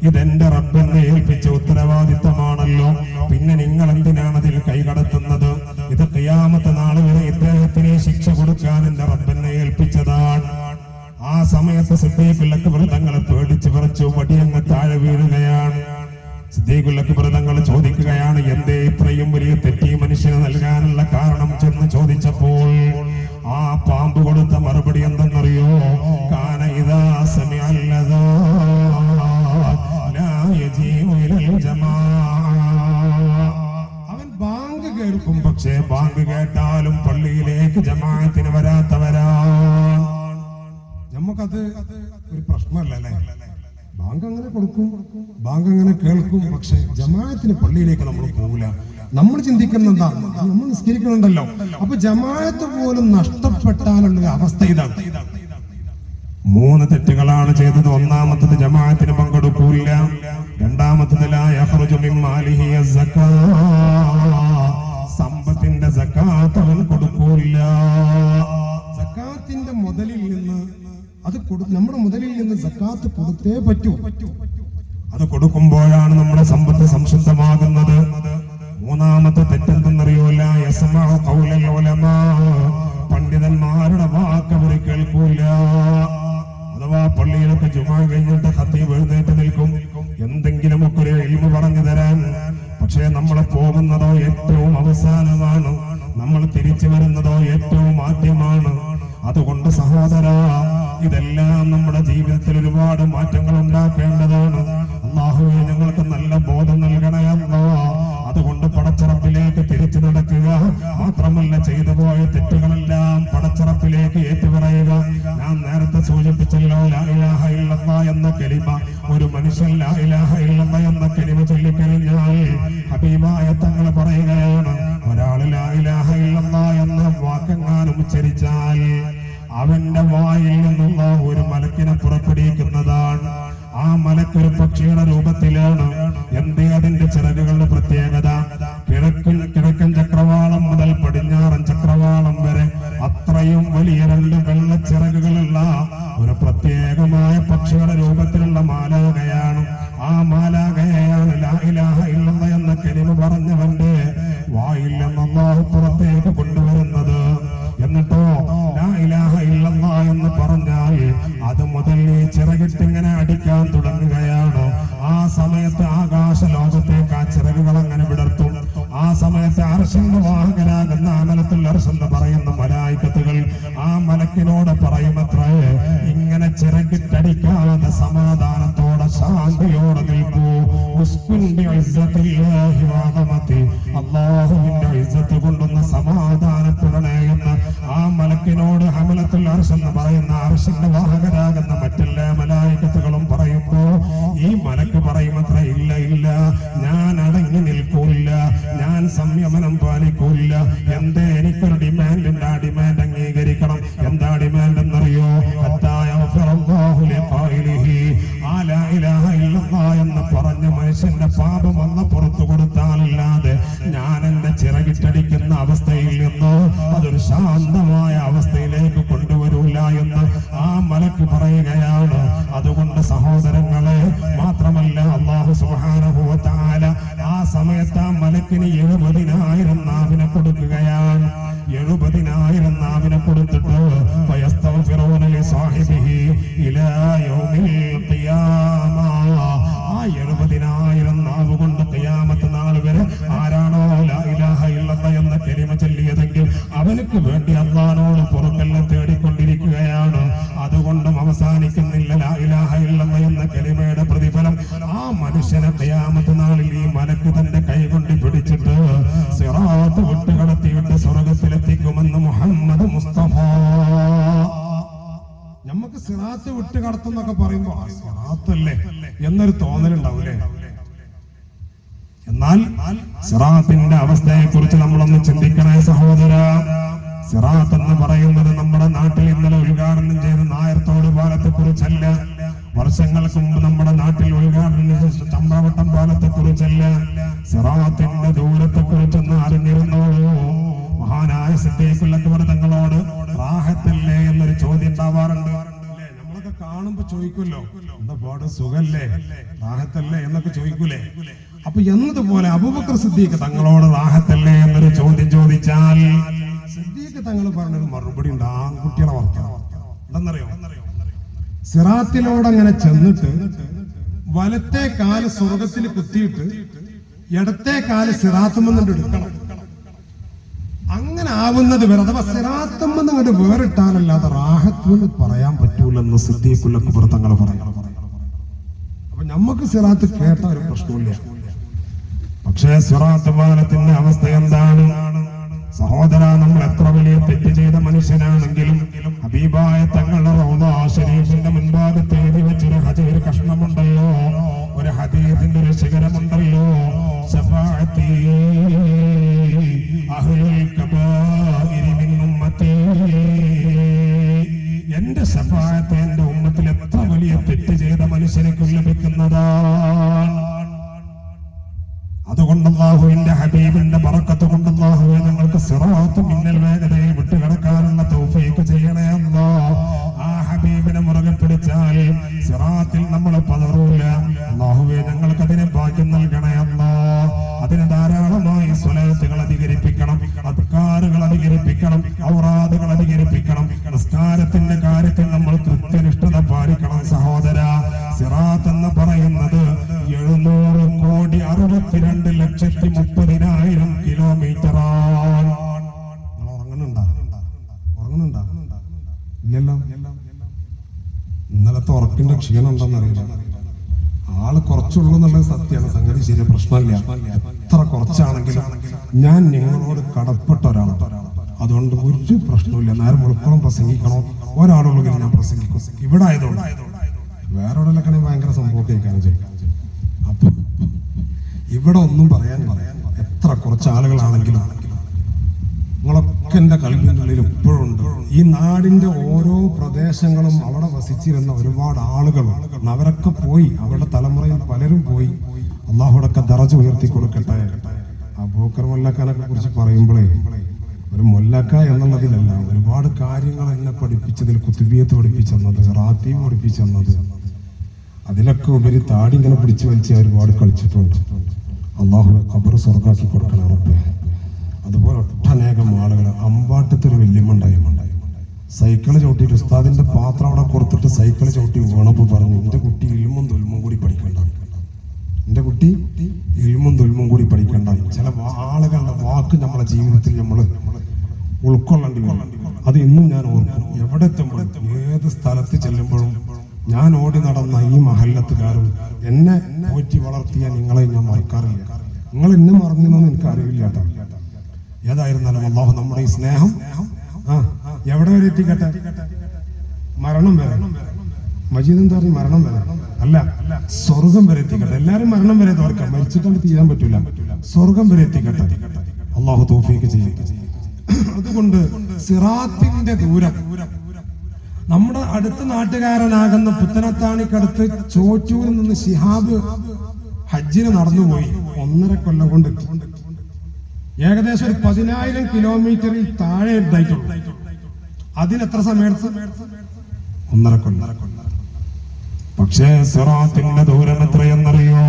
ഇതെന്റെ റബ്ബെന്നെ ഏൽപ്പിച്ച ഉത്തരവാദിത്തമാണല്ലോ, പിന്നെ നിങ്ങൾ എന്തിനാണ് അതിൽ കൈകടത്തുന്നത്? ഇത് ഖിയാമത്ത് നാൾ വരെ ഇദ്ദേഹത്തിന് ശിക്ഷ കൊടുക്കാൻ എന്റെ റബ്ബെന്നെ ഏൽപ്പിച്ചതാണ്. ആ സമയത്ത് സിദ്ദീഖുൽ അക്ബർ തങ്ങളെ പേടിച്ച് വിറച്ചു വടിയങ്ങ് താഴെ വീഴുകയാണ്. സിദ്ദീഖുൽ അക്ബർ തങ്ങൾ ചോദിക്കുകയാണ്, എന്തേ ഇത്രയും വലിയ തെറ്റി മനുഷ്യന് നൽകാനുള്ള കാരണം ചെന്ന് ചോദിച്ചപ്പോൾ ആ പാമ്പ് കൊടുത്ത മറുപടി എന്തെന്നറിയോ? കാന ഇദാ സമിഅൽ ലദാ ലാ യജീഉ ഇലൽ ജമാഅ. അവൻ ബാങ്ക് കേൾക്കും, പക്ഷേ ബാങ്ക് കേട്ടാലും പള്ളിയിലേക്ക് ജമാഅത്തിന് വരാത്തവരാണ്. നമുക്കത് ഒരു പ്രശ്നമല്ലേ? ബാങ്ക് അങ്ങനെ കൊടുക്കും, ബാങ്ക് അങ്ങനെ കേൾക്കും, പക്ഷെ ജമാഅത്തിന് പള്ളിയിലേക്ക് നമ്മൾ പോകില്ല. നമ്മൾ ചിന്തിക്കുന്ന എന്താണ്? നമ്മൾ നിസ്കരിക്കുന്നുണ്ടല്ലോ. അപ്പൊ ജമാഅത്ത് പോലും നഷ്ടപ്പെട്ടാലുള്ള അവസ്ഥ ഇതാണ്. 3 തെറ്റുകളാണ് ചെയ്തത്. ഒന്നാമത്തത് ജമാഅത്തിന് പങ്കെടുക്കൂല. രണ്ടാമത്തത് ലാ യഖ്റുജു മിൻ മാലിഹി അസ്സകാ, സമ്പത്തിന്റെ സക്കാത്ത് അവൻ കൊടുക്കൂല. സക്കാത്തിന്റെ മുതലിൽ നിന്ന് അത് നമ്മുടെ മുതലിൽ നിന്ന് സക്കാത്ത് കൊടുത്തേ പറ്റൂ. അത് കൊടുക്കുമ്പോഴാണ് നമ്മുടെ സമ്പത്ത് സംശുദ്ധമാകുന്നത്. മൂന്നാമത്തെ തെറ്റെന്തെന്നറിയോ? ലാ യസ്മഉ ഖൗലൽ ഉലമാ, പണ്ഡിതന്മാരുടെ വാക്ക് അവർ കേൾക്കൂല. അഥവാ പള്ളിയിലൊക്കെ ജുമാ കഴിഞ്ഞിട്ട് ഖത്തീബ് എഴുന്നേറ്റ് നിൽക്കും എന്തെങ്കിലുമൊക്കെ ഒരു ഇൽമു പറഞ്ഞു തരാൻ. പക്ഷേ നമ്മൾ പോകുന്നതോ ഏറ്റവും അവസാനമാണ്, നമ്മൾ തിരിച്ചു വരുന്നതോ ഏറ്റവും ആദ്യമാണ്. അതുകൊണ്ട് സഹോദര, ഇതെല്ലാം നമ്മുടെ ജീവിതത്തിൽ ഒരുപാട് മാറ്റങ്ങൾ ഉണ്ടാക്കേണ്ടതാണ്. അല്ലാഹുവേ, ഞങ്ങൾക്ക് നല്ല ബോധം നൽകണേ അല്ലാഹ്. അതുകൊണ്ട് പടച്ചറപ്പിലേക്ക് തിരിച്ചു നടക്കുക മാത്രമല്ല, ചെയ്തു പോയ തെറ്റുകളെല്ലാം പടച്ചറപ്പിലേക്ക് ഏറ്റുപറയുക. ഞാൻ നേരത്തെ സൂചിപ്പിച്ചല്ലോ, ലാ ഇലാഹ ഇല്ലല്ലാഹ് എന്ന കലിമ, ഒരു മനുഷ്യൻ ലാ ഇലാഹ ഇല്ലല്ലാഹ് എന്ന കലിമ ചൊല്ലിക്കഴിഞ്ഞാൽ ഹബീബായ തങ്ങൾ പറയുകയാണ്, ഒരാൾ ലാ ഇലാഹ ഇല്ലല്ലാഹ് എന്ന വാക്കെങ്ങാനും ഉച്ചരിച്ചാൽ അവന്റെ വായിൽ നിന്നുള്ള ഒരു മലക്കിനെ പുറപ്പെടുവിക്കുന്നതാണ്. ആ മലക്കൊരു പക്ഷിയുടെ രൂപത്തിലാണ്. എന്തേ അതിന്റെ ചിറകുകളുടെ പ്രത്യേകത? കിഴക്കൻ ചക്രവാളം മുതൽ പടിഞ്ഞാറൻ ചക്രവാളം വരെ അത്രയും വലിയ രണ്ട് വെള്ളച്ചിറകുകളുള്ള ഒരു പ്രത്യേകമായ പക്ഷിയുടെ രൂപത്തിലുള്ള മാലാഖയാണ്. ആ മാലാഖയാണ് ലാ ഇലാഹ ഇല്ലല്ലാഹ് എന്ന കലിമ പറഞ്ഞവന്റെ വായിൽ നിന്ന് അല്ലാഹു പുറത്തേക്ക് കൊണ്ടുവരുന്നത്. എന്നിട്ടോ ലാ ഇലാഹ ഇല്ലല്ലാഹ് എന്ന് പറഞ്ഞാൽ അത് മുതൽ ഈ ചിറകിട്ടിങ്ങനെ അടിക്കാൻ തുടങ്ങുകയാണ്. ആ സമയത്ത് ആകാശ ലോകത്തേക്ക് ആ ചിറകുകൾ അങ്ങനെ വിടർത്തും. ആ സമയത്ത് അർശിന്റെ വാഹകനാകുന്ന അമലത്തുൽ അർശ് എന്ന് പറയുന്ന മലായികത്തുകൾ ആ മലക്കിനോട് പറയുമത്രേ, ഇങ്ങനെ ചിറകിട്ടടിക്കാതെ സമാധാനത്തോടെ ശാന്തിയോടെ നിൽക്കൂ. അല്ലാഹുവിന്റെ ഇസ്സത്ത് കൊണ്ടുവന്ന സമാധാനപ്പെടണേ എന്ന് ആ മലക്കിനോട് ഹമലത്തുൽ അർശ് എന്ന് പറയുന്ന അർശിന്റെ വാഹകരാകുന്ന മറ്റെല്ലാ മലായികത്തുകളും പറയുമ്പോ ഈ മലക്ക് പറയുമത്ര, ഇല്ല ഇല്ല, ഞാൻ അടങ്ങി നിൽക്കൂല്ല, ഞാൻ സംയമനം പാലിക്കൂല്ല. എന്തേ? എനിക്കൊരു ഡിമാൻഡ് ഉണ്ട്, ആ ഡിമാൻഡ് അംഗീകരിക്കണം. എന്താ ഡിമാൻഡ് എന്നറിയോ? എന്ന് പറഞ്ഞ മനുഷ്യന്റെ പാപം വന്ന് പുറത്തു കൊടുത്താലല്ലാതെ ഞാൻ എന്റെ ചിറകിട്ടടിക്കുന്ന അവസ്ഥയിൽ നിന്ന് അതൊരു ശാന്തമായ അവസ്ഥയിലേക്ക് കൊണ്ടുവരൂല എന്ന് ആ മലക്ക് പറയുകയാണ്. അതുകൊണ്ട് സഹോദരങ്ങളെ, മാത്രമല്ല അല്ലാഹു സുബ്ഹാനഹു വ തആല ആ സമയത്ത് ആ മലക്കിന് 70,000 നാവിനെ കൊടുക്കുകയാണ്. 70,000 നാവിനെ കൊടുത്തിട്ട് ഫയസ്തഗ്ഫിറൂന ലിസാഹിബിഹി ഇലാ യൗമിൽ ഖിയാമ. ആ 70,000 നാവ് കൊണ്ട് ഖിയാമത്ത് നാൾ വരെ ആരാണോ ലാ ഇലാഹ ഇല്ലല്ലാഹ് എന്ന കലിമ ചൊല്ലിയതെങ്കിൽ അവനക്ക് വേണ്ടി അല്ലാഹുവോട് പൊറുക്കലിനെ തേടിക്കൊണ്ടിരിക്കുകയാണ്. അതുകൊണ്ടും അവസാനിക്കുന്നില്ല ലാ ഇലാഹ ഇല്ലല്ലാഹ് എന്ന കലിമയുടെ പ്രതിഫലം. ആ മനുഷ്യനെ ഖിയാമത്ത് നാളിൽ ഈ മലക്ക് തന്റെ കൈകൊണ്ട് പിടിച്ചിട്ട് സിറാത്ത് വിട്ടുകടത്തിയിട്ട് സ്വർഗ്ഗത്തിലെത്തിക്കുമെന്ന് മുഹമ്മദ് മുസ്തഫ. നമുക്ക് സിറാത്ത് വിട്ട് കടത്തുന്നൊക്കെ പറയുമ്പോ സിറാത്തല്ലേ എന്നൊരു തോന്നലുണ്ടാവൂലേ? എന്നാൽ സിറാത്തിന്റെ അവസ്ഥയെ കുറിച്ച് നമ്മളൊന്ന് ചിന്തിക്കണേ സഹോദര. സിറാത്ത് എന്ന് പറയുന്നത് നമ്മുടെ നാട്ടിൽ ഇന്നലെ ഉദ്ഘാടനം ചെയ്ത നായർത്തോട് പാലത്തെ കുറിച്ചല്ല, വർഷങ്ങൾക്ക് മുമ്പ് നമ്മുടെ നാട്ടിൽ ഉദ്ഘാടനം ചെയ്ത ചമ്പ്രവട്ടം പാലത്തെ കുറിച്ചല്ല. സിറാത്തിന്റെ ദൂരത്തെ കുറിച്ചൊന്ന് അറിഞ്ഞിരുന്നോളൂ. മഹാനായ സിദ്ദീഖുൽ അക്ബർ തങ്ങളോട് റാഹത്തല്ലേ എന്നൊരു ചോദ്യം ഉണ്ടാവാറുണ്ട്. നമ്മളൊക്കെ കാണുമ്പോ ചോദിക്കുമല്ലോ, എന്താ പാട്, സുഖല്ലേ, റാഹത്തല്ലേ എന്നൊക്കെ ചോദിക്കൂലേ? അപ്പൊ എന്നതുപോലെ അബൂബക്കർ സിദ്ദീഖ് തങ്ങളോട് റാഹത്തല്ലേ എന്നൊരു ചോദ്യം ചോദിച്ചാൽ സിദ്ദീഖ് തങ്ങൾ പറഞ്ഞൊരു മറുപടി ഉണ്ട്. ആൺകുട്ടികളെ വർത്തനം എന്താണെന്നറിയോ? സിറാത്തിലൂടെ അങ്ങനെ ചെന്നിട്ട് വലത്തെ കാല് സ്വർഗത്തിൽ കുത്തിയിട്ട് ഇടത്തെ കാല് സിറാത്തുമെന്നിട്ട് എടുക്കണം. അങ്ങനെ ആവുന്നത് വരെ, അഥവാ സിറാത്തുമെന്ന് അങ്ങോട്ട് വേറിട്ടാലല്ലാതെ റാഹത്ത് എന്ന് പറയാൻ പറ്റൂലെന്ന് സിദ്ദീഖുൽ അക്ബർ തങ്ങൾ പറയാം. അപ്പൊ നമുക്ക് സിറാത്ത് കേട്ട ഒരു പ്രശ്നമില്ല. പക്ഷേ സിറാത്ത് പാലത്തിന്റെ അവസ്ഥ എന്താണ് സഹോദര? നമ്മൾ എത്ര വലിയ തെറ്റ് ചെയ്ത മനുഷ്യനാണെങ്കിലും ഹബീബായ തങ്ങളുടെ റൗള ശരീഫിന്റെ മുൻഭാഗത്ത് എഴുതി വെച്ചൊരു ഒരു കഷ്ണമുണ്ടല്ലോ, ഒരു ഹദീസിന്റെ ഒരു ശിഖരമുണ്ടല്ലോ, ശഫാഅത്തി അഹ്ലുൽ കബായിരി മിൻ ഉമ്മത്തി. എന്റെ ശഫാഅത്ത് എന്റെ ഉമ്മത്തിൽ എത്ര വലിയ തെറ്റ് ചെയ്ത മനുഷ്യനേക്കും ലഭിക്കുന്നതാണ്. സിറാത്ത് മിന്നൽ വേഗതയിൽ വിട്ടുകിടക്കാനുള്ള തൗഫീഖ് ചെയ്യണേ അല്ലാഹ്. ആ ഹബീബിനെ മുറുകെ പിടിച്ചാൽ സിറാത്തിൽ നമ്മൾ പതറൂല. അല്ലാഹുവേ ഞങ്ങൾക്ക് അതിനെ ഭാഗ്യം നൽകണേ അല്ലാഹ്. അതിന് ധാരാളമായി സ്വലാത്തുകൾ അധികരിപ്പിക്കണം, അദ്കാറുകൾ അധികരിപ്പിക്കണം, ഔറാദുകൾ അധികരിപ്പിക്കണം. നിസ്കാരത്തിന്റെ കാര്യത്തിൽ നമ്മൾ കൃത്യനിഷ്ഠത പാലിക്കണം സഹോദര. സിറാത്ത് എന്ന് പറയുന്നത് 762,30,30,000 കിലോമീറ്ററാണ്. ഉറങ്ങുന്നുണ്ടോ? ഇല്ലല്ലോ. ഇന്നലത്തെ ഉറക്കിന്റെ ക്ഷീണം ഉണ്ടെന്നറിയില്ല. ആള് കുറച്ചുള്ളൂ എന്നുള്ളത് സത്യമാണ്. സംഗതി ശരി, പ്രശ്നമില്ല. എത്ര കുറച്ചാണെങ്കിലും ഞാൻ നിങ്ങളോട് കടപ്പെട്ട ഒരാളാണ്. അതുകൊണ്ട് ഒരു പ്രശ്നമില്ല. നേരം മുഴുക്കോളം പ്രസംഗിക്കണോ, ഒരാളുള്ളെങ്കിൽ ഞാൻ പ്രസംഗിക്കും. ഇവിടെ ആയതുകൊണ്ട് വേറെ എവിടെയൊക്കെ ഭയങ്കര സംഭവം കേൾക്കാനും ചെയ്യും. അപ്പൊ ഇവിടെ ഒന്നും പറയാൻ എത്ര കുറച്ച് ആളുകളാണെങ്കിലും നിങ്ങളൊക്കെ എൻ്റെ കൽവിൻ്റെ ഉള്ളിൽ ഇപ്പോഴും ഉണ്ട്. ഈ നാടിന്റെ ഓരോ പ്രദേശങ്ങളും അവിടെ വസിച്ചിരുന്ന ഒരുപാട് ആളുകളുണ്ട്. അവരൊക്കെ പോയി, അവരുടെ തലമുറയിൽ പലരും പോയി. അള്ളാഹുടൊക്കെ ദറജ ഉയർത്തി കൊടുക്കട്ടെ. അബൂബക്കർ മുല്ലക്കാനൊക്കെ കുറിച്ച് പറയുമ്പോഴേ ഒരു മുല്ലക്ക എന്നുള്ളതിലല്ല, ഒരുപാട് കാര്യങ്ങൾ എന്നെ പഠിപ്പിച്ചതിൽ കുത്തുബിയത്ത് പഠിപ്പിച്ചെന്നത്, റാത്തീവ് പഠിപ്പിച്ചെന്നത്, അതിലൊക്കെ ഉപരി താടി ഇങ്ങനെ പിടിച്ചു വലിച്ച് ഒരുപാട് കളിച്ചിട്ടുണ്ട്. അള്ളാഹു ഖബർ സ്വർഗ്ഗാക്കി കൊടുക്കണം ഉറപ്പേ. അതുപോലെ ഒട്ടനേകം ആളുകൾ. അമ്പാട്ടത്തൊരു വല്യമ്മണ്ടായി, സൈക്കിള് ചവിട്ടിയിട്ട് ഉസ്താദിന്റെ പാത്രം അവിടെ കൊടുത്തിട്ട് സൈക്കിള് ചവിട്ടി വീണപ്പോൾ പറഞ്ഞു, എന്റെ കുട്ടി ഇൽമും ദുൽമും കൂടി പഠിക്കണ്ട, എന്റെ കുട്ടി ഇൽമും ദുൽമും കൂടി പഠിക്കണ്ട. ചില ആളുകളുടെ വാക്ക് നമ്മളെ ജീവിതത്തിൽ നമ്മൾ ഉൾക്കൊള്ളേണ്ടി വരും. അത് ഇന്നും ഞാൻ ഓർക്കും. എവിടെ എത്തുമ്പോഴും ഏത് സ്ഥലത്ത് ചെല്ലുമ്പോഴും ഞാൻ ഓടി നടന്ന ഈ മഹല്ലത്തുകാരും എന്നെ പോറ്റി വളർത്തിയ നിങ്ങളെ ഞാൻ മറക്കാറില്ല. നിങ്ങൾ എന്നെ മറന്നിരുന്നൊന്നും എനിക്ക് അറിയില്ല കേട്ടോ. ഏതായിരുന്നാലും അല്ലാഹു നമ്മുടെ ഈ സ്നേഹം എവിടെ വരെ എത്തിക്കട്ടെ? മരണം വരെ. മജീദ് എന്താ പറഞ്ഞു? മരണം വരെ അല്ല, സ്വർഗം വരെ എത്തിക്കട്ടെ. എല്ലാരും മരണം വരെ തോർക്കാം, മരിച്ചിട്ടാണ് തീരാൻ പറ്റൂല. സ്വർഗം വരെ എത്തിക്കട്ടെ. അല്ലാഹു തൗഫീഖ് ചെയ്യട്ടെ. അതുകൊണ്ട് സിറാത്തിന്റെ ദൂരം നമ്മുടെ അടുത്ത നാട്ടുകാരനാകുന്ന പുത്തനത്താണിക്കടുത്ത് ചോറ്റൂരിൽ നിന്ന് ശിഹാബ് ഹജ്ജിന് നടന്നുപോയി. 1.5 കൊല്ലം കൊണ്ട് ഏകദേശം ഒരു 10,000 കിലോമീറ്ററിൽ താഴെ ഉണ്ടായിട്ടുള്ളൂ. അതിനെത്ര സമയം എടുത്തു? 1.5 കൊല്ലം. പക്ഷേ സിറാത്തിന്റെ ദൂരം എത്രയെന്നറിയോ?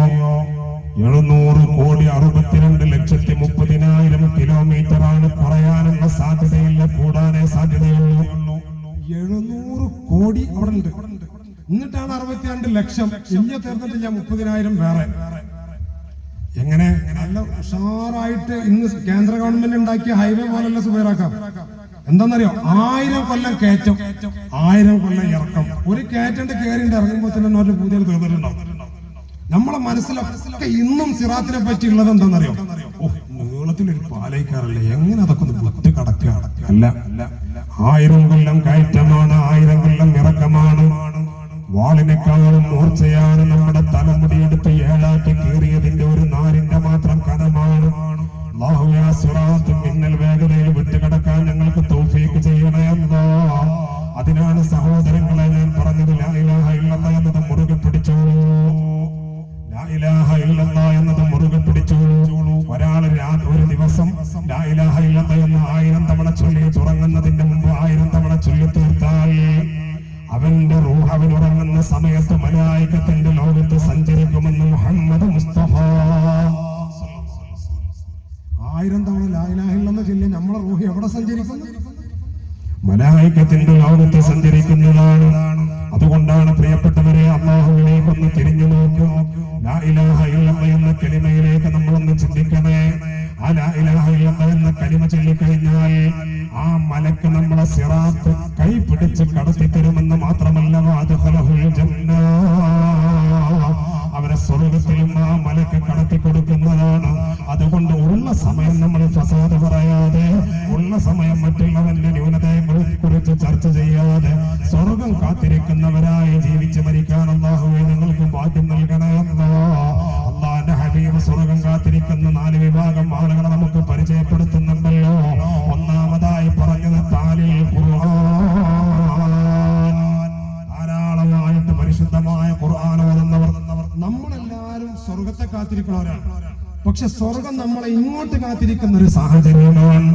762,60,30,000 കിലോമീറ്റർ ആണ്. പറയാനുള്ള സാധ്യതയില്ല, കൂടാനേ സാധ്യതയുള്ളൂ. 700 കോടി അവിടെ ഉണ്ട്. എന്നിട്ടാണ് 62 ലക്ഷം. ഇന്ത്യ തീർന്നിട്ടില്ല, 30,000 വേറെ. എങ്ങനെ നല്ല ഉഷാറായിട്ട് ഇന്ന് കേന്ദ്ര ഗവൺമെന്റ് ഉണ്ടാക്കിയ ഹൈവേ പോലല്ല സുബൈറാക്കാം. എന്താണെന്നറിയോ? 1000 കൊല്ലം കയറ്റം, 1000 കൊല്ലം ഇറക്കം. ഒരു കയറ്റണ്ട് കയറിണ്ട് ഇറങ്ങുമ്പോൾ തന്നെ ഒരു പുതിയ തീർന്നിട്ടുണ്ടാവും. നമ്മളെ മനസ്സിലൊക്കെ ഇന്നും സിറാത്തിനെ പറ്റിയുള്ളത് എന്താണെന്നറിയോ? നീളത്തിലൊരു പാലയിക്കാറല്ലേ, എങ്ങനെ അതൊക്കെ ഒന്ന് വിട്ട് കടക്കുക? അല്ല, 1000 കൊല്ലം കയറ്റമാണ്, 1000 കൊല്ലം ഇറക്കമാണ്. വാളിനേക്കാളും മൂർച്ചയാണ്. നമ്മുടെ തലമുടിയെടുത്ത് 7 കീറിയതിന്റെ ഒരു നാരിന്റെ മാത്രം കനമാണ്. അല്ലാഹുവേ, സിറാത്ത് മിന്നൽ വേഗതയിൽ വിട്ടുകിടക്കാൻ ഞങ്ങൾക്ക് തൗഫീഖ് ചെയ്യണേ അല്ലാഹ്. അതിനാണ് സഹോദരങ്ങളെ ഞാൻ പറഞ്ഞത്, ലാ ഇലാഹ ഇല്ലല്ലാഹ് എന്നത് മുറുകെ പിടിച്ചോളൂ. ലാ ഇലാഹ ഇല്ലല്ലാഹ് എന്നത് മുറുകെ പിടിച്ചോളൂ. ഒരാൾ ഒരു ദിവസം ലാ ഇലാഹ ഇല്ലല്ലാഹ് എന്ന് 1000 തവണ ചൊല്ലി തുടങ്ങുന്നതിന്റെ മുമ്പ് 1000 തവണ ചൊല്ലി തീർത്താൽ അവന്റെ റൂഹ് അവൻ ഉറങ്ങുന്ന സമയത്ത് മലായികത്തിന്റെ ലോകത്ത് സഞ്ചരിക്കുമെന്ന് മുഹമ്മദ് മുസ്തഫ. 1000 തവണ ലാ ഇലാഹ ഇല്ലല്ലാഹ് ചൊല്ലി നമ്മളെ റൂഹ് എവിടെ സഞ്ചരിക്കും? മലായികത്തിന്റെ ലോകത്ത് സഞ്ചരിക്കുന്നതാണ്. അതുകൊണ്ടാണ് പ്രിയപ്പെട്ടവരെ, അല്ലാഹുവിലേക്കൊന്ന് തിരിഞ്ഞു നോക്കൂ. ലാ ഇലാഹ ഇല്ലല്ലാഹ് എന്ന കലിമയിലേക്ക് നമ്മളൊന്ന് ചിന്തിക്കണേ. ആ ലാ ഇലാഹ ഇല്ലല്ലാഹ് എന്ന കലിമ ചൊല്ലിക്കഴിഞ്ഞാൽ ആ മലക്ക് നമ്മളെ സിറാത്ത് കൈ പിടിച്ച് കടത്തി തരുമെന്ന് മാത്രമല്ല, അവരെ സ്വർഗത്തിലും ആ മലക്ക് കടത്തി കൊടുക്കുന്നതാണ്. അതുകൊണ്ട് ഉള്ള സമയം നമ്മൾ ഫസാദ് പറയാതെ, ഉള്ള സമയം മറ്റുള്ളവന്റെ ന്യൂനതകളെ കുറിച്ച് ചർച്ച ചെയ്യാതെ സ്വർഗം കാത്തിരിക്കുന്നവരായി ജീവിച്ച് മരിക്കാൻ അല്ലാഹുവേ ഞങ്ങൾക്ക് ഭാഗ്യം നൽകണേ അല്ലാഹ്. അല്ലാഹുവിന്റെ ഹബീബ് സ്വർഗം കാത്തിരിക്കുന്ന 4 വിഭാഗം ആളുകളെ നമുക്ക് പരിചയപ്പെടുത്തുന്നുണ്ടല്ലോ. ഒന്നാമതായി പറഞ്ഞത് താലിൽ ഖുർആൻ, ധാരാളമായിട്ട് പരിശുദ്ധമായ ഖുർആൻ ഓതുന്നവർ. നമ്മളെല്ലാരും സ്വർഗത്തെ കാത്തിരിക്കുന്നവരാണ്. പക്ഷെ സ്വർഗം നമ്മളെ ഇങ്ങോട്ട് കാത്തിരിക്കുന്ന ഒരു സാഹചര്യമാണ്.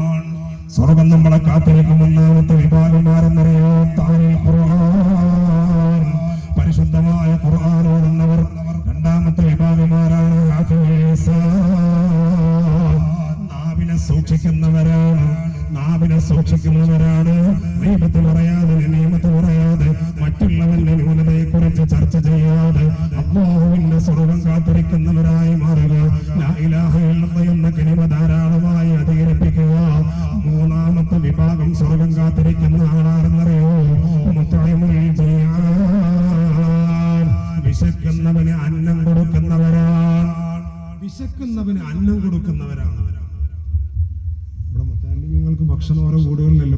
സ്വർഗം നമ്മളെ കാത്തിരിക്കും. ഒന്നാമത്തെ വിഭാഗമാരെന്നറിയോ? താനിൽ ഖുർആൻ, പരിശുദ്ധമായ ഖുർആൻ ഓതുന്നവർ. രണ്ടാമത്തെ വിഭാഗമാരാണ് ഹാഫിളുൽ ലിസാൻ, നാവിനെ സൂക്ഷിക്കുന്നവരാണ്. ഗീബത്ത് പറയാതെ, നിയമത്ത് പറയാതെ, മറ്റുള്ളവന്റെ ന്യൂനതയെ കുറിച്ച് ചർച്ച ചെയ്യാതെ അല്ലാഹുവിന്റെ സ്വർഗം കാത്തിരിക്കുന്നവരായി മാറുക. ലാ ഇലാഹ ഇല്ലല്ലാഹ് എന്ന കലിമ ധാരാളമായി അധികരിപ്പിക്കുക. മൂന്നാമത്തെ വിഭാഗം സ്വർഗം കാത്തിരിക്കുന്ന ആളാണെന്നറിയോ? മുത്തഇമുൽ ജിയാൻ, വിശക്കുന്നവന് അന്നം കൊടുക്കുന്നവരാണ്. ഇവിടെ മുത്തഅല്ലിമീങ്ങൾക്ക് ഭക്ഷണം ഓരോ വീടുകളിലല്ല.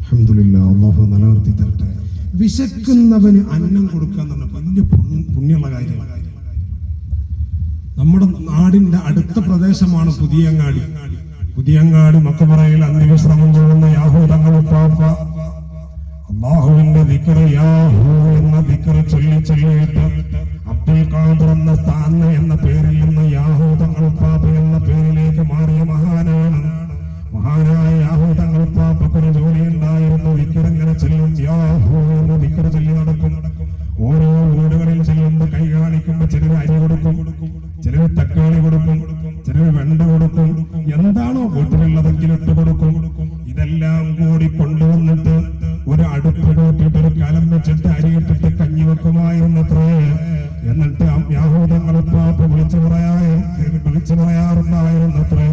അൽഹംദുലില്ലാഹ്, അല്ലാഹു നിലനിർത്തി തരട്ടെ. വിശക്കുന്നവന് അന്നം കൊടുക്കുക എന്ന് പറഞ്ഞാൽ വലിയ പുണ്യമുള്ള കാര്യമാണ്. നമ്മുടെ നാടിന്റെ അടുത്ത പ്രദേശമാണ് പുതിയങ്ങാടി മക്കബറയിൽ അന്ത്യവിശ്രമം കൊള്ളുന്ന യാഹൂദങ്ങൾ ഉപ്പാപ്പ അല്ലാഹുവിന്റെ ദിക്ർ, യാഹൂ എന്ന ദിക്ർ ചൊല്ലിയിട്ട് അബ്ദുൽ ഖാദിർ എന്ന പേരിൽ നിന്ന് യാഹൂദങ്ങൾ ഉപ്പാപ്പ എന്ന പേരിലേക്ക് മാറിയ മഹാനായ യാഹൂദങ്ങൾ ഉപ്പാപ്പക്കൊരു ജോലി ഉണ്ടായിരുന്നു. ദിക്ർ എങ്ങനെ ചൊല്ലും? യാഹൂ എന്ന ദിക്ർ ചൊല്ലി നടക്കും. ഓരോ വീടുകളിൽ ചെല്ലുമ്പോൾ കൈ കാണിക്കുമ്പോൾ ചിലർ അരി കൊടുക്കും, ചിലർ തക്കാളി കൊടുക്കും, ചിലർ വെണ്ട കൊടുക്കും, എന്താണോ വീട്ടിലുള്ളതെങ്കിൽ ഇട്ട് കൊടുക്കും. ഇതെല്ലാം കൂടി കൊണ്ടുവന്നിട്ട് ഒരു അടുപ്പ് കൂട്ടിയിട്ട് ഒരു കലം വെച്ചിട്ട് അരിയിട്ടിട്ട് കഞ്ഞി വെക്കുമായിരുന്നത്രേ. എന്നിട്ട് യാഹൂദങ്ങളുപ്പാപ്പ വിളിച്ചു പറയാറുണ്ടായിരുന്നത്രേ,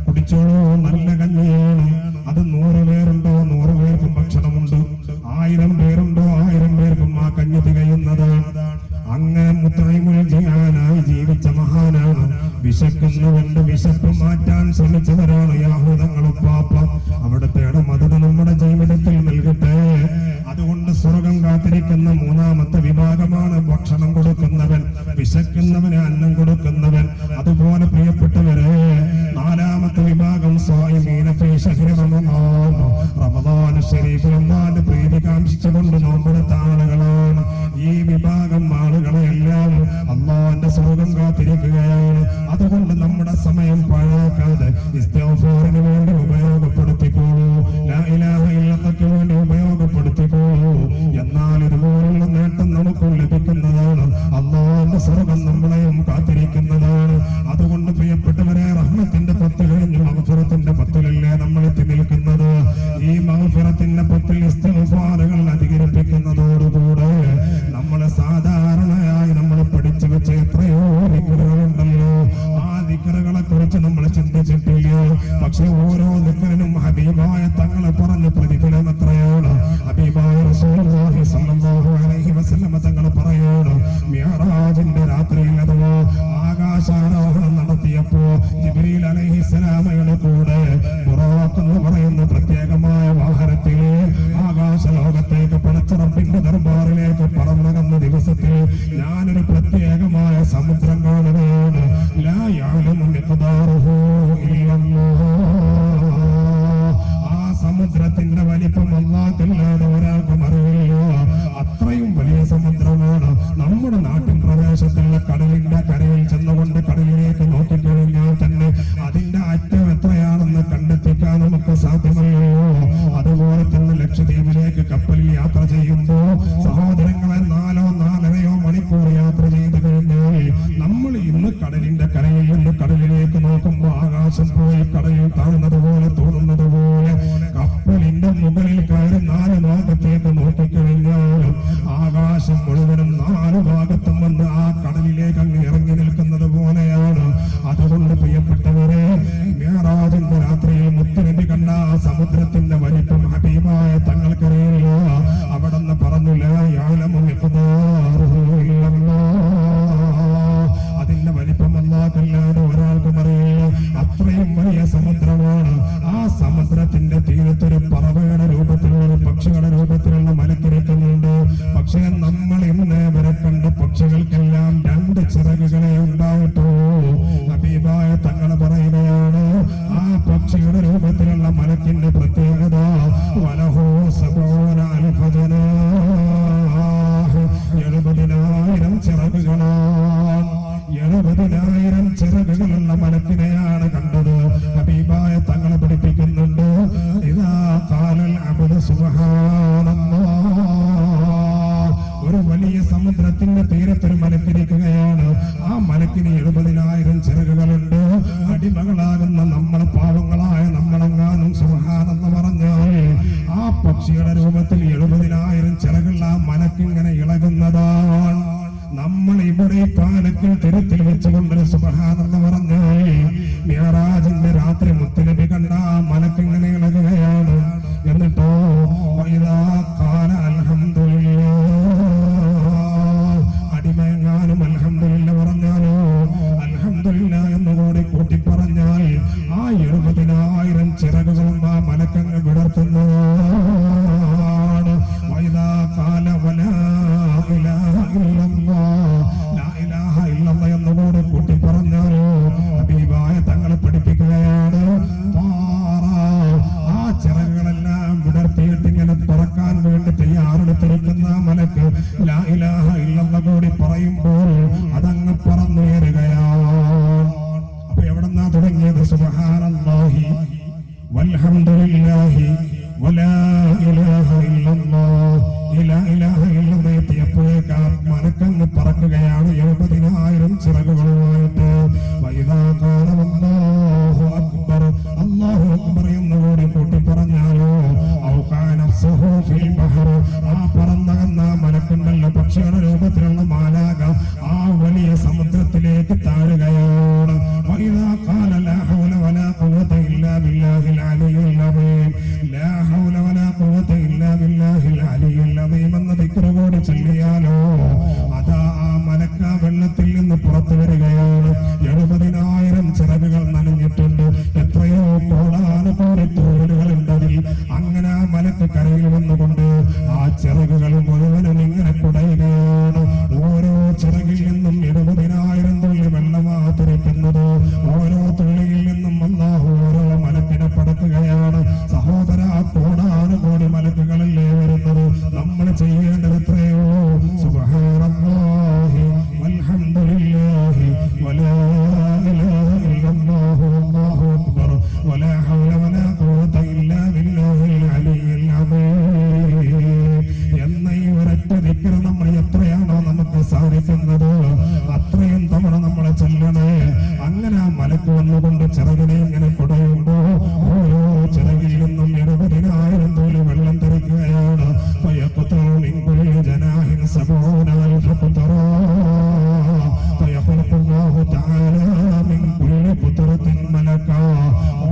കുടിച്ചോളൂ, നല്ല കഞ്ഞിയാണ്. അത് 100 പേരുണ്ടോ 100 പേർക്കും ഭക്ഷണമുണ്ട്, 1000 പേരുണ്ടോ 1000 പേർക്കും ആ കഞ്ഞി തികയുന്നതാണ്. അങ്ങനെ മുത്തഇമുൽ ജിയാനായി ജീവിച്ച മഹാനാണ്. വിശക്കുന്നവന്റെ വിശപ്പ് മാറ്റാൻ ശ്രമിച്ചവരാണ് യാഹൂദങ്ങളുപ്പാപ്പ. അവിടുത്തെ മദത് നമ്മുടെ ജീവിതത്തിൽ നൽകട്ടെ. അതുകൊണ്ട് സ്വർഗം കാത്തിരിക്കുന്ന മൂന്നാമത്തെ വിഭാഗമാണ് ഭക്ഷണം കൊടുക്കുന്നവൻ, വിശക്കുന്നവന് അന്നം കൊടുക്കുന്നവൻ. അതുപോലെ പ്രിയപ്പെട്ടവരെ, നാലാമത്തെ വിഭാഗം സ്വായിമീന ഫീ ശഹ്രി റമളാൻ, റമളാൻ ശരീഫിൽ അല്ലാഹുവിന്റെ പ്രീതി കാംക്ഷിച്ചുകൊണ്ട് നോമ്പെടുത്ത ആളുകളാണ്. ഈ വിഭാഗം ആളുകളെല്ലാം അല്ലാഹുവിന്റെ സ്വർഗം കാത്തിരിക്കുകയാണ്. അതുകൊണ്ട് നമ്മുടെ സമയം പാഴാക്കാതെ ഇസ്തിഗ്ഫാറിന് വേണ്ടി ഉപയോഗപ്പെടുത്തിക്കോളൂ, ലാ ഇലാഹ ഇല്ലല്ലാഹ്ക്ക് വേണ്ടി ഉപയോഗപ്പെടുത്തിക്കോളൂ. എന്നാൽ ഇതുപോലുള്ള നേട്ടം നമുക്ക് ലഭിക്കുന്നതാണ്. അല്ലാഹുവിന്റെ സ്വർഗം നമ്മളെയും കാത്തിരിക്കുന്നതാണ്. അതുകൊണ്ട് പ്രിയപ്പെട്ടവരെ, റഹ്മത്തിന്റെ 10 കഴിഞ്ഞ് മഗ്ഫിറത്തിന്റെ 10-ലല്ലേ നമ്മൾ എത്തി നിൽക്കുന്നത്. ഈ മഗ്ഫിറത്തിന്റെ 10-ൽ ഇസ്തിഗ്ഫാറുകൾ അധികരിപ്പിക്കുന്നതോടുകൂടെ നമ്മളെ സാധാരണയായി നമ്മൾ പഠിച്ചു വെച്ച എത്രയോ ദിക്റുകളുണ്ടല്ലോ, ആ ദിക്റുകളെ കുറിച്ച് നമ്മൾ ചിന്തിച്ചിട്ടില്ല. പക്ഷെ ഓരോ ദിക്റിനും ഹബീബായ തങ്ങളെ പറഞ്ഞ പ്രതിഫലം എത്രയാണ്. ഹബീബായ റസൂലുള്ളാഹി സ്വല്ലല്ലാഹു അലൈഹി വസല്ലം തങ്ങൾ പറയാണ്, മിഅ്റാജിന്റെ രാത്രിയിൽ അഥവാ ആകാശാരോഹണം നടത്തിയപ്പോ ജിബ്രീൽ അലൈഹിസ്സലാമയുടെ കൂടെ ബുറാഖ് എന്ന് പറയുന്ന പ്രത്യേകമായ വാഹനത്തില് ആകാശലോകത്തേക്ക് പടച്ചറപ്പിന്റെ ദർബാറിലേക്ക് പറന്നകന്ന ദിവസത്തിൽ ഞാനൊരു പ്രത്യേകമായ സമുദ്രം കാണുകയാണ്. ലാ യഅലമു മിഖ്ദാറഹു ഇല്ലല്ലാഹ്. ആ സമുദ്രത്തിന്റെ വലിപ്പം അല്ലാഹുവല്ലാതെ ഒരാൾക്കും അറിയില്ല. അത്രയും വലിയ സമുദ്രമാണ്. നമ്മുടെ നാട്ടിൻ പ്രദേശത്തുള്ള കടലിന്റെ കരയിൽ ചെന്നുകൊണ്ട് കടലിലേക്ക് നോക്കിക്കഴിഞ്ഞാൽ തന്നെ അതിന്റെ അറ്റം എത്രയാണെന്ന് കണ്ടെത്തിക്കാൻ നമുക്ക് സാധ്യമല്ലോ. അതുപോലെ തന്നെ ലക്ഷദ്വീപിലേക്ക് കപ്പലിൽ യാത്ര ചെയ്യുമ്പോൾ സഹോദരങ്ങളെ 4-4.5 മണിക്കൂർ യാത്ര ചെയ്ത് കഴിഞ്ഞാൽ നമ്മൾ ഇന്ന് കടലിന്റെ കരയിൽ നിന്ന് കടലിലേക്ക് നോക്കുമ്പോൾ ആകാശം പോയി കടലിൽ താഴ്ന്നതുപോലെ തോന്നുന്നത് പോലെ കപ്പലിന്റെ മുകളിൽ കയറി 4 ഭാഗത്തേക്ക് നോക്കിക്കഴിഞ്ഞാൽ ആകാശം മുഴുവനും 4 ഭാഗത്തും വന്ന് ആ കടലിലേക്ക് അങ്ങ് ഇറങ്ങി നിൽക്കുന്നത് പോലെയാണ്. അതുകൊണ്ട് പ്രിയപ്പെട്ടവരെ, മിഅ്റാജിന്റെ രാത്രിയിൽ മുത്തുനബി കണ്ട ആ സമുദ്രത്തിന്റെ വലിപ്പം ഹബീബായ തങ്ങൾക്കറിയില്ല. അവിടെന്ന് പറഞ്ഞു, ലാ യഅലമു മിഖ്ദാറഹു ഇല്ലല്ലാഹ്. അതിന്റെ വലിപ്പം അല്ലാഹുവല്ലാതെ ഒരാൾക്കും അറിയില്ല. അത്രയും വലിയ സമുദ്രമാണ്. ആ സമുദ്രത്തിന്റെ തീരത്തൊരു പറവയുടെ രൂപത്തിലുള്ള ഒരു പക്ഷികളുടെ രൂപത്തിലുള്ള മലക്കിരിക്കുന്നുണ്ട്. പക്ഷേ നമ്മൾ ഇന്ന് വരെ കണ്ട പക്ഷികൾക്കെല്ലാം 2 ചിറകുകളെ ഉണ്ടായിട്ടുള്ളൂ. ഹബീബായ തങ്ങൾ പറയുകയാണ്, ആ പക്ഷിയുടെ രൂപത്തിലുള്ള മലക്കിന്റെ പ്രത്യേകത വലഹു 70,000 ജനാഹ്, 70,000 ചിറകുകളാണ്. 70,000 ചിറകുകളുള്ള മലക്കിനെയാണ് കണ്ടത്. ഹബീബായ തങ്ങൾ പഠിപ്പിക്കുന്നുണ്ട്, ചിറകുകളുണ്ട്. അടിമകളാകുന്ന നമ്മളെ പാവങ്ങളായ നമ്മളെങ്ങാനും സുബ്ഹാനല്ലാഹ് പറഞ്ഞാൽ ആ പക്ഷിയുടെ രൂപത്തിൽ 70,000 ചിറകുള്ള ആ മലക്കിങ്ങനെ ഇളകുന്നതാണ്. നമ്മൾ ഇവിടെ പാലക്കിൽ തിരുത്തിൽ വെച്ചുകൊണ്ട് സുബ്ഹാനല്ലാഹ് പറഞ്ഞാൽ മിഅ്റാജിന്റെ രാത്രി മുത്തുനബി കണ്ട ആ മലക്കിങ്ങനെ ഇളകുകയാണ്. എന്നിട്ടോ വഇദാ ഖാല അൽഹംദുലില്ലാഹ്, അടിമയെങ്ങാനും അൽഹംദുലില്ലാഹ് പറഞ്ഞാലോ അൽഹംദുലില്ലാഹ് എന്നുകൂടി കൂട്ടി പറഞ്ഞാൽ ആ 70,000 ചിറകുകളും ആ മലക്കങ്ങ് വിടർത്തുന്നതാണ്. വഇദാ ഖാല വലാ ഇലാഹ ഇല്ലല്ലാഹ്, ലാ ഇലാഹ ഇല്ലല്ലാഹ് എന്നുകൂടി കൂട്ടി പറഞ്ഞാലോ ഹബീബായ തങ്ങളെ പഠിപ്പിക്കുകയാണ്. ആ ചിറകുകളെല്ലാം വിടർത്തിയിട്ട് ഇങ്ങനെ തുറക്കാൻ വേണ്ടി തയ്യാറെടുത്തിരിക്കുന്ന മലക്ക് ലാ ഇലാഹ ഇല്ലല്ലാഹ് കൂടി പറയുമ്പോൾ അതങ്ങ് പറന്നുയരുകയാണ്. അപ്പൊ എവിടെന്നാ തുടങ്ങിയത്? സുബ്ഹാനല്ലാഹി വൽഹംദുലില്ലാഹി വലാ ഇലാഹ ഇല്ലല്ലാഹ്, ലാ ഇലാഹ ഇല്ലല്ലാഹ് എത്തിയപ്പോഴേക്ക് മലക്കങ്ങ് പറക്കുകയാണ് 70,000 ചിറകുകളുമായിട്ട്. വഇദാ ഖാല അല്ലാഹു അക്ബർ, അല്ലാഹു അക്ബർ എന്നുകൂടി കൂട്ടി പറഞ്ഞാലോ ഔ ഖാന നഫ്സുഹു ഫിൽ ബഹർ, ആ പറന്നകന്ന മലക്കുണ്ടല്ലോ പക്ഷിയുടെ രൂപത്തിലുള്ള മാലാക ആ വലിയ സമുദ്രത്തിലേക്ക് താഴുകയാണ്. വഇദാ ഖാല ലാ ഹൗല വലാ ഖുവത ഇല്ലാ ബില്ലാഹിൽ അലിയ്യിൽ അദീം, ലാ ഹൗല വലാ ഖുവത ഇല്ലാ ബില്ലാഹിൽ അലിയ്യിൽ അദീം എന്ന ദിക്ർ കൂടി ചൊല്ലിയാലോ അതാ ആ മലക്ക വെള്ളത്തിൽ നിന്ന് പുറത്തു വരികയാണ്. 70,000 ചിറകുകൾ നനഞ്ഞിട്ടുണ്ട്. എത്രയോ കോടാനുകോടി തോലുകളുണ്ട് അതിൽ. അങ്ങനെ ആ മലക്ക് കരയിൽ വന്നുകൊണ്ട് ആ ചിറകുകൾ മുഴുവനും ഇങ്ങനെ കുടയുകയാണ്. ഓരോ ചിറകിൽ നിന്നും 70,000 തുള്ളി വെള്ളമാ തുറക്കുന്നത്. ഓരോ തുള്ളിയിൽ നിന്നും അല്ലാഹു ഓരോ മലക്കിനെ പടക്കുകയാണ്. സഹോദര, കോടാനുകോടി മലക്കുകളല്ലേ വരുന്നത്. നമ്മൾ ചെയ്യേണ്ടത് എത്രയോ? സുബ്ഹാനല്ലാഹി വൽഹംദുലില്ലാഹി വലാ ഇലാഹ ഇല്ലല്ലാഹു അല്ലാഹു അക്ബർ വലാ ഹൗല വലാ ഖുവത ഇല്ലാ ബില്ലാഹിൽ അലിയ്യിൽ അദീം എന്ന ഈ ഒരൊറ്റ ദിക്ർ നമ്മൾ എത്രയാണോ നമുക്ക് സാധിക്കുന്നത് അത്രയും തവണ നമ്മളെ ചൊല്ലണേ. അങ്ങനെ ആ മലക്ക് വന്നുകൊണ്ട് ചിറകിനെ ഇങ്ങനെ കുടയുമ്പോ ഓരോ ചിറകിൽ നിന്നും 70,000 തോല് വെള്ളം തെറിക്കുകയാണ്.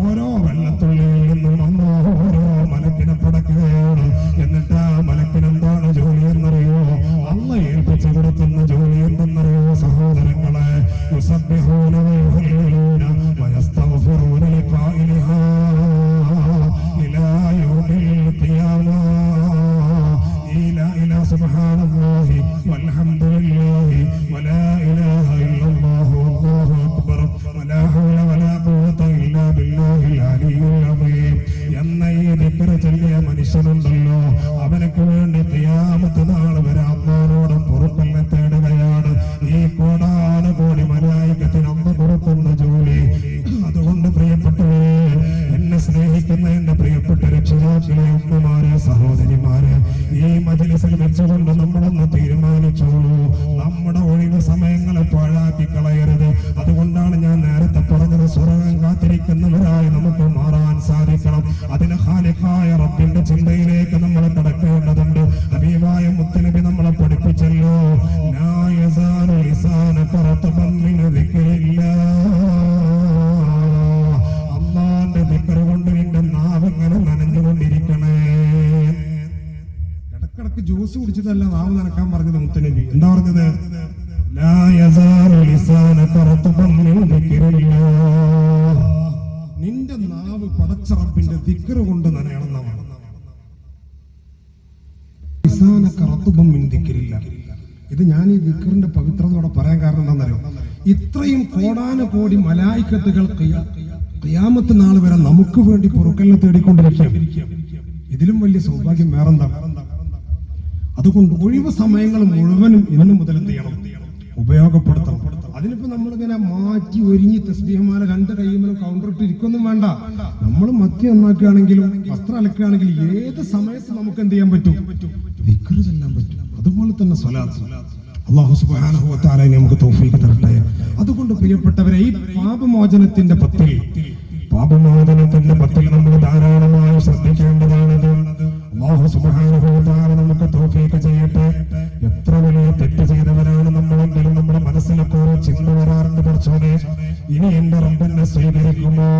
ഓരോ വെള്ളത്തുള്ളിയിൽ നിന്നും ഓരോ മലക്കിനെ പടക്കുകയാണ്. എന്നിട്ട് ആ മലക്കിനെന്താണ് ജോലി എന്നറിയോ? അള്ള ഏൽപ്പിച്ചു കൊടുക്കുന്ന ജോലി എന്തെന്നറിയോ സഹോദരങ്ങളെ? യുസബ്ബിഹൂന വയുഹല്ലിലൂന വയസ്തഗ്ഫിറൂന ലിഖാഇലിഹാ ഇലാ യൗമിൽ ഖിയാമ. സുബ്ഹാനല്ലാഹി വൽഹംദുലില്ലാഹി വലാ ഇലാഹ ഇല്ലല്ലാഹു അല്ലാഹു അക്ബർ വലാ ഹൗല വലാ ഖുവത ഇല്ലാ ബില്ലാഹിൽ അലിയ്യിൽ അദീം എന്ന ഈ ദിക്ർ ചൊല്ലിയ മനുഷ്യനുണ്ടല്ലോ അവനക്ക് വേണ്ടി ഖിയാമത്ത് നാൾ വരെ അല്ലാഹുവോട് പൊറുക്കലിനെ തേടുകയാണ്. ഈ കോടാനുകോടി മലായികത്തിന് അമ്മ കൊടുക്കുന്ന ജോലി. അതുകൊണ്ട് പ്രിയപ്പെട്ടവരെ, എന്നെ സ്നേഹിക്കുന്ന എന്റെ പ്രിയപ്പെട്ട രക്ഷിതാക്കളെ, ഉമ്മമാരെ, സഹോദരിമാരെ, ഈ മജ്‌ലിസിൽ വെച്ചുകൊണ്ട് നമ്മളൊന്ന് തീരുമാനിച്ചോളൂ. നമ്മുടെ ഒഴിവ് സമയങ്ങളെ പാഴാക്കി കളയരുത്. അതുകൊണ്ടാണ് ഞാൻ നേരത്തെ പറഞ്ഞത്, സ്വർഗ്ഗം കാത്തിരിക്കുന്നവരായി നമുക്ക് മാറാൻ സാധിക്കണം. അതിന് ഖാലിഖായ റബ്ബിന്റെ ചിന്തയിലേക്ക് നമ്മൾ കടക്കേണ്ടതുണ്ട്. ഹബീബായ മുത്തുനബി നമ്മളെ പഠിപ്പിച്ചല്ലോ, ലാ യസാലു ലിസാനക റത്ബൻ മിൻ ദിക്രില്ലാഹ്, അല്ലാഹുവിന്റെ ദിക്ർ കൊണ്ട് നിന്റെ നാവ് ഇങ്ങനെ നനഞ്ഞുകൊണ്ടിരിക്കണേ. ഇടക്കിടക്ക് ജ്യൂസ് കുടിച്ചിട്ടല്ല നാവ് നനക്കാൻ പറഞ്ഞത് മുത്തുനബി. എന്താ പറഞ്ഞത്? ലാ യസാലു ലിസാനക റത്ബൻ മിൻ ദിക്രില്ലാഹ്, നിന്റെ നാവ് പടച്ച റബ്ബിന്റെ ദിക്ർ കൊണ്ട് നനയണമെന്നാണ്. ലിസാനക റത്ബൻ മിൻ ദിക്രില്ലാഹ്, ഇത് ഞാൻ ഈ ദിക്റിന്റെ പവിത്രതയോടെ പറയാൻ കാരണം എന്താണെന്നറിയോ? ഇത്രയും കോടാനുകോടി മലായിക്കത്തുകൾ ഖിയാമത്ത് നാൾ വരെ നമുക്ക് വേണ്ടി പൊറുക്കലിനെ തേടിക്കൊണ്ടിരിക്കും. ഇതിലും വലിയ സൗഭാഗ്യം വേറെന്താണ്? അതുകൊണ്ട് ഒഴിവ് സമയങ്ങൾ മുഴുവനും ഇന്നു മുതൽ എന്ത് ചെയ്യണം? ഉപയോഗപ്പെടുത്തണം. അതിനിപ്പോ നമ്മളിങ്ങനെ മാറ്റി ഒരുങ്ങി തസ്ബീഹ്മാല 2 കൈയ്യുമേലും കൗണ്ടറിട്ട് ഇരിക്കൊന്നും വേണ്ട. നമ്മൾ മത്തി നന്നാക്കുകയാണെങ്കിലും വസ്ത്രം അലക്കുകയാണെങ്കിലും ഏത് സമയത്ത് നമുക്ക് എന്ത് ചെയ്യാൻ പറ്റും? ദിക്ർ ചൊല്ലാൻ പറ്റും. അതുപോലെ തന്നെ സ്വലാത്ത്, അല്ലാഹു സുബ്ഹാനഹു വ തആല നമുക്ക് തൗഫീഖ് തരട്ടെ. അതുകൊണ്ട് പ്രിയപ്പെട്ടവരെ, ഈ പാപമോചനത്തിന്റെ പത്തിൽ നമ്മൾ ധാരാളമായി ശ്രദ്ധിക്കേണ്ടതാണത്. അല്ലാഹു സുബ്ഹാനഹു വ തആല നമുക്ക് തൗഫീഖ് ചെയ്യട്ടെ. എത്ര വലിയ തെറ്റ് ചെയ്തവരാണ് നമ്മളെങ്കിലും നമ്മുടെ മനസ്സിലൊക്കെ ഓരോ ചിന്ത വരാറുണ്ട്, പടച്ചോനെ ഇനി എന്റെ റബ്ബെന്നെ സ്വീകരിക്കുമോ,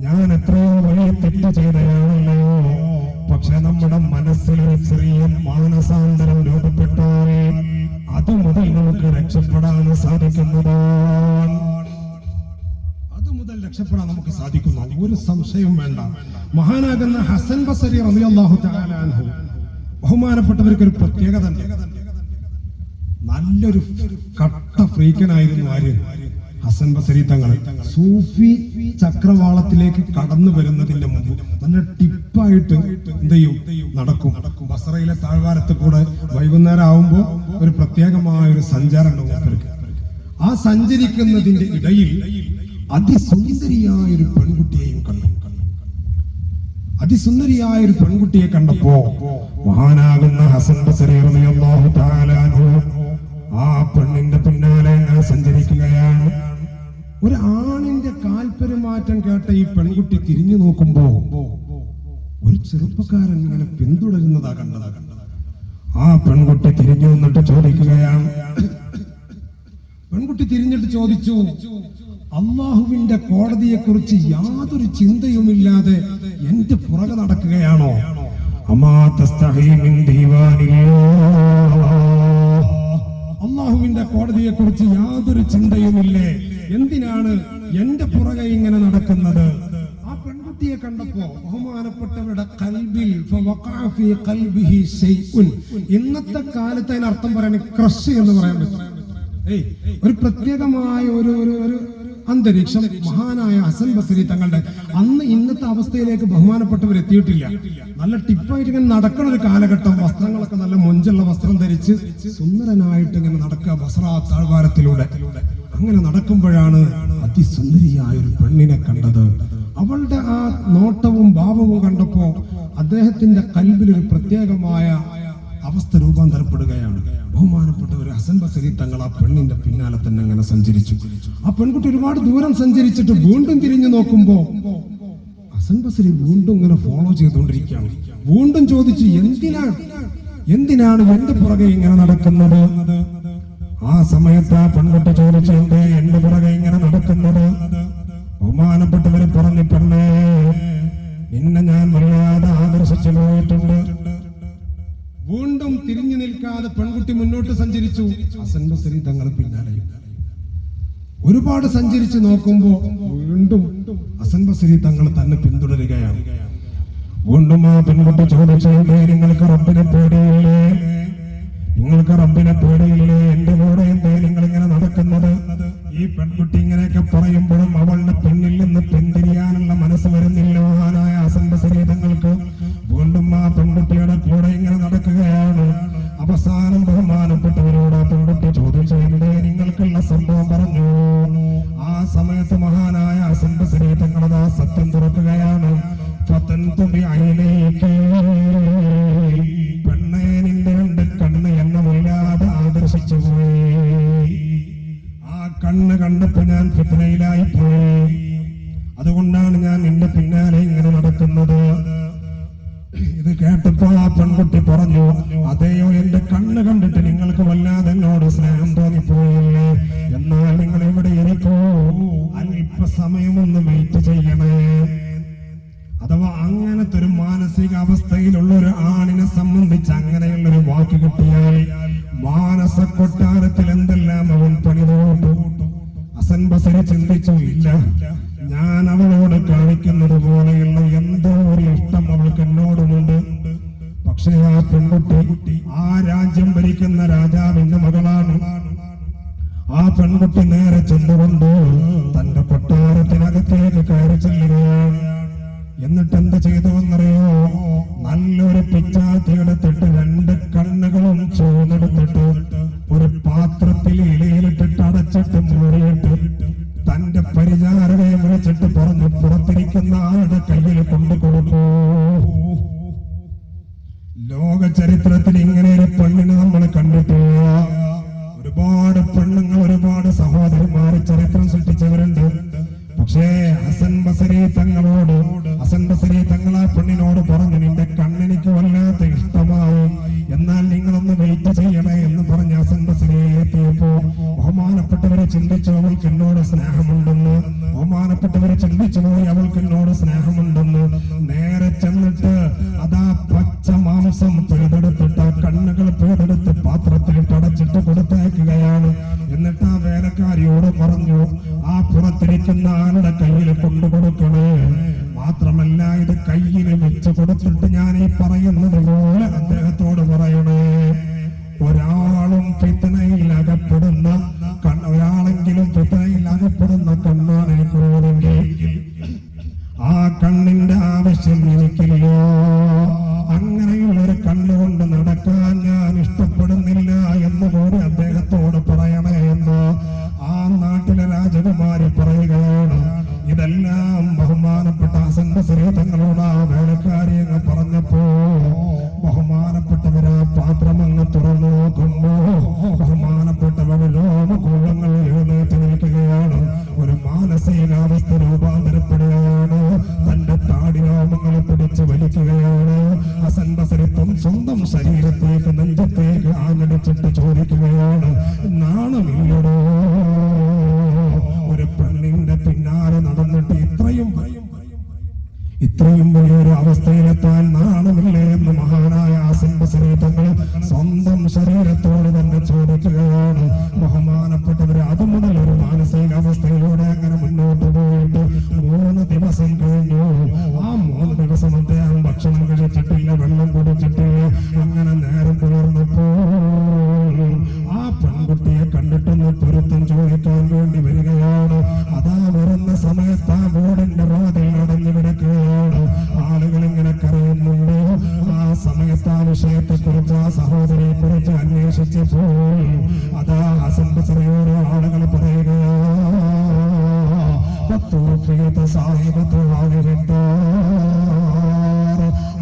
ഞാൻ എത്രയോ വലിയ തെറ്റ് ചെയ്തയാണല്ലോ. പക്ഷെ നമ്മുടെ മനസ്സിൽ ഒരു ചെറിയ മാനസാന്തരം രൂപപ്പെട്ടാൽ അത് മുതൽ നമുക്ക് രക്ഷപ്പെടാൻ സാധിക്കുന്നതാണ്. രക്ഷപ്പെടാൻ നമുക്ക് സാധിക്കുന്നു, ഒരു സംശയവും വേണ്ട. മഹാനാകുന്ന ഹസൻ ബസരി റളിയല്ലാഹു തആല അൻഹു, ബഹുമാനപ്പെട്ടവർക്ക് ഒരു പ്രത്യേകത ഉണ്ട്. നല്ലൊരു കട്ട ഫ്രീക്കനായിരുന്നു ആര്? ഹസൻ ബസരി തങ്ങൾ. സൂഫി ചക്രവാളത്തിലേക്ക് കടന്നു വരുന്നതിന്റെ മുമ്പ് നല്ല ടിപ്പായിട്ട് എന്ത് ചെയ്യും, നടക്കും. ബസറയിലെ താഴ്വാരത്ത് കൂടെ വൈകുന്നേരം ആവുമ്പോ ഒരു പ്രത്യേകമായ ഒരു സഞ്ചാരം ഉണ്ടാവും. ആ സഞ്ചരിക്കുന്നതിന്റെ ഇടയിൽ അതിസുന്ദരിയായ ഒരു പെൺകുട്ടിയെയും കണ്ടു. അതിസുന്ദരിയായ ഒരു പെൺകുട്ടിയെ കണ്ടപ്പോ മഹാനാകുന്ന ഹസൻ ബസരി റളിയല്ലാഹു തആല അൻഹു ആ പെണ്ണിന്റെ പിന്നാലെ സഞ്ചരിക്കുകയാണ്. ഒരു ആണിന്റെ കാൽപെരുമാറ്റം കേട്ട ഈ പെൺകുട്ടി തിരിഞ്ഞു നോക്കുമ്പോ ഒരു ചെറുപ്പക്കാരൻ ഇങ്ങനെ പിന്തുടരുന്നതാ കണ്ടതാ. ആ പെൺകുട്ടി തിരിഞ്ഞു നിന്നിട്ട് ചോദിക്കുകയാണ്. പെൺകുട്ടി തിരിഞ്ഞിട്ട് ചോദിച്ചു, അള്ളാഹുവിന്റെ കോടതിയെ കുറിച്ച് യാതൊരു ചിന്തയുമില്ലാതെ എന്റെ പുറകെ നടക്കുകയാണോ? അള്ളാഹുവിന്റെ കോടതിയെ കുറിച്ച് യാതൊരു ചിന്തയുമില്ലേ, എന്തിനാണ് എന്റെ പുറകെ ഇങ്ങനെ നടക്കുന്നത്? ആ പെൺകുട്ടിയെ കണ്ടപ്പോ ബഹുമാനപ്പെട്ടവരുടെ കൽബിൽ ഇന്നത്തെ കാലത്ത് അതിനർത്ഥം പറയാൻ ക്രഷ് എന്ന് പറയാൻ പറ്റും. ഒരു പ്രത്യേകമായ ഒരു അന്തരീക്ഷം മഹാനായ ഹസൻ ബസരി തങ്ങളുടെ അന്ന് ഇന്നത്തെ അവസ്ഥയിലേക്ക് ബഹുമാനപ്പെട്ടവർ എത്തിയിട്ടില്ല. നല്ല ടിപ്പായിട്ട് ഇങ്ങനെ നടക്കുന്ന ഒരു കാലഘട്ടം. വസ്ത്രങ്ങളൊക്കെ നല്ല മൊഞ്ചുള്ള വസ്ത്രം ധരിച്ച് സുന്ദരനായിട്ട് ഇങ്ങനെ നടക്കുക ബസറ താഴ്വാരത്തിലൂടെ. അങ്ങനെ നടക്കുമ്പോഴാണ് അതിസുന്ദരിയായ ഒരു പെണ്ണിനെ കണ്ടത്. അവളുടെ ആ നോട്ടവും ഭാവവും കണ്ടപ്പോ അദ്ദേഹത്തിന്റെ കൽബിൽ ഒരു പ്രത്യേകമായ അവസ്ഥ രൂപാന്തരപ്പെടുകയാണ്. ബഹുമാനപ്പെട്ട ഒരു ഹസൻ ബസരി തങ്ങൾ ആ പെണ്ണിന്റെ പിന്നാലെ തന്നെ അങ്ങനെ സഞ്ചരിച്ചു. ആ പെൺകുട്ടി ഒരുപാട് ദൂരം സഞ്ചരിച്ചിട്ട് വീണ്ടും തിരിഞ്ഞു നോക്കുമ്പോ ഹസൻ ബസരി വീണ്ടും ഇങ്ങനെ ഫോളോ ചെയ്തുകൊണ്ടിരിക്കുകയാണ്. വീണ്ടും ചോദിച്ചു, എന്തിനാണ് എന്റെ പുറകെ ഇങ്ങനെ നടക്കുന്നത്? ആ സമയത്ത് ആ പെൺകുട്ടി ചോദിച്ചു, എന്റെ പുറകെ ഇങ്ങനെ നടക്കുന്നത്? ബഹുമാനപ്പെട്ടവരെ പറഞ്ഞു, പെണ്ണേ നിന്നെ ഞാൻ വല്ലാതെ ആദർശിച്ചു പോയിട്ടുണ്ട്. വീണ്ടും തിരിഞ്ഞു നിൽക്കാതെ പെൺകുട്ടി മുന്നോട്ട് സഞ്ചരിച്ചു. ഹസൻ ബസരി തങ്ങൾ പിന്നാലെ ഒരുപാട് സഞ്ചരിച്ച് നോക്കുമ്പോ വീണ്ടും ഹസൻ ബസരി തങ്ങൾ തന്നെ പിന്തുടരുകയാണ്. വീണ്ടും ആ പെൺകുട്ടി ചോദിച്ചു, നിങ്ങൾക്ക് റബ്ബിനെ പേടിയില്ലേ? നിങ്ങൾക്ക് റബ്ബിനെ പേടിയില്ലേ? എന്റെ കൂടെ എന്തേ നിങ്ങൾ ഇങ്ങനെ നടക്കുന്നത്? ഈ പെൺകുട്ടി ഇങ്ങനെയൊക്കെ പറയുമ്പോഴും അവളുടെ പിന്നിൽ നിന്ന് പിന്തിരിയാനുള്ള മനസ്സ് വരുന്നില്ല മഹാനായ ഹസൻ ബസരി തങ്ങൾക്ക്. വീണ്ടും ആ പെൺകുട്ടിയുടെ കൂടെ ഇങ്ങനെ നടക്കുകയാണ്. അവസാനം ബഹുമാനപ്പെട്ടവരോട് ആ പെൺകുട്ടി ചോദിച്ചു, നിങ്ങൾക്കുള്ള സംഭവം പറഞ്ഞു. ആ സമയത്ത് മഹാനായ ഹസൻ ബസരി തങ്ങളത് ആ സത്യം തുറക്കുകയാണ്. പെണ്ണേ നിന്റെ രണ്ട് കണ്ണ് എന്നെ വല്ലാതെ ആകർഷിച്ചു പോയി. ആ കണ്ണ് കണ്ടപ്പോ ഞാൻ ഫിത്നയിലായി പോയി. അതുകൊണ്ടാണ് ഞാൻ നിന്റെ പിന്നാലെ ഇങ്ങനെ നടക്കുന്നത്. ഇത് കേട്ടപ്പോ ആ പെൺകുട്ടി പറഞ്ഞു, അതെയോ, എന്റെ കണ്ണ് കണ്ടിട്ട് നിങ്ങൾക്ക് വല്ലാതെ എന്നോട് സ്നേഹം തോന്നിപ്പോയില്ലേ? എന്നാൽ നിങ്ങൾ ഇവിടെ ഇരിക്കൂ, അല്പസമയമൊന്ന് വെയിറ്റ് ചെയ്യണേ. അഥവാ അങ്ങനത്തെ ഒരു മാനസികാവസ്ഥയിലുള്ള ഒരു ആണിനെ സംബന്ധിച്ച് അങ്ങനെയുള്ളൊരു വാക്ക് കിട്ടിയാൽ മാനസ കൊട്ടാരത്തിൽ എന്തെല്ലാം അവൻ പണിതോട്ടു. ഹസൻ ബസരി ചിന്തിച്ചു, ഇല്ല, ഞാൻ അവളോട് കാണിക്കുന്നത് പോലെയുള്ള എന്തോ ഒരു ഇഷ്ടം അവൾക്ക് എന്നോടുമുണ്ട്. പക്ഷേ ആ പെൺകുട്ടി ആ രാജ്യം ഭരിക്കുന്ന രാജാവിന്റെ മകളാണ്. ആ പെൺകുട്ടി നേരെ ചെന്നുകൊണ്ട് തന്റെ കൊട്ടാരത്തിനകത്തേക്ക് കയറി ചെല്ലുകയാണ്. എന്നിട്ട് എന്ത് ചെയ്തു എന്നറിയോ? നല്ലൊരു പിച്ചാത്തിയുടെ തൊട്ട് രണ്ട് കണ്ണുകളും ചൂന്നെടുത്തിട്ട് ഒരു പാത്രത്തിൽ ഇലയിലിട്ടിട്ട് അടച്ചിട്ട് മൂടിയിട്ട് തന്റെ പരിചാരകയെ വിളിച്ചിട്ട് പറഞ്ഞു, പുറത്തിരിക്കുന്ന ആളുടെ കയ്യിൽ കൊണ്ടു കൊടുക്കൂ. ലോക ചരിത്രത്തിൽ ഇങ്ങനെ ഒരു പെണ്ണിനെ നമ്മൾ കണ്ടിട്ടില്ല. പെണ്ണുങ്ങൾ, ഒരുപാട് സഹോദരിമാർ ചരിത്രം സൃഷ്ടിച്ചവരുണ്ട്. പക്ഷേ ഹസൻ ബസരി തങ്ങളോട് തങ്ങൾ ആ പെണ്ണിനോട് പറഞ്ഞു, നിന്റെ കണ്ണെനിക്ക് വല്ലാത്ത ഇഷ്ടമായി, എന്നാൽ നിങ്ങളൊന്ന് വെയിറ്റ് ചെയ്യണേ എന്ന് പറഞ്ഞ് ഹസൻ ബസരിയെ എത്തിയപ്പോ ബഹുമാനപ്പെട്ടവരെ ചിന്തിച്ചു അവൾക്ക് എന്നോട് സ്നേഹമുണ്ടെന്ന്. ബഹുമാനപ്പെട്ടവരെ ചിന്തിച്ചു പോയി അവൾക്ക് എന്നോട് സ്നേഹമുണ്ടെന്ന്. നേരെ ചെന്നിട്ട് അതാ പച്ച മാംസം പിഴുതെടുത്തിട്ട് കണ്ണുകൾ പിഴുതെടുത്ത് പാത്രത്തിൽ അടച്ചിട്ട് കൊടുത്തേക്കുകയാണ്. എന്നിട്ട് ആ വേലക്കാരിയോട് പറഞ്ഞു, ആ പുറത്തിരിക്കുന്ന ആളുടെ കയ്യിൽ കൊണ്ടുകൊടുക്കണേ, മാത്രമല്ല ഇത് കയ്യിൽ വെച്ച് കൊടുത്തിട്ട് ഞാൻ ഈ പറയുന്നത് പോലെ അദ്ദേഹത്തോട് പറയണേ, ഒരാളും ഫിത്നയിൽ അകപ്പെടുന്ന ഒരാളെങ്കിലും ഫിത്നയിൽ അകപ്പെടുന്ന കണ്ണാണ് എനിക്കുള്ളതെങ്കിൽ ആ കണ്ണിന്റെ ആവശ്യം എനിക്കില്ല. അങ്ങനെയുള്ളൊരു കണ്ണുകൊണ്ട് നടക്കാൻ ഞാൻ ഇഷ്ടപ്പെടുന്നില്ല എന്ന് കൂടി അദ്ദേഹത്തോട് പറയണേ എന്ന് ആ നാട്ടിലെ രാജകുമാരി പറയുകയാണ്. ഇതെല്ലാം ബഹുമാനപ്പെട്ട ഹസൻ ബസരി തങ്ങളോട് ആ വേലക്കാരി അങ്ങ് പറഞ്ഞപ്പോ ബഹുമാനപ്പെട്ടവര് പാത്രം അങ്ങ് തുറന്നു നോക്കുമ്പോ ബഹുമാനപ്പെട്ടവര് ലോകകൂലങ്ങൾ എഴുന്നേറ്റ് നിൽക്കുകയാണ്. ഒരു മാനസികാവസ്ഥ രൂപാന്തരപ്പെടുകയാണ്. തന്റെ താടി രോമങ്ങൾ പിടിച്ച് വലിക്കുകയാണ്. ഹസൻ ബസരി സ്വന്തം ശരീരത്തേക്ക് നെഞ്ചത്തേക്ക് ആഞ്ഞടിച്ചിട്ട് ചോദിക്കുകയാണ്, നാണമില്ലടോ, ഒരു പെണ്ണിന്റെ പിന്നാലെ നടന്നിട്ട് ഇത്രയും വലിയൊരു അവസ്ഥയിലെത്താൻ നാണമില്ലേ എന്ന് മഹാനായ ഹസൻ ബസരി തങ്ങൾ സ്വന്തം ശരീരത്തോട് തന്നെ ചോദിക്കുകയാണ്. ബഹുമാനപ്പെട്ടവര് അതുമുതൽ ഒരു മാനസികാവസ്ഥയിലൂടെ അങ്ങനെ മുന്നോട്ട് പോയിട്ട് 3 ദിവസം കഴിഞ്ഞു. ആ 3 ദിവസം അദ്ദേഹം ഭക്ഷണം കഴിച്ചിട്ടില്ല, വെള്ളം കുടിച്ചിട്ടില്ല. അങ്ങനെ നേരം പുലർന്നപ്പോൾ ആ പെൺകുട്ടിയെ കണ്ടിട്ടൊന്ന് പൊരുത്തം ചോദിക്കാൻ വേണ്ടി വരികയാണ്. അതാ വരുന്ന സമയത്ത് ആ വീടിന്റെ വാതിൽ അടഞ്ഞു കിടക്കുകയാണ്. ആളുകൾ ഇങ്ങനെ കരയുന്നുണ്ട്. ആ സമയത്ത് ആ വിഷയത്തെ കുറിച്ച് ആ സഹോദരിയെ കുറിച്ച് അന്വേഷിച്ചപ്പോൾ അതാ ഹസൻ ബസരിയോട് ആളുകൾ പറയുകയാണ്,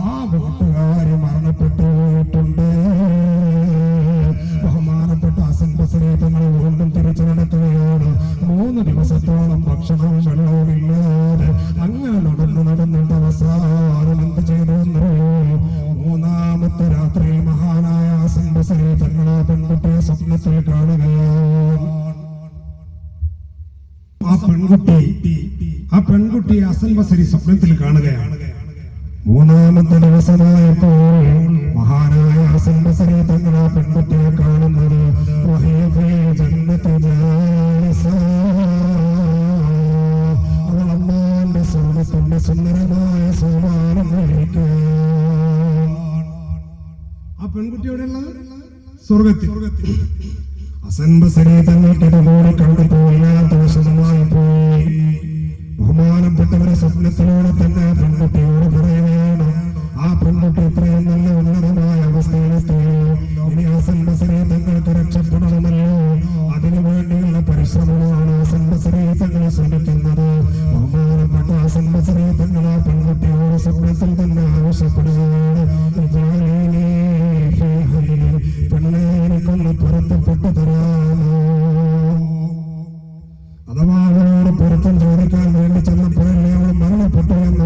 ആ വീട്ടുകാരി മരണപ്പെട്ടു പോയിട്ടുണ്ട്. ബഹുമാനപ്പെട്ട ഹസൻ ബസരി തങ്ങൾ വീണ്ടും തിരിച്ചു നടക്കുകയാണ്. 3 ദിവസത്തോളം ഭക്ഷണവും വെള്ളവും ഇല്ലാതെ അങ്ങനെ നടന്നിട്ട് അവസാനം എന്ത് ചെയ്തു എന്നറിയോ? 3-ാമത്തെ രാത്രിയിൽ മഹാനായ ഹസൻ ബസരി തങ്ങൾ ആ പെൺകുട്ടിയെ സ്വപ്നത്തിൽ കാണുകയാണ്. ആ പെൺകുട്ടി ഹസൻ ബസരി സ്വപ്നത്തിൽ കാണുകയാണ്. 3-ാമത്തെ ദിവസമായപ്പോൾ മഹാനായ ഹസൻ ബസരി തങ്ങൾ ആ പെൺകുട്ടിയെ കാണുന്നത് അവൾ അമ്മാന്റെ സ്വർണ്ണത്തിന്റെ സുന്ദരമായ സോമാനം ആ പെൺകുട്ടിയോടുള്ള സ്വർഗത്തിൽ. ഹസൻ ബസരി തങ്ങൾക്ക് ഇതുപോലെ കണ്ടപ്പോൾ വല്ലാത്ത വിഷമമായി പോയി. ബഹുമാനപ്പെട്ടവരെ സ്വപ്നത്തിലൂടെ തന്നെ പെൺകുട്ടിയോട് പറയുകയാണ്, ആ പെൺകുട്ടി ഇത്രയും നല്ല ഉന്നതമായ അവസ്ഥയിലെത്തി. ഇനി ഹസൻ ബസരി തങ്ങൾക്ക് രക്ഷപ്പെടണമല്ലോ, അതിനു വേണ്ടിയുള്ള പരിശ്രമമാണ് ഹസൻ ബസരി തങ്ങൾ ശ്രമിക്കുന്നത്. ബഹുമാനപ്പെട്ട ഹസൻ ബസരി തങ്ങൾ ആ പെൺകുട്ടിയോട് സ്വപ്നത്തിൽ തന്നെ ആവശ്യപ്പെടുകയാണ്, പെണ്ണെ എനിക്കൊന്ന് പൊരുത്തപ്പെട്ടു തരാമോ? അഥവാ അവളോട് പൊരുത്തം ചോദിക്കാൻ വേണ്ടി ചെന്നപ്പോഴല്ലേ അവൾ മരണപ്പെട്ടു എന്ന്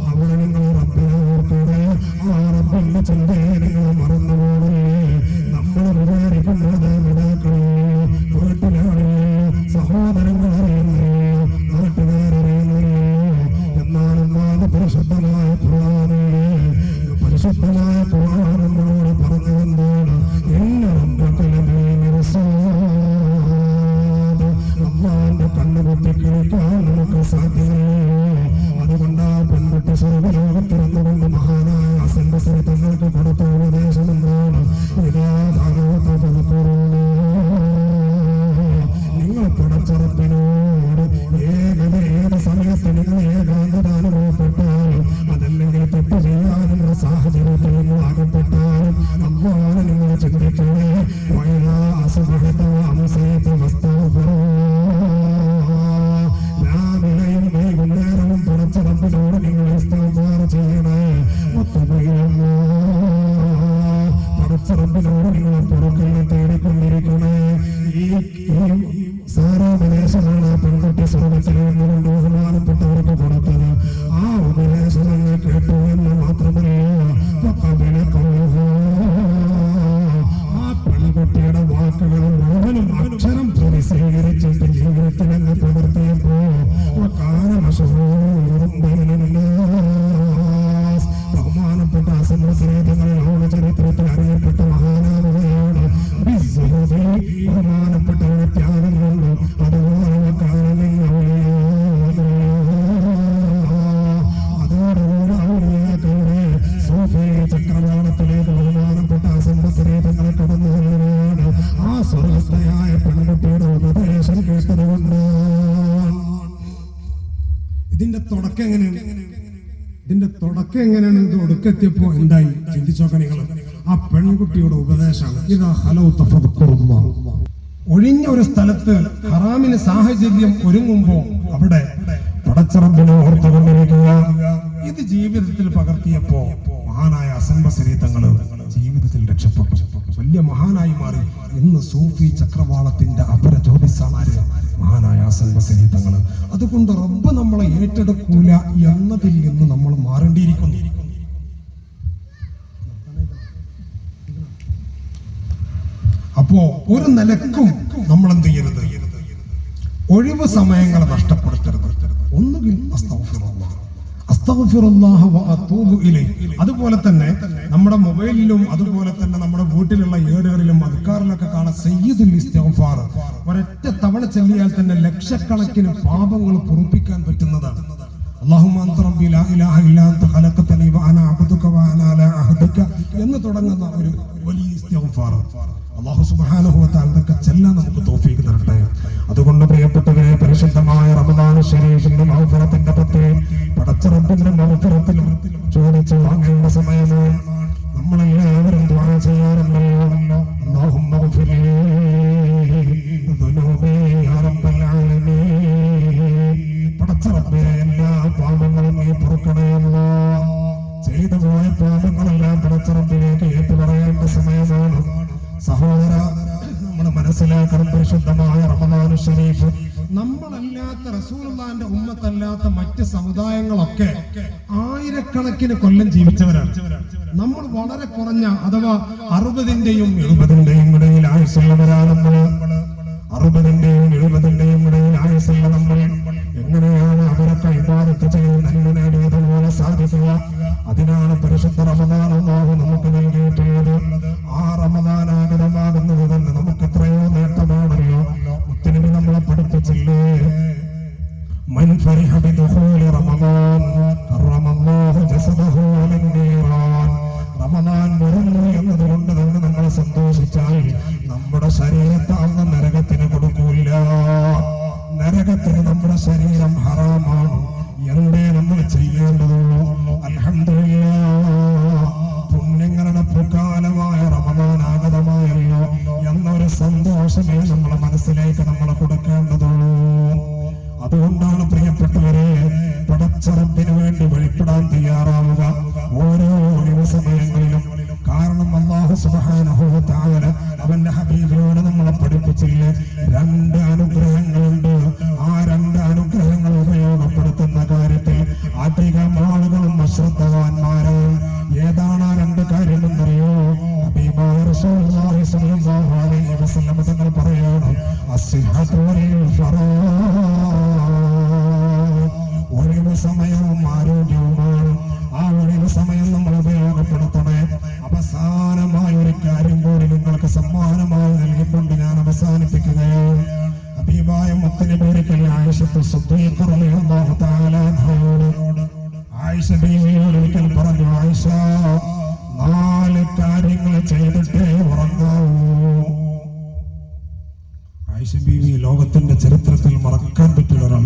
അവിടെ നിങ്ങൾ റബ്ബിനെ ഓർക്കണേ. ആ റബ്ബിന്റെ ചിന്തയെ നിങ്ങൾ മറന്നുപോകണേ. നമ്മൾ വിചാരിക്കുന്നത് മിടാക്കളില്ല, വീട്ടിലാളില്ല, സഹോദരങ്ങൾ അറിയുന്നില്ല, നാട്ടുകാരറിയുന്നില്ല. എന്നാലും പരിശുദ്ധമായ ഖുർആനിലെ പരിശുദ്ധമായ ഖുർആൻ നമ്മളോട് പറഞ്ഞതെന്താണ്? അള്ളാന്റെ കണ്ണുപൊത്തി കേൾക്കാൻ നമുക്ക് സാധ്യമല്ല. അതുകൊണ്ട് ആ പെൺകുട്ടി സ്വർഗലോകത്തിരുന്നുകൊണ്ട് മഹാനായ ഹസൻ ബസരി തങ്ങൾക്ക് കൊടുത്ത ഉപദേശം എന്താണ്? നിങ്ങൾ പടച്ചുറപ്പിനോട് ഏത് സമയത്ത് നിങ്ങൾ ഏകാന്തത അനുഭവപ്പെട്ടാലും അതല്ലെങ്കിൽ തെറ്റ് ചെയ്യാനുള്ള സാഹചര്യത്തിൽ നിങ്ങൾ അകപ്പെട്ടാലും അള്ളാഹുവിനെ നിങ്ങൾ ചിന്തിക്കണേ. രാവിലെയും വൈകുന്നേരവും പടച്ചുറപ്പിനോട് നിങ്ങൾ ഇസ്തിഗ്ഫാർ ചെയ്യണേ. പടച്ചുറപ്പിനോട് നിങ്ങൾ പുറത്തുനിന്ന് തേടിക്കൊണ്ടിരിക്കണേ. ഈ സാരോപദേശമാണ് പെൺകുട്ടി സ്വർഗത്തിൽ നിന്നുകൊണ്ട് ബഹുമാനപ്പെട്ടവർക്ക് കൊടുത്തത്. ആ ഉപദേശം നിങ്ങൾ കേട്ടു എന്ന് മാത്രമല്ല, ആ പെൺകുട്ടിയുടെ വാക്കുകൾ മുഴുവനും അക്ഷരം പ്രതി സ്വീകരിച്ചിട്ട് ജീവിതത്തിൽ എന്ന് പകർത്തിയപ്പോ ബഹുമാനപ്പെട്ട അസംബ്ലികൾ ചരിത്രത്തിൽ അറിയപ്പെട്ട മഹാനാവുകയാണ്. ബഹുമാനപ്പെട്ട ത്യാഗം കൊണ്ട് അതുപോലെ അതോടുകൂടെ സൂഫി ചക്രവാളത്തിലേക്ക് ബഹുമാനപ്പെട്ട അസംബ്ലികൾ കടന്നു വന്നതാണ്. ആ സ്വർഗസ്ഥയായ പെൺകുട്ടിയുടെ ഉപദേശം കേട്ടതുകൊണ്ട് ഇതിന്റെ തുടക്കം എങ്ങനെയാണ്? ഇത് ഒടുക്കെത്തിയപ്പോ എന്തായി ചിന്തിച്ചോക്കെ നിങ്ങൾ. ആ പെൺകുട്ടിയുടെ ഉപദേശമാണ് ഇതാ ഹലോ തഫദ്കുറുല്ലാഹ്. ഒഴിഞ്ഞ ഒരു സ്ഥലത്ത് ഹറാമിന് സാഹചര്യം ഒരുങ്ങുമ്പോ അവിടെ പടച്ചറബിനെ ഓർത്തുകൊണ്ടിരിക്കുക. ഇത് ജീവിതത്തിൽ പകർത്തിയപ്പോ മഹാനായ ഹസൻ ബസരി തങ്ങള് ജീവിതത്തിൽ രക്ഷപ്പെട്ടു, വലിയ മഹാനായി മാറി. ഇന്ന് സൂഫി ചക്രവാളത്തിന്റെ അപര ജ്യോതിസാണ് മഹാനായ ഹസൻ ബസരി തങ്ങള്. അതുകൊണ്ട് റബ്ബ് നമ്മളെ ഏറ്റെടുക്കൂല എന്നതിൽ നിന്ന് നമ്മൾ മാറേണ്ടിയിരിക്കുന്നു. അപ്പോ ഒരു നിലക്കും നമ്മൾ എന്ത് ചെയ്യരുത്? ഒഴിവ് സമയങ്ങളെ നഷ്ടപ്പെടുത്തരുത്. ഒന്നുകിൽ അസ്തഗ്ഫിറുല്ലാഹ് വ അതൂബു ഇലൈഹി. അതുപോലെ തന്നെ നമ്മുടെ മൊബൈലിലും അതുപോലെ തന്നെ നമ്മുടെ വീട്ടിലുള്ള ഏടുകളിലും അദ്കാറിലൊക്കെ കാണാൻ സയ്യിദുൽ ഇസ്തിഗ്ഫാർ. ഒരൊറ്റ തവണ ചൊല്ലിയാൽ തന്നെ ലക്ഷക്കണക്കിന് പാപങ്ങൾ പൊറുപ്പിക്കാൻ പറ്റുന്നതാണ്. അല്ലാഹുമ്മ അൻത റബ്ബി ലാ ഇലാഹ ഇല്ലാ അൻത ഖലഖതനി വ അന അബ്ദുക വ അന അലാ അഹ്ദിക എന്ന് തുടങ്ങുന്ന ഒരു വലിയ ഇസ്തിഗ്ഫാർ. അല്ലാഹു സുബ്ഹാനഹു വ തആല ഇതൊക്കെ ചൊല്ലാൻ നമുക്ക് തൗഫീഖ് തരട്ടെ. അതുകൊണ്ട് പ്രിയപ്പെട്ടവരെ, പരിശുദ്ധമായ റമദാൻ ശരീഫിന്റെ മഗ്ഫിറത്തിന്റെ പത്തിൽ പടച്ച റബ്ബിന്റെ മഗ്ഫിറത്തിൽ ചോദിച്ചു വാങ്ങേണ്ട സമയമാണ്. നമ്മളെല്ലാവരും ദുആ ചെയ്യാറുണ്ടല്ലോ, അല്ലാഹുമ്മ ഗ്ഫിർ ലീ ദുനൂബി യാ റബ്ബൽ ആലമീൻ. പടച്ച റബ്ബേ, എല്ലാ പാപങ്ങളും നീ പൊറുക്കണേ അല്ലാഹ്. ചെയ്തു പോയ പാപങ്ങളെല്ലാം പടച്ച റബ്ബിലേക്ക് ഏറ്റുപറയേണ്ട സമയമാണ്. സഹോദര, നമ്മൾ മനസ്സിലാക്കണം, പരിശുദ്ധമായ റമദാൻ ശരീഫ് നമ്മളല്ലാത്ത റസൂലുള്ളാഹിന്റെ ഉമ്മത്തല്ലാത്ത മറ്റ് സമുദായങ്ങളൊക്കെ ആയിരക്കണക്കിന് കൊല്ലം ജീവിച്ചവരാണ്. നമ്മൾ വളരെ കുറഞ്ഞ അഥവാ 60-ന്റെയും 70-ന്റെയും ഇടയിൽ ആയുസ്സുള്ളവരാണ് നമ്മൾ. 60-ന്റെയും 70-ന്റെയും ഇടയിൽ ആയുസ്സുള്ള നമ്മൾ എങ്ങനെയാണ് അവരൊക്കെ ഇബാദത്ത് ചെയ്ത് നന്മ നേടിയതുപോലെ സാധിക്കുക? അതിനാണ് പരിശുദ്ധ റമദാൻ അല്ലാഹു നമുക്ക് നൽകിയിട്ടുള്ളത്. ആ റമദാൻ ആഗതമാകുന്നത് തന്നെ നമുക്ക് എത്രയോ നേട്ടമാണല്ലോ. മുത്തനബി നമ്മളെ പഠിപ്പിച്ചില്ലേ, മൻ ഫരിഹ ബിദുഖൂലി റമദാൻ കറമല്ലാഹു ജസദഹു അലന്നീറാൻ. റമദാൻ വരുന്നു എന്നതുകൊണ്ട് തന്നെ നമ്മൾ സന്തോഷിച്ചാൽ നമ്മുടെ ശരീരത്തെ അന്ന് നരകത്തിന് കൊടുക്കൂല. നരകത്തിന് നമ്മുടെ ശരീരം ഹറാമാണ്. എന്തേ നമ്മൾ ചെയ്യേണ്ടതുള്ളൂ? അൽഹംദുലില്ലാഹ്, പുണ്യങ്ങളുടെ പൂക്കാലമായ റമദാൻ ആഗതമായല്ലോ എന്നൊരു സന്തോഷമേ നമ്മളെ മനസ്സിലേക്ക് നമ്മൾ കൊടുക്കേണ്ടതുള്ളൂ. അതുകൊണ്ടാണ് പ്രിയപ്പെട്ടവരെ, പടച്ച റബ്ബിന് വേണ്ടി വെളിപ്പെടാൻ തയ്യാറാവുക ഓരോ ഒഴിവ് സമയങ്ങളിലും. കാരണം അല്ലാഹു സുബ്ഹാനഹു വ തആല അവന്റെ ഹബീബിനോട് നമ്മളെ പഠിപ്പിച്ചില്ലേ, 2 അനുഗ്രഹങ്ങളുണ്ട്. ആ 2 അനുഗ്രഹങ്ങൾ റളിയല്ലാഹു തആല അൻഹയോട് ആയിഷ ബീവിയോട് ഒരിക്കൽ പറഞ്ഞു, ആയിഷ 4 കാര്യങ്ങൾ ചെയ്തിട്ടേ ഉറങ്ങാവൂ. ആയിഷ ബീവി ലോകത്തിന്റെ ചരിത്രത്തിൽ മറക്കാൻ പറ്റുന്ന ഒരാൾ.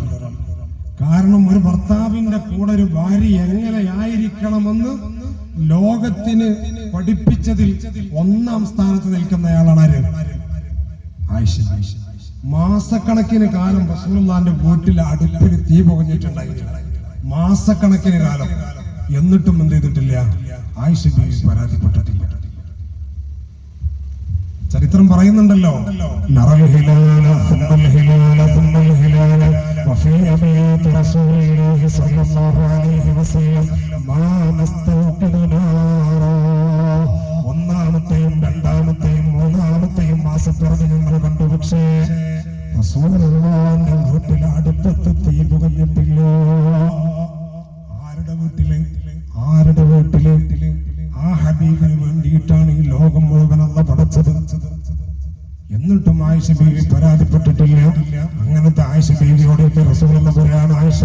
കാരണം ഒരു ഭർത്താവിന്റെ കൂടെ ഒരു ഭാര്യ എങ്ങനെയായിരിക്കണമെന്ന് ലോകത്തിന് പഠിപ്പിച്ചതിൽ 1-ാം സ്ഥാനത്ത് നിൽക്കുന്നയാളാണ് ആര്? ആയിഷ. മാസക്കണക്കിന് കാലം റസൂലുള്ളാഹിന്റെ വീട്ടിൽ അടുപ്പിൽ തീ പുകഞ്ഞിട്ടുണ്ടായിരുന്നു. മാസക്കണക്കിന് കാലം. എന്നിട്ടും എന്ത് ചെയ്തിട്ടില്ല? ആയിഷ ബീവി പരാതിപ്പെട്ടിട്ടില്ല. ചരിത്രം പറയുന്നുണ്ടല്ലോ, നറൽ ഹിലാല സുമ്മൽ ഹിലാല സുമ്മൽ ഹിലാല വഫീ അബിയാത് റസൂലില്ലാഹി സ്വല്ലല്ലാഹു അലൈഹി വസല്ലം മാ നസ്തൗഖിദു നാറാ. 1-ാമത്തെയും 2-ാമത്തെയും 3-ാമത്തെയും മാസപ്പിറവി ഞങ്ങൾ കണ്ടു. പക്ഷേ റസൂലുള്ളാഹിന്റെ വീട്ടിൽ അടുപ്പത്ത് തീ പുകഞ്ഞിട്ടില്ല. ആരുടെ വീട്ടില്? ആ ഹബീബിന് വേണ്ടിയിട്ടാണ് ഈ ലോകം മുഴുവൻ അല്ലാഹു പടച്ചത്. എന്നിട്ടും ആയിഷ ബീവി പരാതിപ്പെട്ടിട്ടില്ല. അങ്ങനത്തെ ആയിഷ ബീവിയോട് റസൂലുള്ളാഹി പറയാണ്, ആയിഷ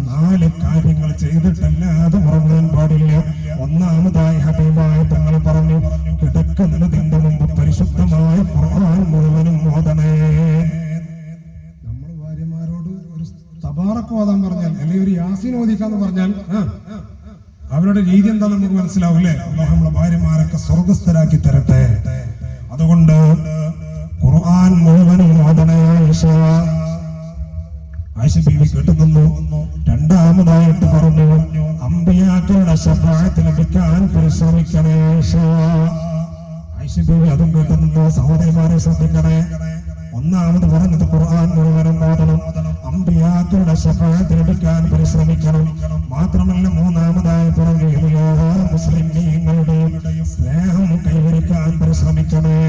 4 കാര്യങ്ങൾ ചെയ്തിട്ടല്ലാതെ ഉറങ്ങാൻ പാടില്ല. 1-ാമതായി ഹബീബായ തങ്ങൾ പറഞ്ഞു, കിടക്കുന്നതിന്റെ മുമ്പ് പരിശുദ്ധമായ ഖുർആൻ മുഴുവനും ഓതണേ. നമ്മൾ ഭാര്യമാരോട് ഒരു തബാറക്ക് ഓതാൻ പറഞ്ഞാൽ, അല്ലെങ്കിൽ ഒരു യാസീൻ ഓദിക്കാന്ന് പറഞ്ഞാൽ അവരുടെ രീതി എന്താ നമുക്ക് മനസ്സിലാവില്ലേ? അല്ലാഹു നമ്മളെ ഭാര്യമാരൊക്കെ സ്വർഗസ്ഥരാക്കി തരട്ടെ. അതുകൊണ്ട് ഖുർആൻ മുഴുവനും ഓതണേ ആയിഷ. ആയിഷ ബീവി കേട്ടുനിന്നു. 2-ാമതായിട്ട് പറഞ്ഞു, അമ്പിയാക്കളുടെ ശഫാഅത്ത് ലഭിക്കാൻ പരിശ്രമിക്കണേ ആയിഷ. ആയിഷ ബീവി അതും കേട്ടുനിന്നു. സഹോദരിമാരെ ശ്രദ്ധിക്കണേ. 1-ാമത് പറഞ്ഞത് ഖുർആൻ മുഴുവനും ഓതണം, അമ്പിയാക്കളുടെ ശഫാഅത്ത് ലഭിക്കാൻ പരിശ്രമിക്കണം. മാത്രമല്ല 3-ാമതായി പറഞ്ഞു, എല്ലാ മുസ്ലിമീങ്ങളുടെയും സ്നേഹം കൈവരിക്കാൻ പരിശ്രമിക്കണേ.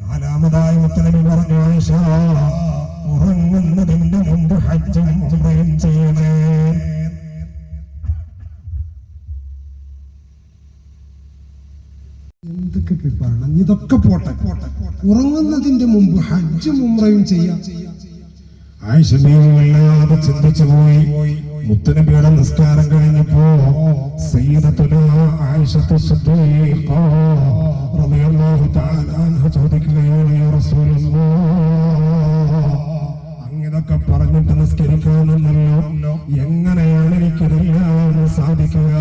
4-ാമതായി മുത്തനബി പറഞ്ഞു, ആയിഷ ഉറങ്ങുന്നതിന്റെ മുമ്പ് ഹജ്ജും ഉംറയും ചെയ്യണേ. എന്തൊക്കെ പറഞ്ഞു? ഇതൊക്കെ പോട്ടെ, ഉറങ്ങുന്നതിന്റെ മുമ്പ് ഹജ്ജും ഉംറയും ചെയ്യാം. ആയിഷ ബീവി വല്ലാതെ ചിന്തിച്ചു പോയി. മുത്തുനബിയുടെ നിസ്കാരം കഴിഞ്ഞപ്പോ സയ്യിദത്തുനാ ആയിഷത്തു സിദ്ദീഖ റളിയല്ലാഹു തആല അൻഹ ചോദിക്കുകയാണ്, യാ റസൂലല്ലാഹ്, അങ്ങനൊക്കെ പറഞ്ഞിട്ട് നിസ്കരിക്കാമെന്നല്ലോ, എങ്ങനെയാണ് എനിക്കിതെല്ലാം സാധിക്കുക?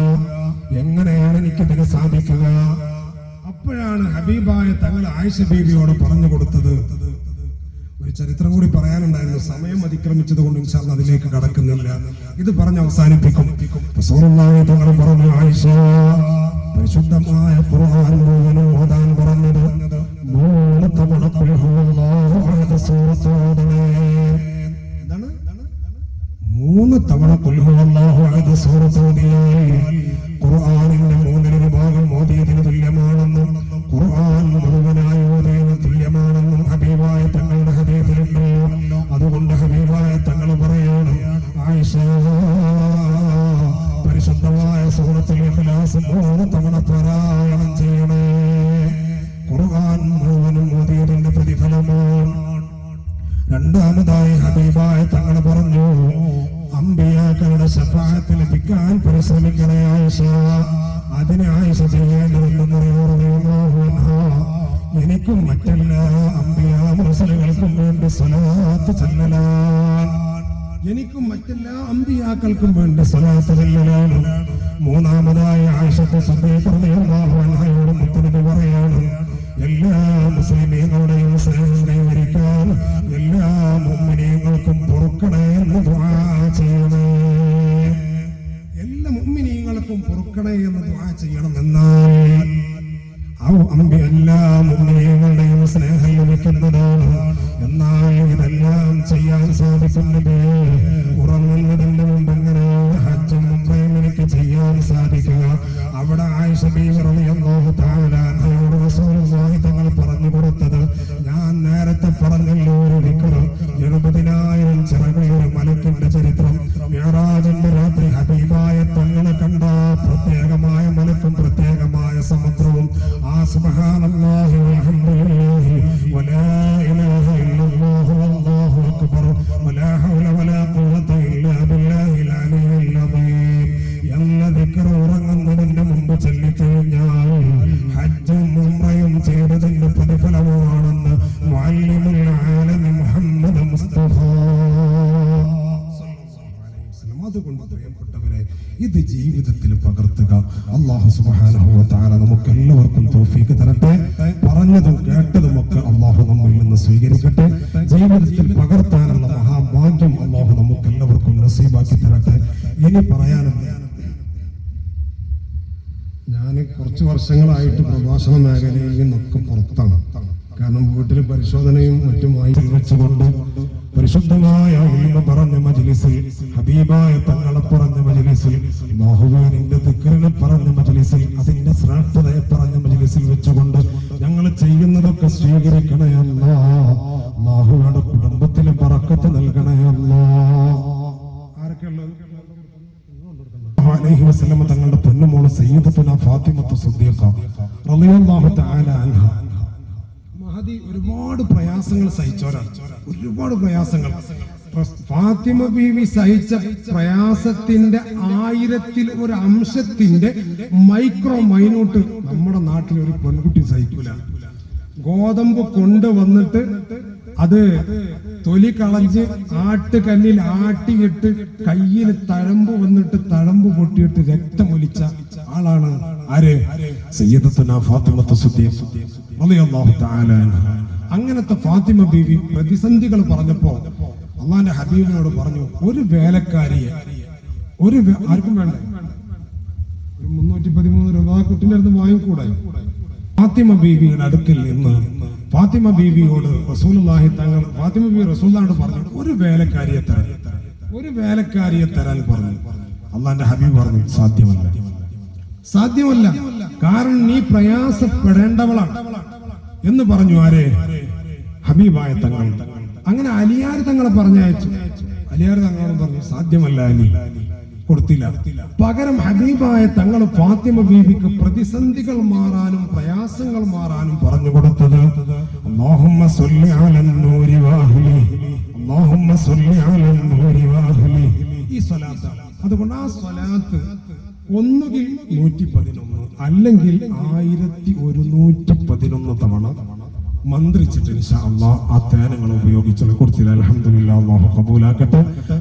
എങ്ങനെയാണ് എനിക്കിതിന് സാധിക്കുക? അപ്പോഴാണ് ഹബീബായ തങ്ങൾ ആയിഷ ബീവിയോട് പറഞ്ഞു കൊടുത്തത്. ഒരു ചരിത്രം കൂടി പറയാനുണ്ടായിരുന്നു. സമയം അതിക്രമിച്ചത് കൊണ്ട് ഇൻഷാ അല്ലാഹ് അതിലേക്ക് കടക്കുന്നില്ല. ഇത് പറഞ്ഞ് അവസാനിപ്പിക്കും. റസൂലുള്ളാഹി തങ്ങൾ പറഞ്ഞു, ആയിഷ പരിശുദ്ധമായ ഖുർആൻ മുഴുവനും ഓതാൻ പറഞ്ഞത് 3 തവണ ഖുൽ ഹുവല്ലാഹു അഹദ് സൂറത്ത് ഓതണേ. എന്താണ്? 3 തവണ ഖുൽ ഹുവല്ലാഹു അഹദ് സൂറത്ത് ഓതിയാൽ ഖുർആനിന്റെ 3 ഭാഗം ഓതിയതിന് തുല്യമാണെന്നും ഖുർആൻ മുഴുവനായി ഓതിയതിന് തുല്യമാണെന്നും ഹബീബായ തങ്ങളുടെ ഹദീസിലുണ്ടല്ലോ. അതുകൊണ്ട് ഹബീബായ തങ്ങൾ പറയാണ്, ആയിഷ പരിശുദ്ധമായ സൂറത്തുൽ ഇഖ്ലാസ് 3 തവണ പാരായണം ചെയ്യണേ. ഖുർആൻ മുഴുവനും ഓതിയതിന്റെ പ്രതിഫലമാണ്. 2-ാമതായി ഹബീബായ തങ്ങൾ പറഞ്ഞു, അമ്പിയാക്കളുടെ ശഫാഅത്ത് ലഭിക്കാൻ പരിശ്രമിക്കണേ ആയിഷ. അതിനെ ആയിഷ ചെയ്യേണ്ടതെന്നറിയാം, എനിക്കും മറ്റെല്ലാ അമ്പിയാ മുർസലുകൾക്കും വേണ്ടി സ്വലാത്ത് ചൊല്ലലാൻ. എനിക്കും മറ്റെല്ലാ അമ്പിയാക്കൾക്കും വേണ്ടി സ്വലാത്ത് ചൊല്ലലാണ്. 3-ാമതായി ആയിഷത്തു സിദ്ദീഖ റളിയല്ലാഹു അൻഹയോട് മുത്തുനബി പറയാണ്, എല്ലാ മുസ്ലിമീങ്ങളുടെയും സ്നേഹം കൈവരിക്കാൻ എല്ലാ മുഅ്മിനീങ്ങൾക്കും പൊറുക്കണേ എന്ന് ദുആ ചെയ്യണേ. എല്ലാ മുഅ്മിനീങ്ങൾക്കും പൊറുക്കണേ എന്ന് ദുആ ചെയ്യണം. എന്നാൽ എല്ലാ മുഅ്മിനീങ്ങളുടെയും സ്നേഹം ലഭിക്കുന്നതാണ്. എന്നാൽ ഇതെല്ലാം ചെയ്യാൻ സാധിക്കുന്നത് ഉറങ്ങുന്നതിന്റെ മുമ്പ് എങ്ങനെ ഹജ്ജും ഉംറയും എനിക്ക് ചെയ്യാൻ സാധിക്കുക? അവിടെ ആയിഷ ബീവി റളിയല്ലാഹു തആല അൻഹയോട് റസൂലുള്ളാഹി തങ്ങൾ പറഞ്ഞു കൊടുത്തത്, ഞാൻ നേരത്തെ പറഞ്ഞല്ലോ, ഒരു ദിക്ർ 70,000 ചിറകുള്ള ഒരു മലക്കിന്റെ ചരിത്രം. മിഅ്റാജിന്റെ രാത്രി ഹബീബായ തങ്ങളെ കണ്ട പ്രത്യേകമായ മലക്കും പ്രത്യേകമായ സമുദ്രവും ആ സുബ്ഹാനല്ലാഹി വൽഹംദുലില്ലാഹി വലാ ഇലാഹ ഇല്ലല്ലാഹു വല്ലാഹു അക്ബർ വലാ ഹൗല വലാ ഖുവ അതുകൊണ്ട് പ്രിയപ്പെട്ടവരെ, ഇത് ജീവിതത്തിൽ പകർത്തുക. അല്ലാഹു സുബ്ഹാനഹു വ തആല നമുക്ക് എല്ലാവർക്കും തൗഫീഖ് തരട്ടെ. പറഞ്ഞതും കേട്ടതും ഒക്കെ അല്ലാഹു നമ്മിൽ നിന്ന് സ്വീകരിക്കട്ടെ. ജീവിതത്തിൽ പകർത്താനുള്ള മഹാഭാഗ്യം അല്ലാഹു നമുക്ക് എല്ലാവർക്കും നസീബാക്കി തരട്ടെ. ഇനി പറയാനുണ്ട്, ഞാൻ കുറച്ച് വർഷങ്ങളായിട്ട് പ്രഭാഷണ മേഖലയിൽ നിന്നൊക്കെ പുറത്താണ്. കാരണം വീട്ടിൽ പരിശോധനയും മറ്റുമായി വെച്ചുകൊണ്ട് പരിശുദ്ധമായ ഇൽമ പറഞ്ഞ മജ്ലിസിൽ, ഹബീബായ തങ്ങളെ പറഞ്ഞ മജ്ലിസിൽ, അല്ലാഹുവിന്റെ ദിക്റിനെ പറഞ്ഞ മജ്ലിസിൽ, അതിന്റെ ശ്രേഷ്ഠതയെ പറഞ്ഞ മജ്ലിസിൽ വെച്ചുകൊണ്ട് ഞങ്ങൾ ചെയ്യുന്നതൊക്കെ സ്വീകരിക്കണേ അല്ലാഹ്. അല്ലാഹുവിന്റെ കുടുംബത്തിന് ബറക്കത്ത് നൽകണേ അല്ലാഹ്. ആരൊക്കെയുള്ളത്? അലൈഹി വസല്ലം തങ്ങളുടെ പൊന്നുമോള് സയ്യിദത്തുനാ ഫാത്തിമത്തു സിദ്ദീഖ റളിയല്ലാഹു തആല അൻഹ. മഹദി ഒരുപാട് പ്രയാസങ്ങൾ സഹിച്ചവരാണ്. ഒരുപാട് പ്രയാസങ്ങൾ ഫാത്തിമ ബീവി സഹിച്ച പ്രയാസത്തിന്റെ 1000-ൽ 1 അംശത്തിന്റെ മൈക്രോ മൈന്യൂട്ട് നമ്മുടെ നാട്ടിൽ ഒരു പെൺകുട്ടി സഹിക്കൂല. ഗോതമ്പ് കൊണ്ടുവന്നിട്ട് അത് തൊലി കളഞ്ഞ് ആട്ടുകല്ലിൽ ആട്ടിയിട്ട് കയ്യിൽ തഴമ്പ് വന്നിട്ട് തഴമ്പ് പൊട്ടിയിട്ട് രക്തമൊലിച്ച ആളാണ് ആര്? സയ്യിദത്തുനാ ഫാത്തിമത്തു സിദ്ദീഖ റളിയല്ലാഹു തആല അൻഹ. അങ്ങനത്തെ ഫാത്തിമ ബീവി പ്രതിസന്ധികൾ പറഞ്ഞപ്പോ അള്ളാന്റെ ഹബീബിനോട് പറഞ്ഞു, ഒരു വേലക്കാരിയെ ആർക്കും വേണ്ട, ഒരു 313 രൂപ കുട്ടിന്റെ അടുത്ത് വാങ്ങിക്കൂടെ? ഫാത്തിമ ബീവിയുടെ അടുക്കൽ നിന്ന് ഫാത്തിമ ബീവിയോട് റസൂലുള്ളാഹി തങ്ങൾ, ഫാത്തിമ ബീവി റസൂലുള്ളാഹിയോട് പറഞ്ഞു, ഒരു വേലക്കാരിയെ തരാൻ പറഞ്ഞു. അള്ളാന്റെ ഹബീബ് പറഞ്ഞു, സാധ്യമല്ല, കാരണം നീ പ്രയാസപ്പെടേണ്ടവളാണ് എന്ന് പറഞ്ഞു. ആരെ? ഹബീബായ തങ്ങൾ. അങ്ങനെ അലിയാർ തങ്ങളെ പറഞ്ഞയച്ചു. അലിയാർ തങ്ങളോട് പറഞ്ഞു, സാധ്യമല്ല അലി, കൊടുത്തില്ല. പകരം ഹബീബായ തങ്ങൾ ഫാത്തിമ ബീവിക്ക് പ്രതിസന്ധികൾ മാറാനും പ്രയാസങ്ങൾ മാറാനും പറഞ്ഞു കൊടുത്തത് അല്ലാഹുമ്മ സ്വല്ലി അലൻ നൂരി വാഹ്ലി, അല്ലാഹുമ്മ സ്വല്ലി അലൻ നൂരി വാഹ്ലി, ഈ സ്വലാത്ത്. അതുകൊണ്ട് ആ സ്വലാത്ത് ഒന്നുകിൽ 111 അല്ലെങ്കിൽ 1111 തവണ മന്ത്രിച്ചിട്ട് ഇൻഷാ അല്ലാഹ് ആ തേനങ്ങൾ ഉപയോഗിച്ച് കൊടുത്തില്ല. അൽഹംദുലില്ലാഹ്, അല്ലാഹു കബൂലാക്കട്ടെ.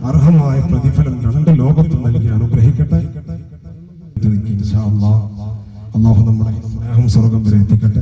അർഹമായ പ്രതിഫലം 2 ലോകത്ത് നൽകി അനുഗ്രഹിക്കട്ടെ. ഇൻഷാ അല്ലാഹ് അല്ലാഹു നമ്മുടെ സ്നേഹം സ്വർഗ്ഗം വരെ എത്തിക്കട്ടെ.